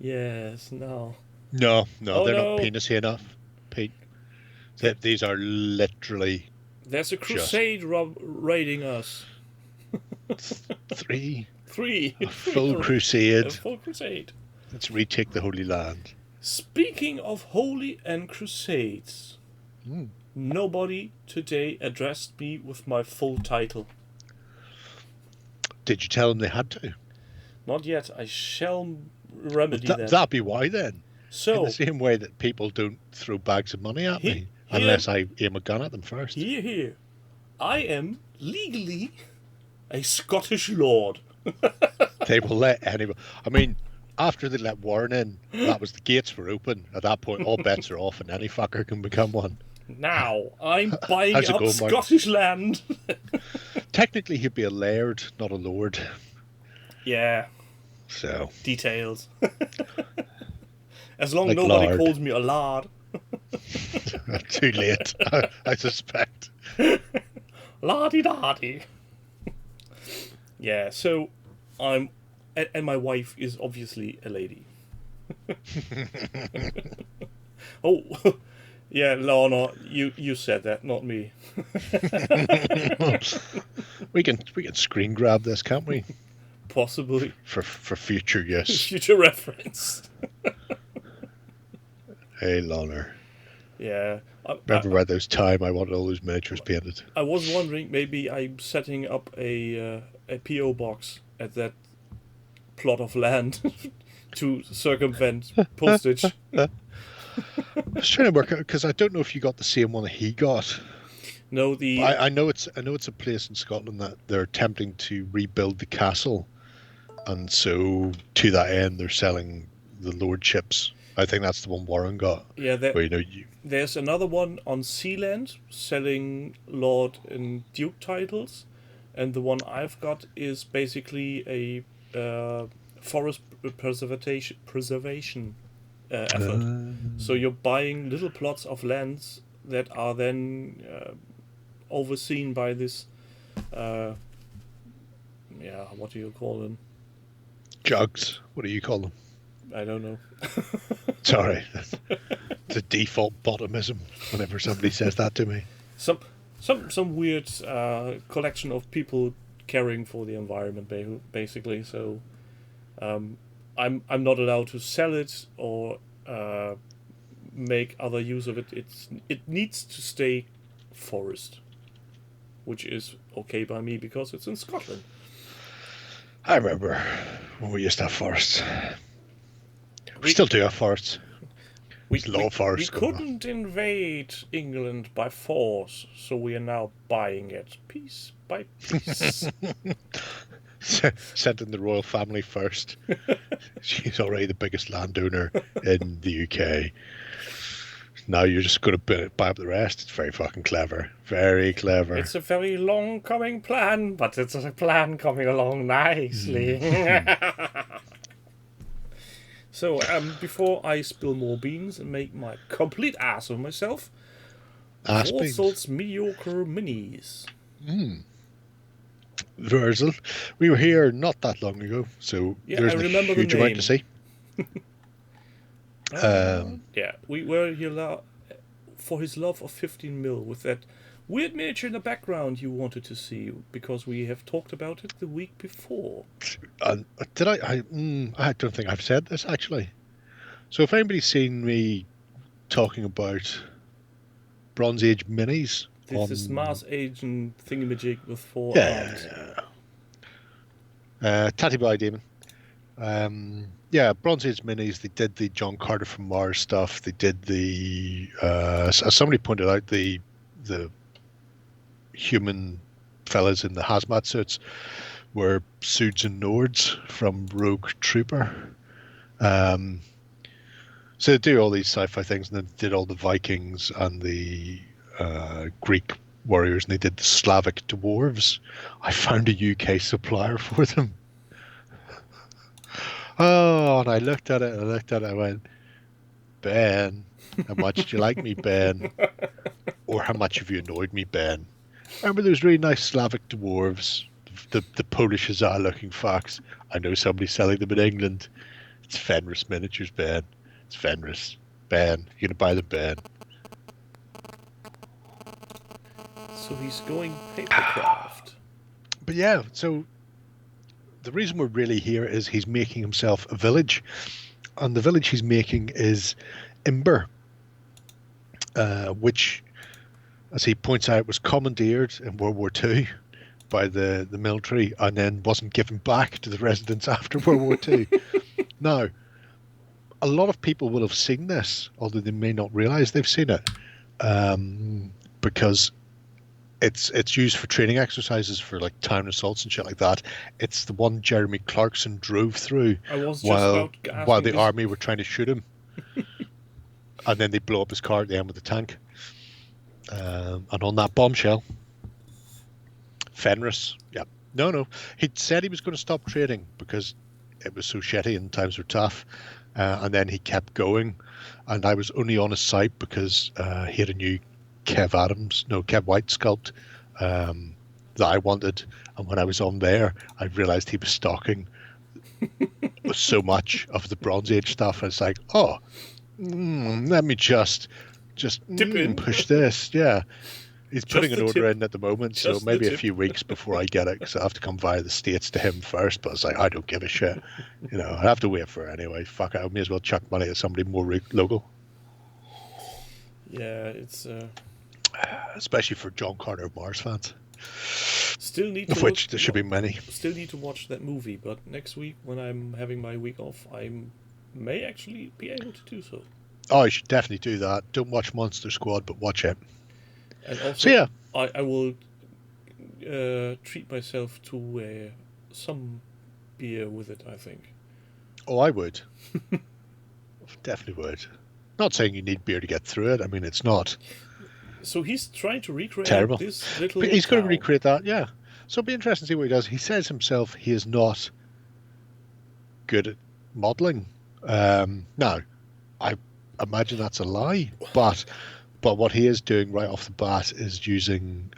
Yes, no. No, Oh, they're no. not penis-y enough, Pete. These are literally There's a crusade raiding us. three. A Full crusade. A full crusade. Let's retake the Holy Land. Speaking of holy and crusades, nobody today addressed me with my full title. Did you tell them they had to? Not yet. I shall remedy that. That'd be why then. In So, the same way that people don't throw bags of money at me Here- unless I aim a gun at them first. here. I am legally a Scottish lord. They will let anyone. I mean, after they let Warren in, that was the gates were open. At that point, all bets are off, and any fucker can become one. Now, I'm buying How's it up going, Mark? Scottish land. Technically, he'd be a laird, not a lord. Yeah, So, details. As long Like nobody lard. calls me a lard. too late, I suspect. Lardy-dardy. Yeah, so I'm... And my wife is obviously a lady. Oh, yeah, Lana, you said that, not me. We can screen grab this, can't we? Possibly. For future use. Future reference. Hey, Lawler. Yeah. Remember by those time I wanted all those miniatures painted? I was wondering, maybe I'm setting up a P.O. box at that plot of land to circumvent postage. I was trying to work out because I don't know if you got the same one that he got. No, I know it's a place in Scotland that they're attempting to rebuild the castle, and so to that end they're selling the lordships. I think that's the one Warren got. yeah, Where, there's another one on Sealand selling Lord and Duke titles, and the one I've got is basically a forest preservation effort. So you're buying little plots of lands that are then overseen by this. What do you call them? jugs. What do you call them? I don't know. Sorry, it's a default bottomism whenever somebody says that to me. Some weird collection of people caring for the environment, basically. So, I'm not allowed to sell it or make other use of it. It needs to stay forest, which is okay by me because it's in Scotland. I remember when we used to have forests. We still do have forests. We forests going on. couldn't invade England by force, so we are now buying it piece by piece. Sent in the royal family first. She's already the biggest landowner in the UK. Now you're just going to buy up the rest. It's very fucking clever. Very clever. It's a very long coming plan, but it's a plan coming along nicely. So, before I spill more beans and make my complete ass of myself, Vorzel's Mediocre Minis. Vorzel. We were here not that long ago, so Yeah, there's I a remember the huge amount to see. Yeah, we were here for his love of 15mm with that weird miniature in the background you wanted to see because we have talked about it the week before. Did I don't think I've said this actually. So if anybody's seen me talking about Bronze Age minis, This is Mars Agent thingamajig with 4 arms. Tatty by Demon. Bronze Age minis. They did the John Carter from Mars stuff. They did the as somebody pointed out, the human fellas in the hazmat suits were Suds and Nords from Rogue Trooper. So they do all these sci-fi things, and then did all the Vikings and the Greek warriors, and they did the Slavic dwarves. I found a UK supplier for them. Oh, and I looked at it, I went, Ben, how much do you like me, Ben? Or how much have you annoyed me, Ben? Remember those really nice Slavic dwarves, the Polish Huzza looking fox? I know somebody's selling them in England. It's Fenris Miniatures, Ben. It's Fenris. Ben, you're going to buy them, Ben. So he's going papercraft. But yeah, so the reason we're really here is he's making himself a village. And the village he's making is Imber, which, as he points out, was commandeered in World War II by the military and then wasn't given back to the residents after World War II. Now, a lot of people will have seen this, although they may not realize they've seen it, because it's used for training exercises for like town assaults and shit like that. It's the one Jeremy Clarkson drove through while the army were trying to shoot him. And then they blow up his car at the end with the tank. And on that bombshell, Fenris, he'd said he was going to stop trading because it was so shitty and times were tough. And then he kept going. And I was only on his site because he had a new Kev White sculpt that I wanted. And when I was on there, I realized he was stocking so much of the Bronze Age stuff. I was like, let me just push this. Yeah. He's putting an order in at the moment, so maybe a few weeks before I get it, because I have to come via the States to him first. But it's like, I don't give a shit. I have to wait for it anyway. Fuck it, I may as well chuck money at somebody more local. Yeah, it's... especially for John Carter Mars fans. Still need of which there should be many. Still need to watch that movie, but next week, when I'm having my week off, I may actually be able to do so. Oh, you should definitely do that. Don't watch Monster Squad, but watch it. And also, So yeah, I will treat myself to some beer with it, I think. oh, I would. Definitely would. Not saying you need beer to get through it. I mean, it's not So he's trying to recreate terrible. this little But he's going to town. recreate that, yeah. So it'll be interesting to see what he does. He says himself he is not good at modelling. Now, I imagine that's a lie, but what he is doing right off the bat is using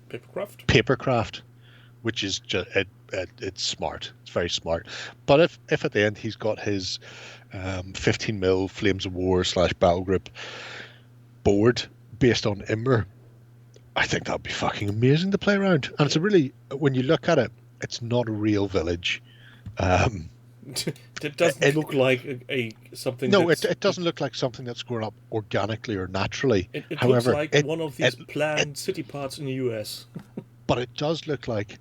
papercraft, which is just it's smart. It's very smart. But if at the end he's got his 15mm Flames of War / Battle Group board based on Immer, I think that'd be fucking amazing to play around. And it's a really, when you look at it, it's not a real village. It doesn't look like a something. No, it doesn't look like something that's grown up organically or naturally. It However, looks like one of these planned city parts in the US. But it does look like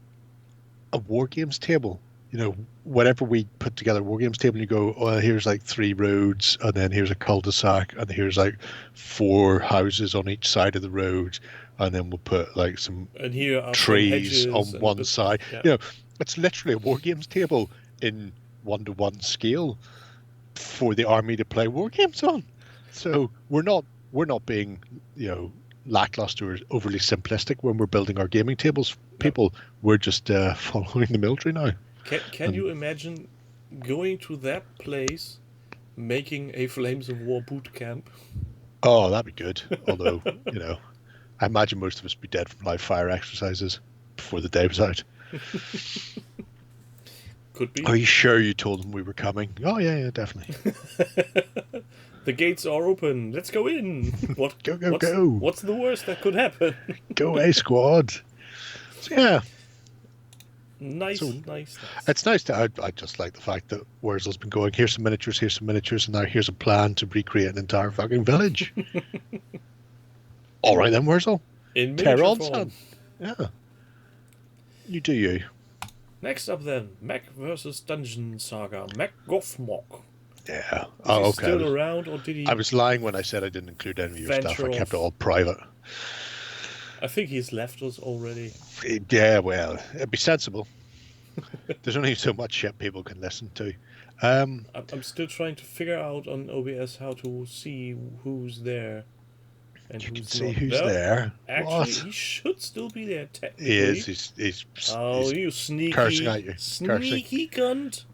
a war games table. You know, whenever we put together a war games table, you go, oh, here's like 3 roads, and then here's a cul-de-sac, and here's like 4 houses on each side of the road, and then we'll put like some And here are trees on some one hedges side. Yeah. You know, it's literally a war games table in 1-to-1 scale for the army to play war games on. So we're not being, you know, lackluster or overly simplistic when we're building our gaming tables. People, we're just following the military now. Can you imagine going to that place, making a Flames of War boot camp? Oh, that'd be good. Although, you know, I imagine most of us would be dead from live fire exercises before the day was out. Could be. Are you sure you told them we were coming? Oh, yeah, definitely. The gates are open. Let's go in. What? Go. What's the worst that could happen? Go A squad. So, yeah. Nice. It's nice to. I just like the fact that Wurzel's been going. Here's some miniatures, and now here's a plan to recreate an entire fucking village. All right then, Wurzel. In Tear miniature on, form. son. Yeah. You do you. Next up then, Mac versus Dungeon Saga. Mac Gothmog. Yeah. Is he Okay. still around, or did he? I was lying when I said I didn't include any of your stuff. I kept it all private. I think he's left us already. Yeah, well, it'd be sensible. There's only so much shit people can listen to. I'm still trying to figure out on OBS how to see who's there. And You can who's see not. who's No, there. Actually, What? he should still be there, technically. He is. He's Oh, he's you sneaky, cursing at you. sneaky cunt.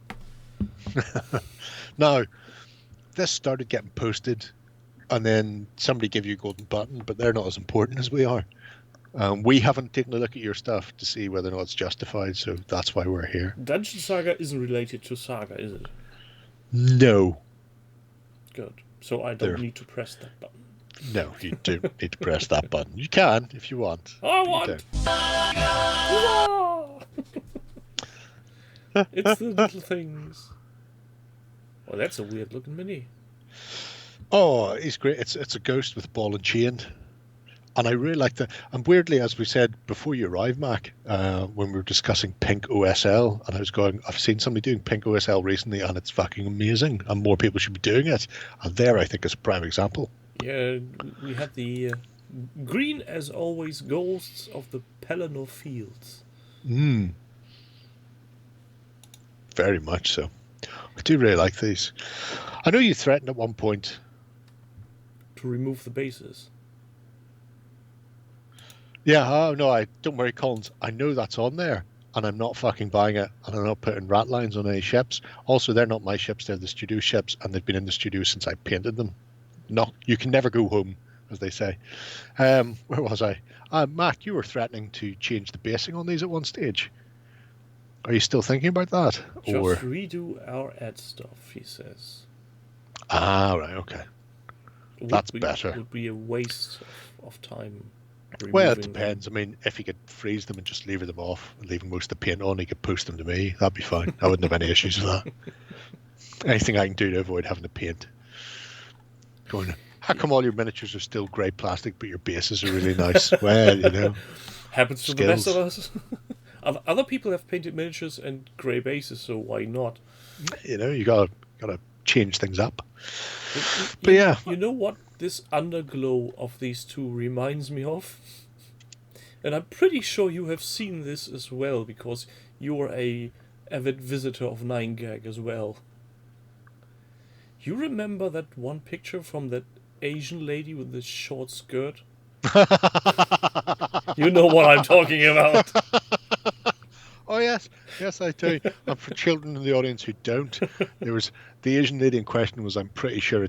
Now, this started getting posted, and then somebody gave you a golden button, but they're not as important as we are. We haven't taken a look at your stuff to see whether or not it's justified, so that's why we're here. Dungeon Saga isn't related to Saga, is it? No. Good. So I don't need to press that button. No, you don't need to press that button. You can, if you want. I want! It's the little things. Oh, that's a weird looking mini. Oh, he's great. It's a ghost with ball and chain. And I really like that. And weirdly, as we said before you arrived, Mac, when we were discussing Pink OSL, and I was going, I've seen somebody doing Pink OSL recently, and it's fucking amazing, and more people should be doing it. And there, I think, is a prime example. Yeah, we had the green, as always, ghosts of the Pelennor Fields. Very much so. I do really like these. I know you threatened at one point. To remove the bases. Yeah, oh, no, don't worry, Collins. I know that's on there, and I'm not fucking buying it, and I'm not putting rat lines on any ships. Also, they're not my ships, they're the studio ships, and they've been in the studio since I painted them. No, you can never go home, as they say. Where was I? Mac, you were threatening to change the basing on these at one stage. Are you still thinking about that? Just or redo our ad stuff, he says. Ah, right, okay. That's better. It would be a waste of time. Well, it depends. I mean, if he could freeze them and just leave them off, and leaving most of the paint on, he could post them to me. That'd be fine. I wouldn't have any issues with that. Anything I can do to avoid having to paint. Going, how come all your miniatures are still grey plastic, but your bases are really nice? Well, you know. Happens to the best of us. Other people have painted miniatures and grey bases, so why not? You know, you gotta change things up. You- yeah. You know what this underglow of these two reminds me of? And I'm pretty sure you have seen this as well, because you're a avid visitor of 9gag as well. You remember that one picture from that Asian lady with the short skirt? You know what I'm talking about. Oh yes, yes I do. And for children in the audience who don't, there was the Asian lady in question was, I'm pretty sure, a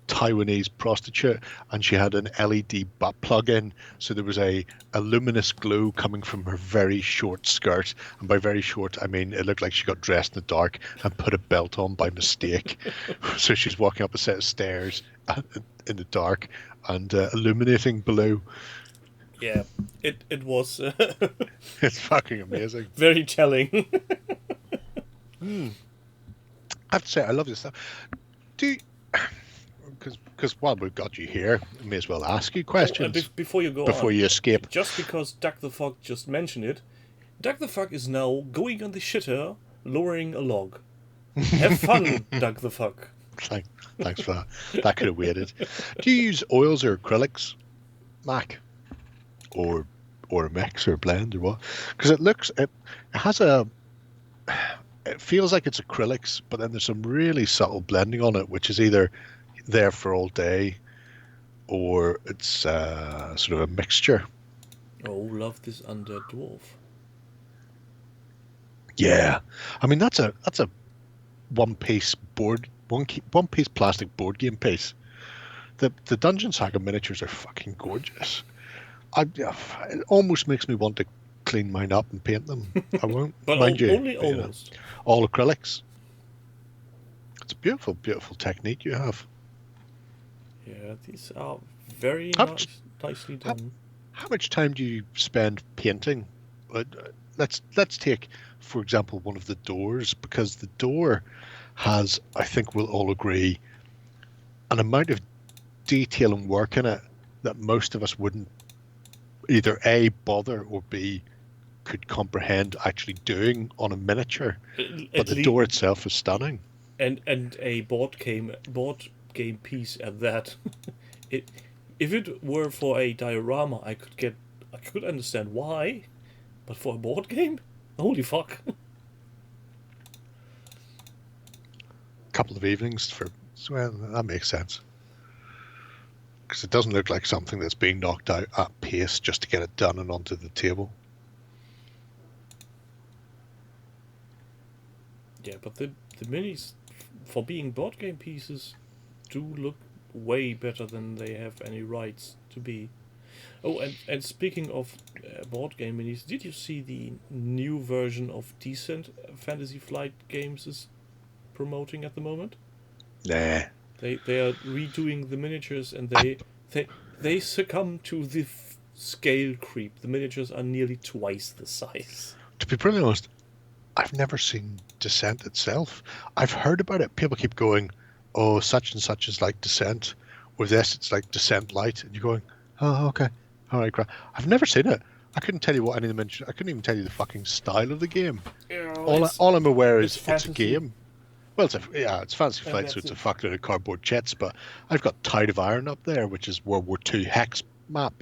Taiwanese prostitute, and she had an LED butt plug in, so there was a luminous glow coming from her very short skirt, and by very short I mean it looked like she got dressed in the dark and put a belt on by mistake. So she's walking up a set of stairs in the dark and illuminating below. Yeah, it was It's fucking amazing. very telling. I have to say, I love this stuff. Because while we've got you here, I may as well ask you questions Before you go before on, you escape. just because Duck the Fuck just mentioned it, Duck the Fuck is now going on the shitter, lowering a log. Have fun, Duck the Fuck. Thanks for that. That could have waited. Do you use oils or acrylics, Mac? Or a mix or a blend or what? Because it has it feels like it's acrylics, but then there's some really subtle blending on it, which is either there for all day or it's sort of a mixture. Oh, love this under dwarf. Yeah, I mean that's a one piece plastic board game piece. The Dungeon Saga miniatures are fucking gorgeous. It almost makes me want to clean mine up and paint them. I won't, But mind you. only but, you know, almost. all acrylics. It's a beautiful, beautiful technique you have. Yeah, these are very nicely done. How much time do you spend painting? Let's take, for example, one of the doors, because the door has, I think we'll all agree, an amount of detail and work in it that most of us wouldn't either A, bother, or B, could comprehend actually doing on a miniature. But the door itself is stunning. And a board game piece at that. If it were for a diorama, I could understand why, but for a board game, holy fuck! Couple of evenings well, that makes sense. Because it doesn't look like something that's being knocked out at pace just to get it done and onto the table. Yeah, but the minis, for being board game pieces, do look way better than they have any rights to be. Oh, and speaking of board game minis, did you see the new version of Descent Fantasy Flight Games is promoting at the moment? Nah. They are redoing the miniatures, and they succumb to the scale creep. The miniatures are nearly twice the size. To be pretty honest, I've never seen Descent itself. I've heard about it. People keep going, oh, such and such is like Descent. With this, it's like Descent Light. And you're going, oh, okay. All right, crap. I've never seen it. I couldn't tell you what any of the miniatures... I couldn't even tell you the fucking style of the game. All I'm aware is it's a game. Well, it's Fantasy Flight, so it's a fuckload of cardboard jets, but I've got Tide of Iron up there, which is World War II hex map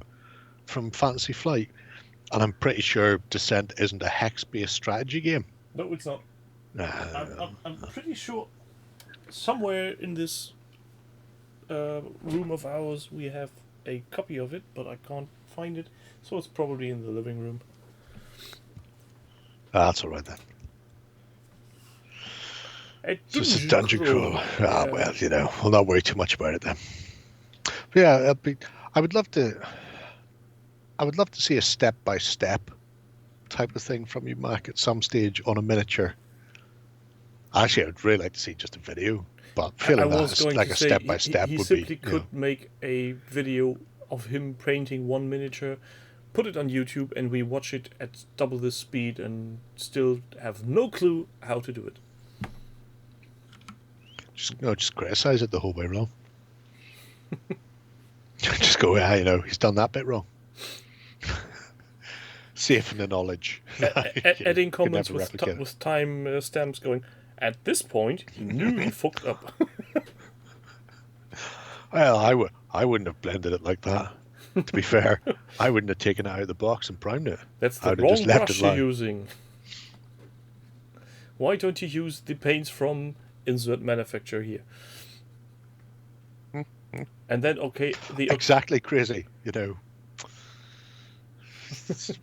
from Fantasy Flight, and I'm pretty sure Descent isn't a hex-based strategy game. No, it's not. Nah. I'm pretty sure somewhere in this room of ours we have a copy of it, but I can't find it, so it's probably in the living room. That's all right then. So it's a dungeon crawl. Well, you know, we'll not worry too much about it then. But yeah, I would love to see a step-by-step type of thing from you, Mac, at some stage on a miniature. Actually, I would really like to see just a video, but feeling that like a step-by-step he would simply be... could make a video of him painting one miniature, put it on YouTube, and we watch it at double the speed and still have no clue how to do it. Just criticize it the whole way around. Just go, he's done that bit wrong. Safe in the knowledge. Adding comments with time stamps going, at this point, he knew he fucked up. Well, I wouldn't have blended it like that. To be fair, I wouldn't have taken it out of the box and primed it. That's I the would have just wrong left brush it you're lie. using. Why don't you use the paints from insert manufacturer here? And then, okay, the Exactly crazy, you know.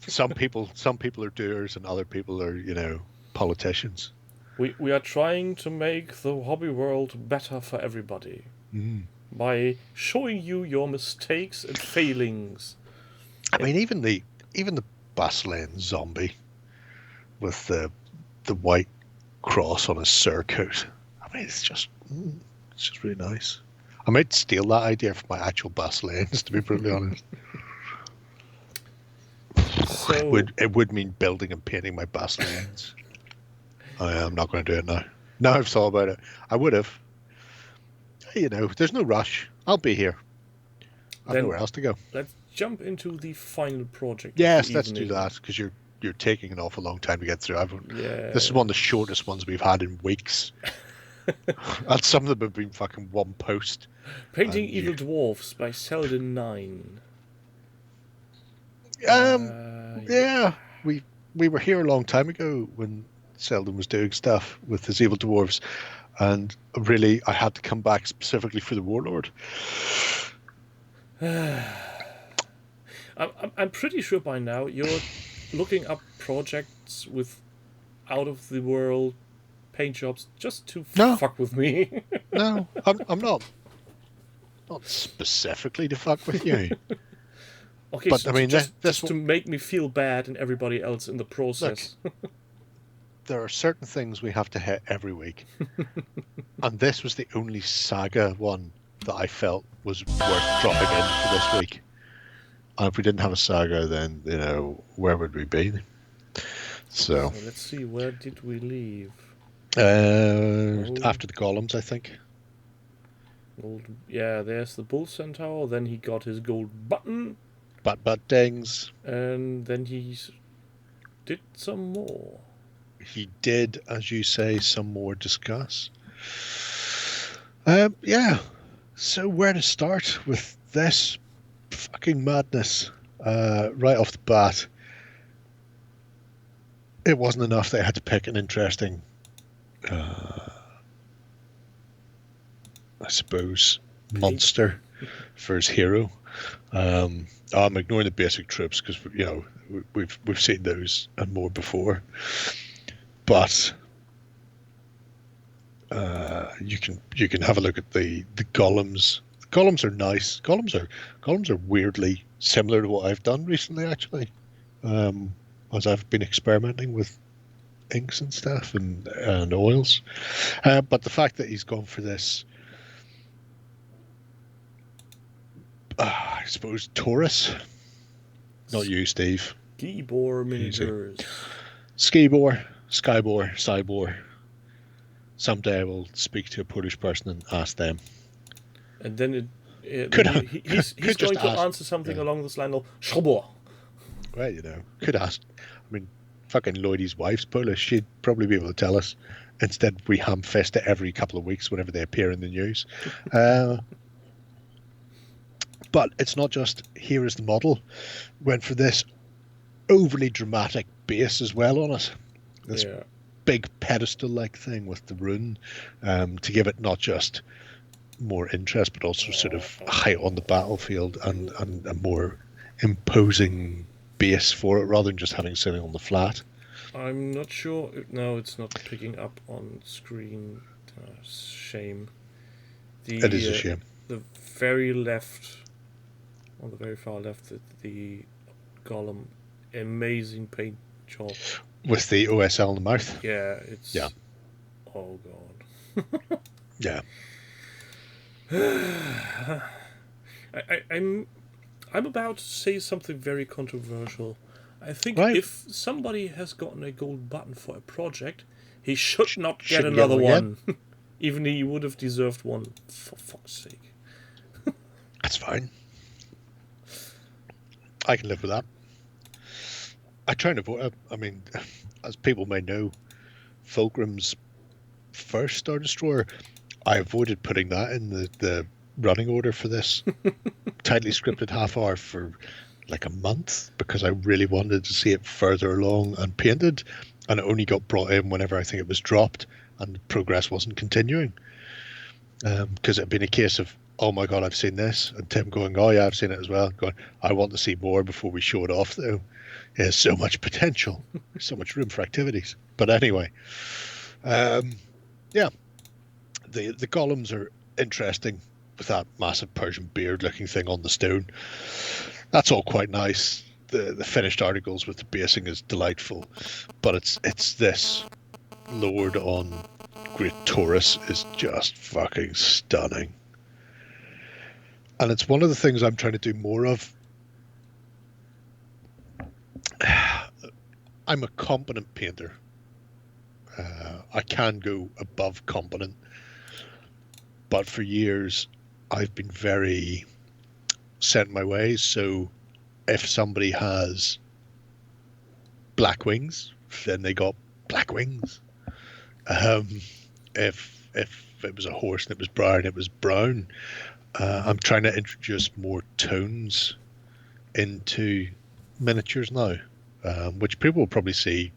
Some people are doers and other people are, you know, politicians. we are trying to make the hobby world better for everybody by showing you your mistakes and failings. I mean, even the Fesliyan zombie with the white cross on his surcoat. I mean, it's just really nice. I might steal that idea from my actual Fesliyans, to be brutally honest. So It would mean building and painting my Fesliyans. I'm not going to do it now. Now I've thought about it. I would have. You know, there's no rush. I'll be here. I've Then nowhere else to go. let's jump into the final project. Yes, of the let's do evening. that, because you're taking an awful long time to get through. Yeah. This is one of the shortest ones we've had in weeks. And some of them have been fucking one post. Painting Evil Dwarfs by Selden 9. Yeah, we were here a long time ago when Selden was doing stuff with his Evil Dwarves, and really I had to come back specifically for the Warlord. I'm pretty sure by now you're looking up projects with out of the world paint jobs just to No. fuck with me. No, I'm not specifically to fuck with you. Okay, But, so I mean, just this to make me feel bad and everybody else in the process. There are certain things we have to hit every week, and this was the only Saga one that I felt was worth dropping in for this week. And if we didn't have a Saga, then, you know, where would we be? So, So let's see, where did we leave? after the columns, I think. Yeah, there's the Bull Centaur, then he got his gold button, But dings. and then he did some more. He did, as you say, some more discuss. Yeah. So where to start with this fucking madness? Right off the bat, it wasn't enough that I had to pick an interesting, I suppose, monster for his hero. I'm ignoring the basic troops because, you know, we've seen those and more before. But you can have a look at the golems. The golems are nice. Golems are weirdly similar to what I've done recently, actually. As I've been experimenting with inks and stuff and oils. But the fact that he's gone for this, I suppose, Taurus. Not you, Steve. Gibor miniatures. Skybor, Cybor. Someday I will speak to a Polish person and ask them. And then he's could going just to ask. answer something along this line of Schobor. Well, you know, could ask. I mean, fucking Lloydie's wife's Polish. She'd probably be able to tell us. Instead, we ham-fist it every couple of weeks whenever they appear in the news. But it's not just here is the model. Went for this overly dramatic base as well on it. This big pedestal-like thing with the rune to give it not just more interest, but also sort of height on the battlefield and a more imposing base for it, rather than just having something on the flat. I'm not sure. No, it's not picking up on screen. Shame. It is a shame. The very left, on the very far left, the golem, amazing paint job. With the OSL in the mouth? Yeah, it's... Yeah. Oh, God. Yeah. I'm about to say something very controversial. I think Right. if somebody has gotten a gold button for a project, he should not get Shouldn't get another one one. Even he would have deserved one, for fuck's sake. That's fine. I can live with that. I try and avoid it. I mean, as people may know, Fulcrum's first Star Destroyer, I avoided putting that in the running order for this tightly scripted half hour for like a month because I really wanted to see it further along and painted, and it only got brought in whenever I think it was dropped and progress wasn't continuing. Because it'd been a case of, oh my god, I've seen this, and Tim going, oh yeah, I've seen it as well, going, I want to see more before we show it off though. There's so much potential, there's so much room for activities. But anyway, yeah, the golems are interesting with that massive Persian beard looking thing on the stone. That's all quite nice. The finished articles with the basing is delightful, but it's this lord on Great Taurus is just fucking stunning. And it's one of the things I'm trying to do more of. I'm a competent painter. I can go above competent, but for years I've been very set in my ways. So if somebody has black wings, then they got black wings. If it was a horse and it was brown, it was brown. I'm trying to introduce more tones into miniatures now, which people will probably see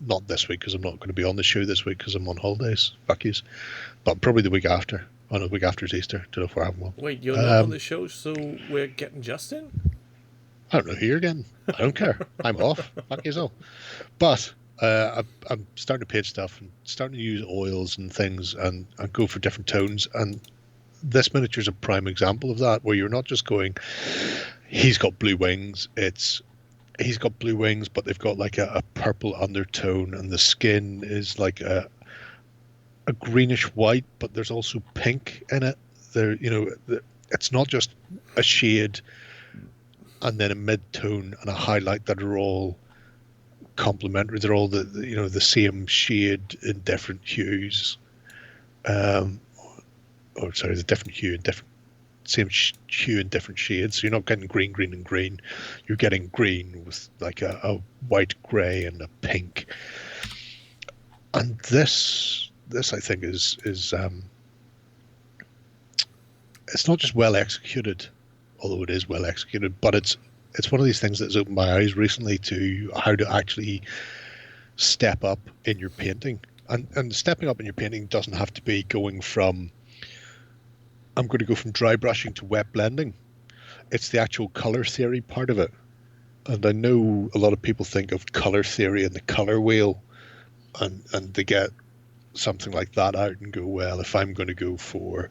not this week because I'm not going to be on the show this week because I'm on holidays. Fuck yous. But probably the week after. Oh no, the week after is Easter. Don't know if we're having one. Wait, you're not on the show, so we're getting Justin? I don't know who you're getting. I don't care. I'm off. Fuck yourself. But I'm starting to paint stuff and starting to use oils and things and go for different tones. And this miniature is a prime example of that, where you're not just going, he's got blue wings. He's got blue wings, but they've got like a purple undertone, and the skin is like a greenish white, but there's also pink in it. It's not just a shade and then a mid-tone and a highlight that are all complementary. They're all the same shade in different hues. The different hue and different same hue in different shades. So you're not getting green, green, and green. You're getting green with like a white, grey, and a pink. And this I think is it's not just well executed, although it is well executed, but it's one of these things that's opened my eyes recently to how to actually step up in your painting. And stepping up in your painting doesn't have to be going from, I'm going to go from dry brushing to wet blending. It's the actual color theory part of it. And I know a lot of people think of color theory and the color wheel, and they get something like that out and go, well, if I'm going to go for,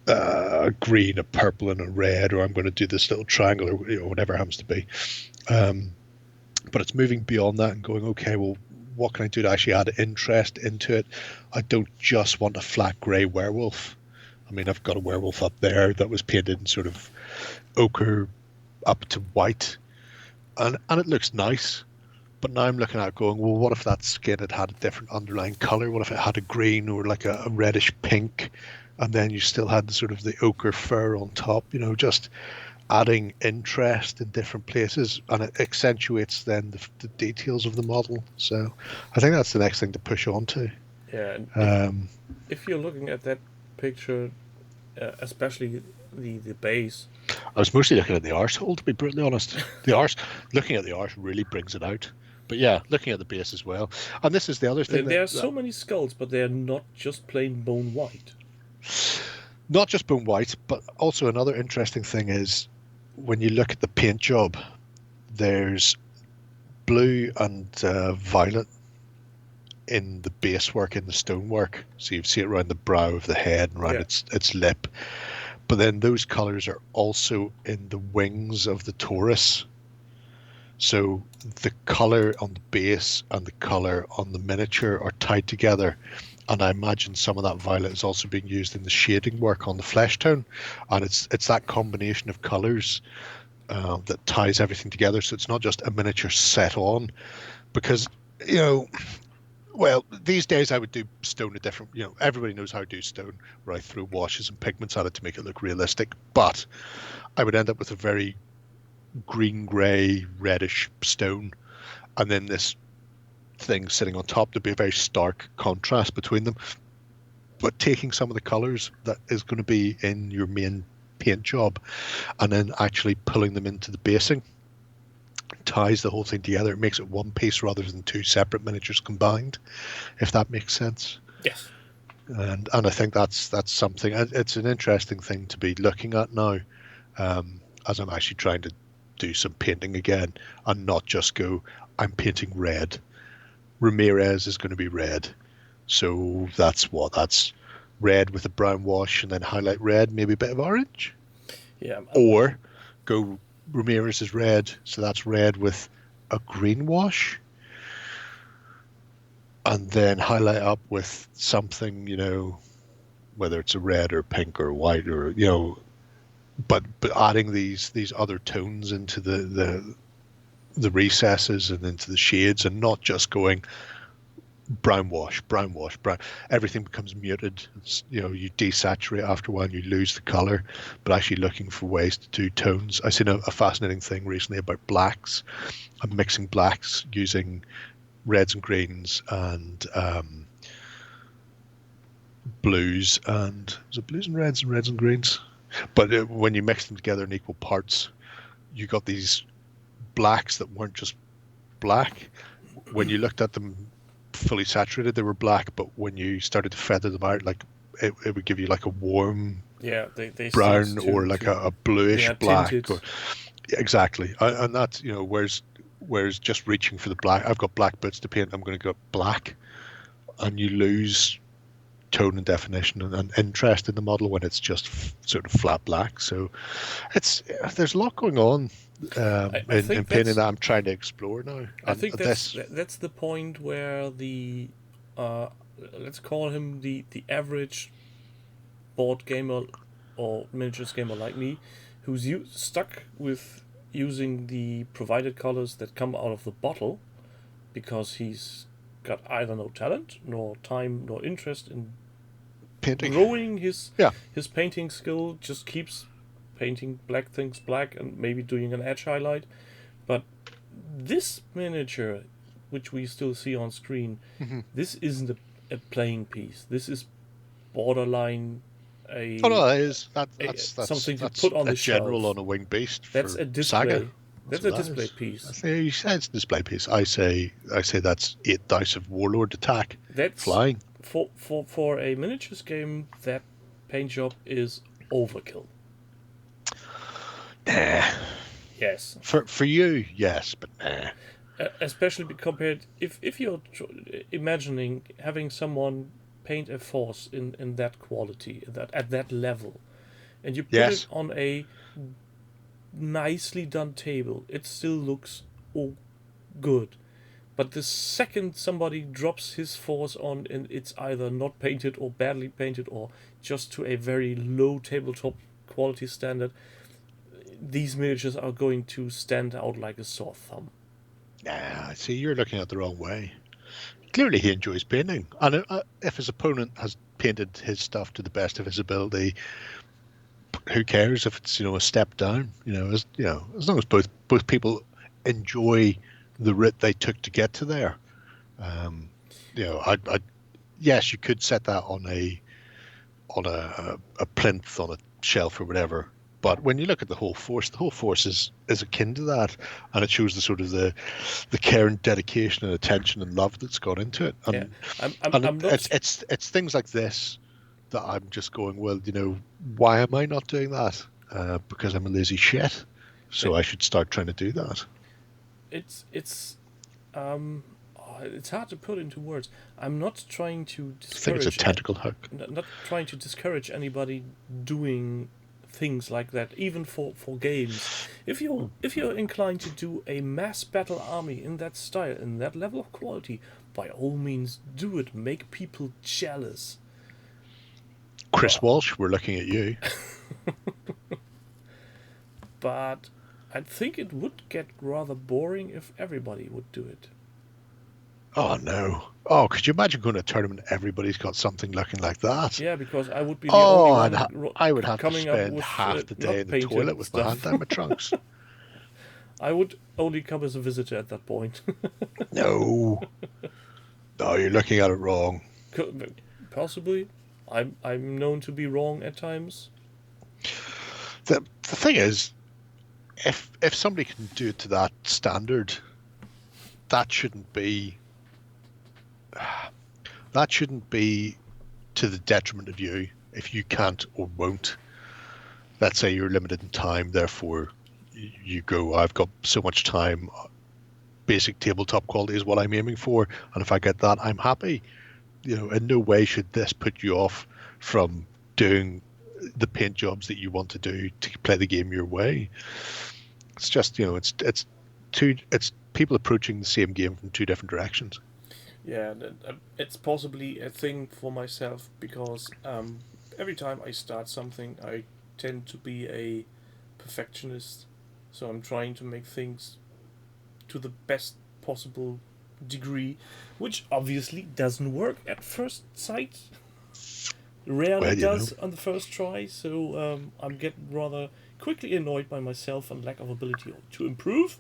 a green, a purple, and a red, or I'm going to do this little triangle, or whatever it happens to be. But it's moving beyond that and going, okay, well, what can I do to actually add interest into it? I don't just want a flat grey werewolf. I mean, I've got a werewolf up there that was painted in sort of ochre up to white, and it looks nice. But now I'm looking at it going, well, what if that skin had a different underlying colour? What if it had a green or like a reddish pink, and then you still had sort of the ochre fur on top? Just adding interest in different places, and it accentuates then the details of the model. So I think that's the next thing to push on to. Yeah. And if you're looking at that picture, especially the base. I was mostly looking at the arsehole, to be brutally honest. Looking at the arse really brings it out. But yeah, looking at the base as well. And this is the other thing. There are so many skulls, but they're not just plain bone white. Not just bone white, but also another interesting thing is when you look at the paint job, there's blue and violet in the base work, in the stonework. So you see it around the brow of the head and around its lip. But then those colours are also in the wings of the Taurus. So the colour on the base and the colour on the miniature are tied together. And I imagine some of that violet is also being used in the shading work on the flesh tone. And it's that combination of colours that ties everything together. So it's not just a miniature set on. Because, well, these days I would do stone a different, everybody knows how to do stone, where I throw washes and pigments at it to make it look realistic. But I would end up with a very green, grey, reddish stone. And then this thing sitting on top, there'd be a very stark contrast between them. but taking some of the colors that is going to be in your main paint job and then actually pulling them into the basing ties the whole thing together. It makes it one piece rather than two separate miniatures combined, if that makes sense. Yes. And I think that's something. It's an interesting thing to be looking at now, as I'm actually trying to do some painting again and not just go, I'm painting red. Ramirez is going to be red, so that's red with a brown wash and then highlight red, maybe a bit of orange. Yeah. Or go Ramirez is red, so that's red with a green wash, and then highlight up with something, whether it's a red or pink or white or but adding these other tones into the recesses and into the shades, and not just going brown wash. Everything becomes muted. You desaturate after a while and you lose the color, but actually looking for ways to do tones. I've seen a fascinating thing recently about blacks. I'm mixing blacks using reds and greens and blues, and is it blues and reds and greens? But when you mix them together in equal parts, you got these blacks that weren't just black. When you looked at them fully saturated, they were black, but when you started to feather them out, like it would give you like a warm they brown or like a bluish black. Exactly. And that's, whereas just reaching for the black, I've got black boots to paint, I'm going to go black, and you lose tone and definition and interest in the model when it's just sort of flat black. So there's a lot going on in painting that I'm trying to explore now. I think that's the point where the let's call him the average board gamer or miniatures gamer like me, who's stuck with using the provided colors that come out of the bottle because he's got either no talent, nor time, nor interest in painting. Growing his painting skill, just keeps painting black things black and maybe doing an edge highlight. But this miniature, which we still see on screen, this isn't a playing piece. This is borderline a... Oh no, that is. That's something that's to put on the general shelf. on a winged beast. That's a display. Saga. That's a display piece. I say you said it's a display piece. I say that's 8 dice of Warlord attack. That's flying. For a miniatures game, that paint job is overkill. Nah. Yes. For you, yes, but nah. Especially compared, if you're imagining having someone paint a force in that quality, at that level, and you put it on a nicely done table, it still looks good. But the second somebody drops his force on and it's either not painted or badly painted or just to a very low tabletop quality standard, these miniatures are going to stand out like a sore thumb. Nah, see, you're looking at it the wrong way. Clearly he enjoys painting. And if his opponent has painted his stuff to the best of his ability, who cares if it's, a step down? As long as both people enjoy the route they took to get to there. Yes, you could set that on a plinth on a shelf or whatever. But when you look at the whole force is akin to that, and it shows the sort of the care and dedication and attention and love that's gone into it. And, it's things like this that I'm just going, well, why am I not doing that? Because I'm a lazy shit. So I should start trying to do that. It's hard to put into words. I'm not trying to discourage. I think it's a tentacle hook. Not trying to discourage anybody doing things like that, even for games. If you're inclined to do a mass battle army in that style, in that level of quality, by all means do it. Make people jealous. Chris Walsh, we're looking at you. But I think it would get rather boring if everybody would do it. Oh no! Oh, could you imagine going to a tournament? Everybody's got something looking like that. Yeah, because I would be the only one I would have to coming up spend with, half the day in the toilet with my hand down my trunks. I would only come as a visitor at that point. No, you're looking at it wrong. Possibly, I'm known to be wrong at times. The thing is, if somebody can do it to that standard, that shouldn't be to the detriment of you if you can't or won't. Let's say you're limited in time, therefore you go, I've got so much time, basic tabletop quality is what I'm aiming for, and if I get that, I'm happy. You know, in no way should this put you off from doing the paint jobs that you want to do to play the game your way. It's just, you know, it's people approaching the same game from two different directions. Yeah, it's possibly a thing for myself because every time I start something, I tend to be a perfectionist. So I'm trying to make things to the best possible degree, which obviously doesn't work at first sight. Rarely does on the first try, so I'm getting rather quickly annoyed by myself and lack of ability to improve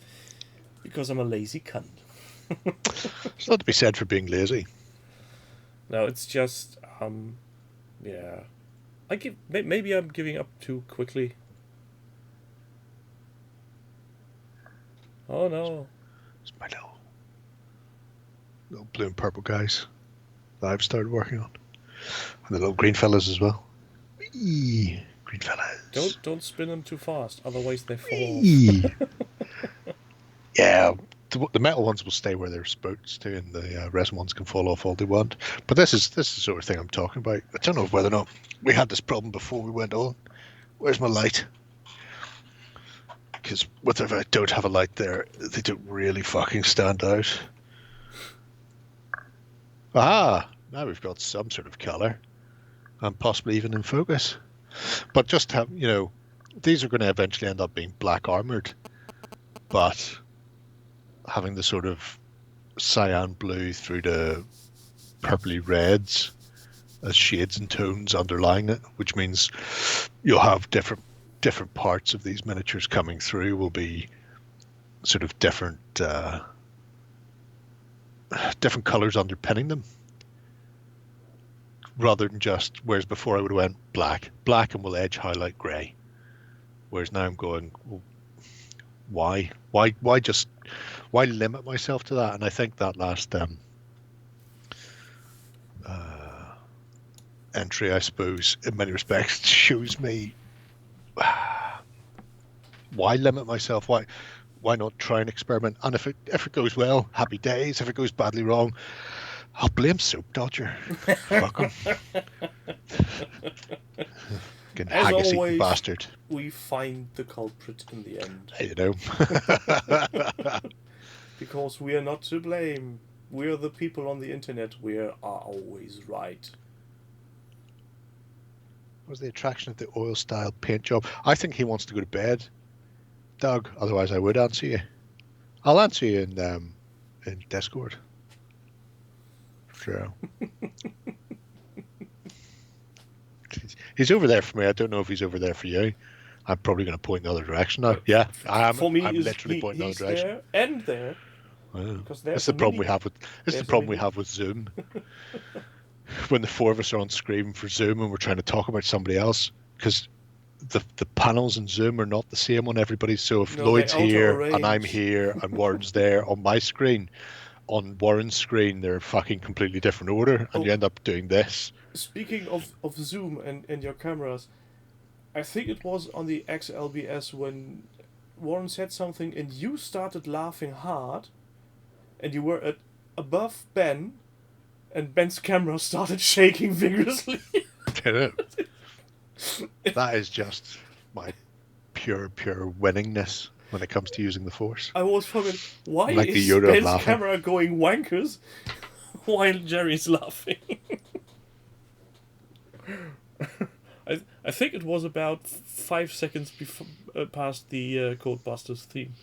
because I'm a lazy cunt. It's not to be said for being lazy. No, it's just yeah. Maybe I'm giving up too quickly. Oh no. It's my little blue and purple guys that I've started working on. And the little green fellas as well. Whee! Green fellas. Don't spin them too fast, otherwise they fall off. Yeah, the metal ones will stay where they're supposed to, and the resin ones can fall off all they want. But this is the sort of thing I'm talking about. I don't know whether or not we had this problem before we went on. Where's my light? Because if I don't have a light there, they don't really fucking stand out. Ah, now we've got some sort of colour, and possibly even in focus. But just have, you know, these are going to eventually end up being black armoured, but having the sort of cyan blue through the purpley reds as shades and tones underlying it, which means you'll have different parts of these miniatures coming through will be sort of different colors underpinning them, rather than just, whereas before I would have went black and will edge highlight grey, whereas now I'm going, well, why limit myself to that? And I think that last entry, I suppose, in many respects shows me why limit myself. Why not try and experiment? And if it goes well, happy days. If it goes badly wrong, I'll blame Soap Dodger. Fuck him. As always, bastard. We find the culprit in the end. You know. Because we are not to blame. We're the people on the internet. We are always right. What was the attraction of the oil style paint job? I think he wants to go to bed, Doug. Otherwise, I would answer you. I'll answer you in Discord. Sure. He's over there for me. I don't know if he's over there for you. I'm probably going to point in the other direction now. Yeah, I am. For me, I'm literally pointing in the other direction. There and there. Wow. That's the problem we have with. This is the problem we have with Zoom. When the four of us are on screen for Zoom and we're trying to talk about somebody else, because the panels in Zoom are not the same on everybody. So if Lloyd's here and I'm here and Warren's there on my screen, on Warren's screen they're fucking completely different order, and you end up doing this. Speaking of Zoom and your cameras, I think it was on the XLBS when Warren said something and you started laughing hard, and you were above Ben, and Ben's camera started shaking vigorously. Did it? That is just my pure winningness when it comes to using the Force. I was wondering, why like is Ben's camera going wankers while Jerry's laughing? I think it was about 5 seconds before past the Codebusters theme.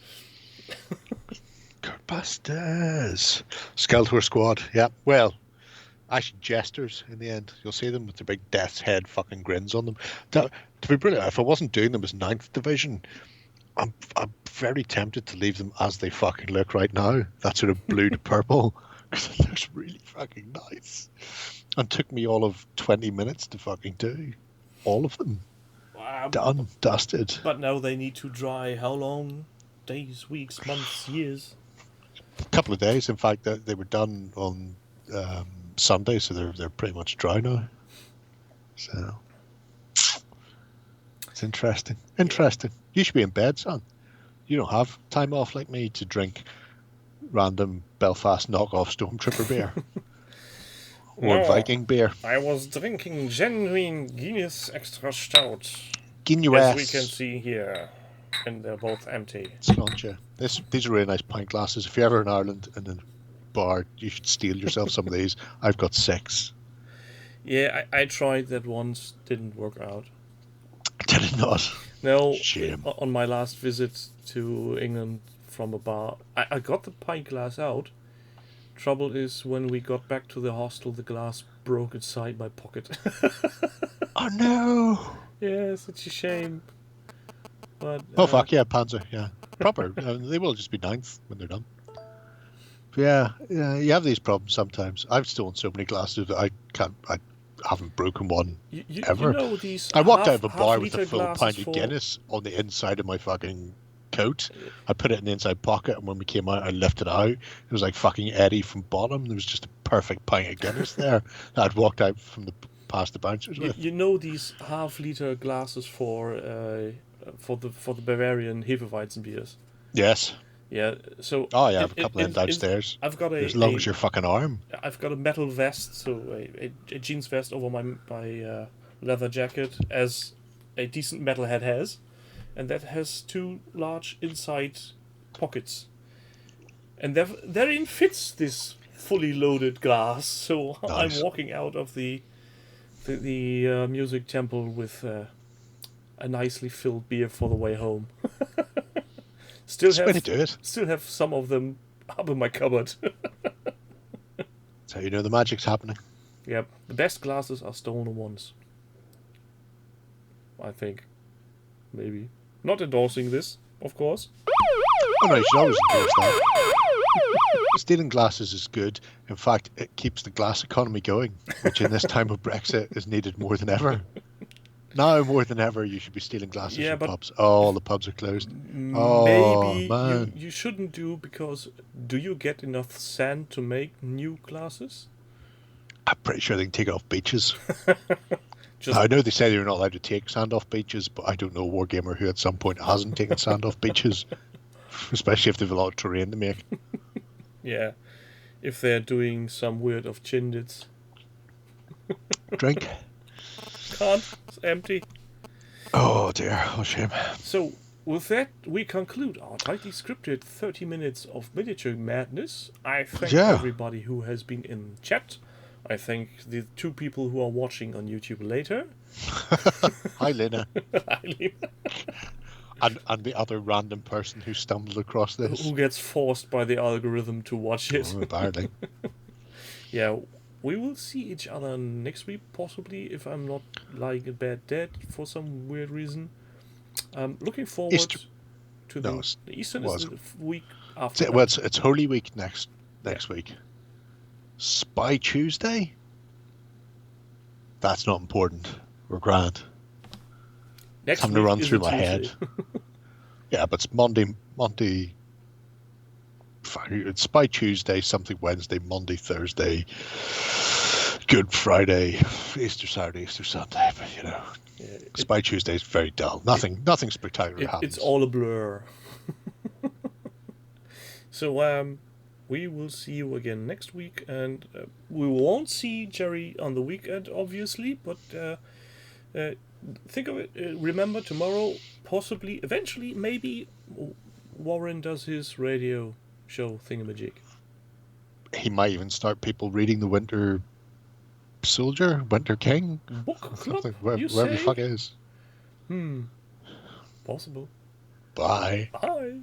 Codebusters! Skeletor Squad, yeah. Well, actually jesters in the end. You'll see them with their big death's head fucking grins on them. To be brilliant, if I wasn't doing them as 9th Division, I'm very tempted to leave them as they fucking look right now. That sort of blue to purple It looks really fucking nice. And took me all of 20 minutes to fucking do. All of them. Done. Dusted. But now they need to dry how long? Days, weeks, months, years? A couple of days. In fact, they were done on Sunday, so they're pretty much dry now. So it's interesting. Interesting. You should be in bed, son. You don't have time off like me to drink random Belfast knockoff Stormtrooper beer. Or No. Viking beer. I was drinking genuine Guinness Extra Stout. Guinness. As we can see here. And they're both empty. Sláinte. These are really nice pint glasses. If you're ever in Ireland in a bar, you should steal yourself some of these. I've got 6. Yeah, I tried that once. Didn't work out. Did it not? No, Shame. on my last visit to England from a bar, I got the pint glass out. Trouble is, when we got back to the hostel, the glass broke inside my pocket. Oh no! Yeah, such a shame. But Oh fuck yeah, Panzer, yeah. Proper. They will just be 9th when they're done. But yeah, you have these problems sometimes. I've stolen so many glasses that I haven't broken one ever. You know these I walked out of a bar with a half-liter full glasses pint of for- Guinness on the inside of my fucking coat. I put it in the inside pocket, and when we came out, I lifted it out. It was like fucking Eddie from Bottom. There was just a perfect pint of Guinness there that I'd walked out from past the bouncers with. You know these half-liter glasses for the Bavarian Hefeweizen beers. Yes. Yeah. So. Oh yeah, I have a couple of them downstairs. I've got as long as your fucking arm. I've got a metal vest, so a jeans vest over my leather jacket, as a decent metalhead has, and that has 2 large inside pockets, and therein fits this fully loaded glass. So Nice. I'm walking out of the music temple with a nicely filled beer for the way home. That's the way to do it. Still have some of them up in my cupboard. That's how you know the magic's happening. Yep, the best glasses are stolen ones. I think. Maybe. Not endorsing this, of course. Oh no, you should always endorse that. Stealing glasses is good. In fact, it keeps the glass economy going, which in this time of Brexit is needed more than ever. Now more than ever, you should be stealing glasses Yeah, from but pubs. All the pubs are closed. Oh, Maybe man. you shouldn't do, because do you get enough sand to make new glasses? I'm pretty sure they can take it off beaches. Just I know they say you're not allowed to take sand off beaches, but I don't know a wargamer who at some point hasn't taken sand off beaches, especially if they've a lot of terrain to make. yeah, if they're doing some weird of chindits. Drink. Can't. It's empty. Oh dear, oh shame. So, with that, we conclude our tightly scripted 30 minutes of miniature madness. I thank Yeah. everybody who has been in chat. I thank the 2 people who are watching on YouTube later. Hi, Lena. Eileen, And the other random person who stumbled across this. who gets forced by the algorithm to watch it. Oh, apparently. Yeah, we will see each other next week, possibly, if I'm not lying in bed dead for some weird reason. Looking forward Easter. to No, the Eastern well, is the week after. Well, it's Holy Week next week. Spy Tuesday? That's not important. We're grand. Next Time to week run is through a my head. Tuesday. Yeah, but it's Monday. It's Spy Tuesday, something Wednesday, Monday, Thursday, Good Friday, Easter Saturday, Easter Sunday. But you know, Yeah, Spy Tuesday is very dull. Nothing spectacular happens. it's all a blur. So, we will see you again next week, and we won't see Jerry on the weekend, obviously, but think of it, remember tomorrow, possibly, eventually, maybe Warren does his radio show thingamajig. He might even start people reading the Winter Soldier, Winter King, Book club, something, you wherever the say? fuck it is. Possible. Bye. Bye.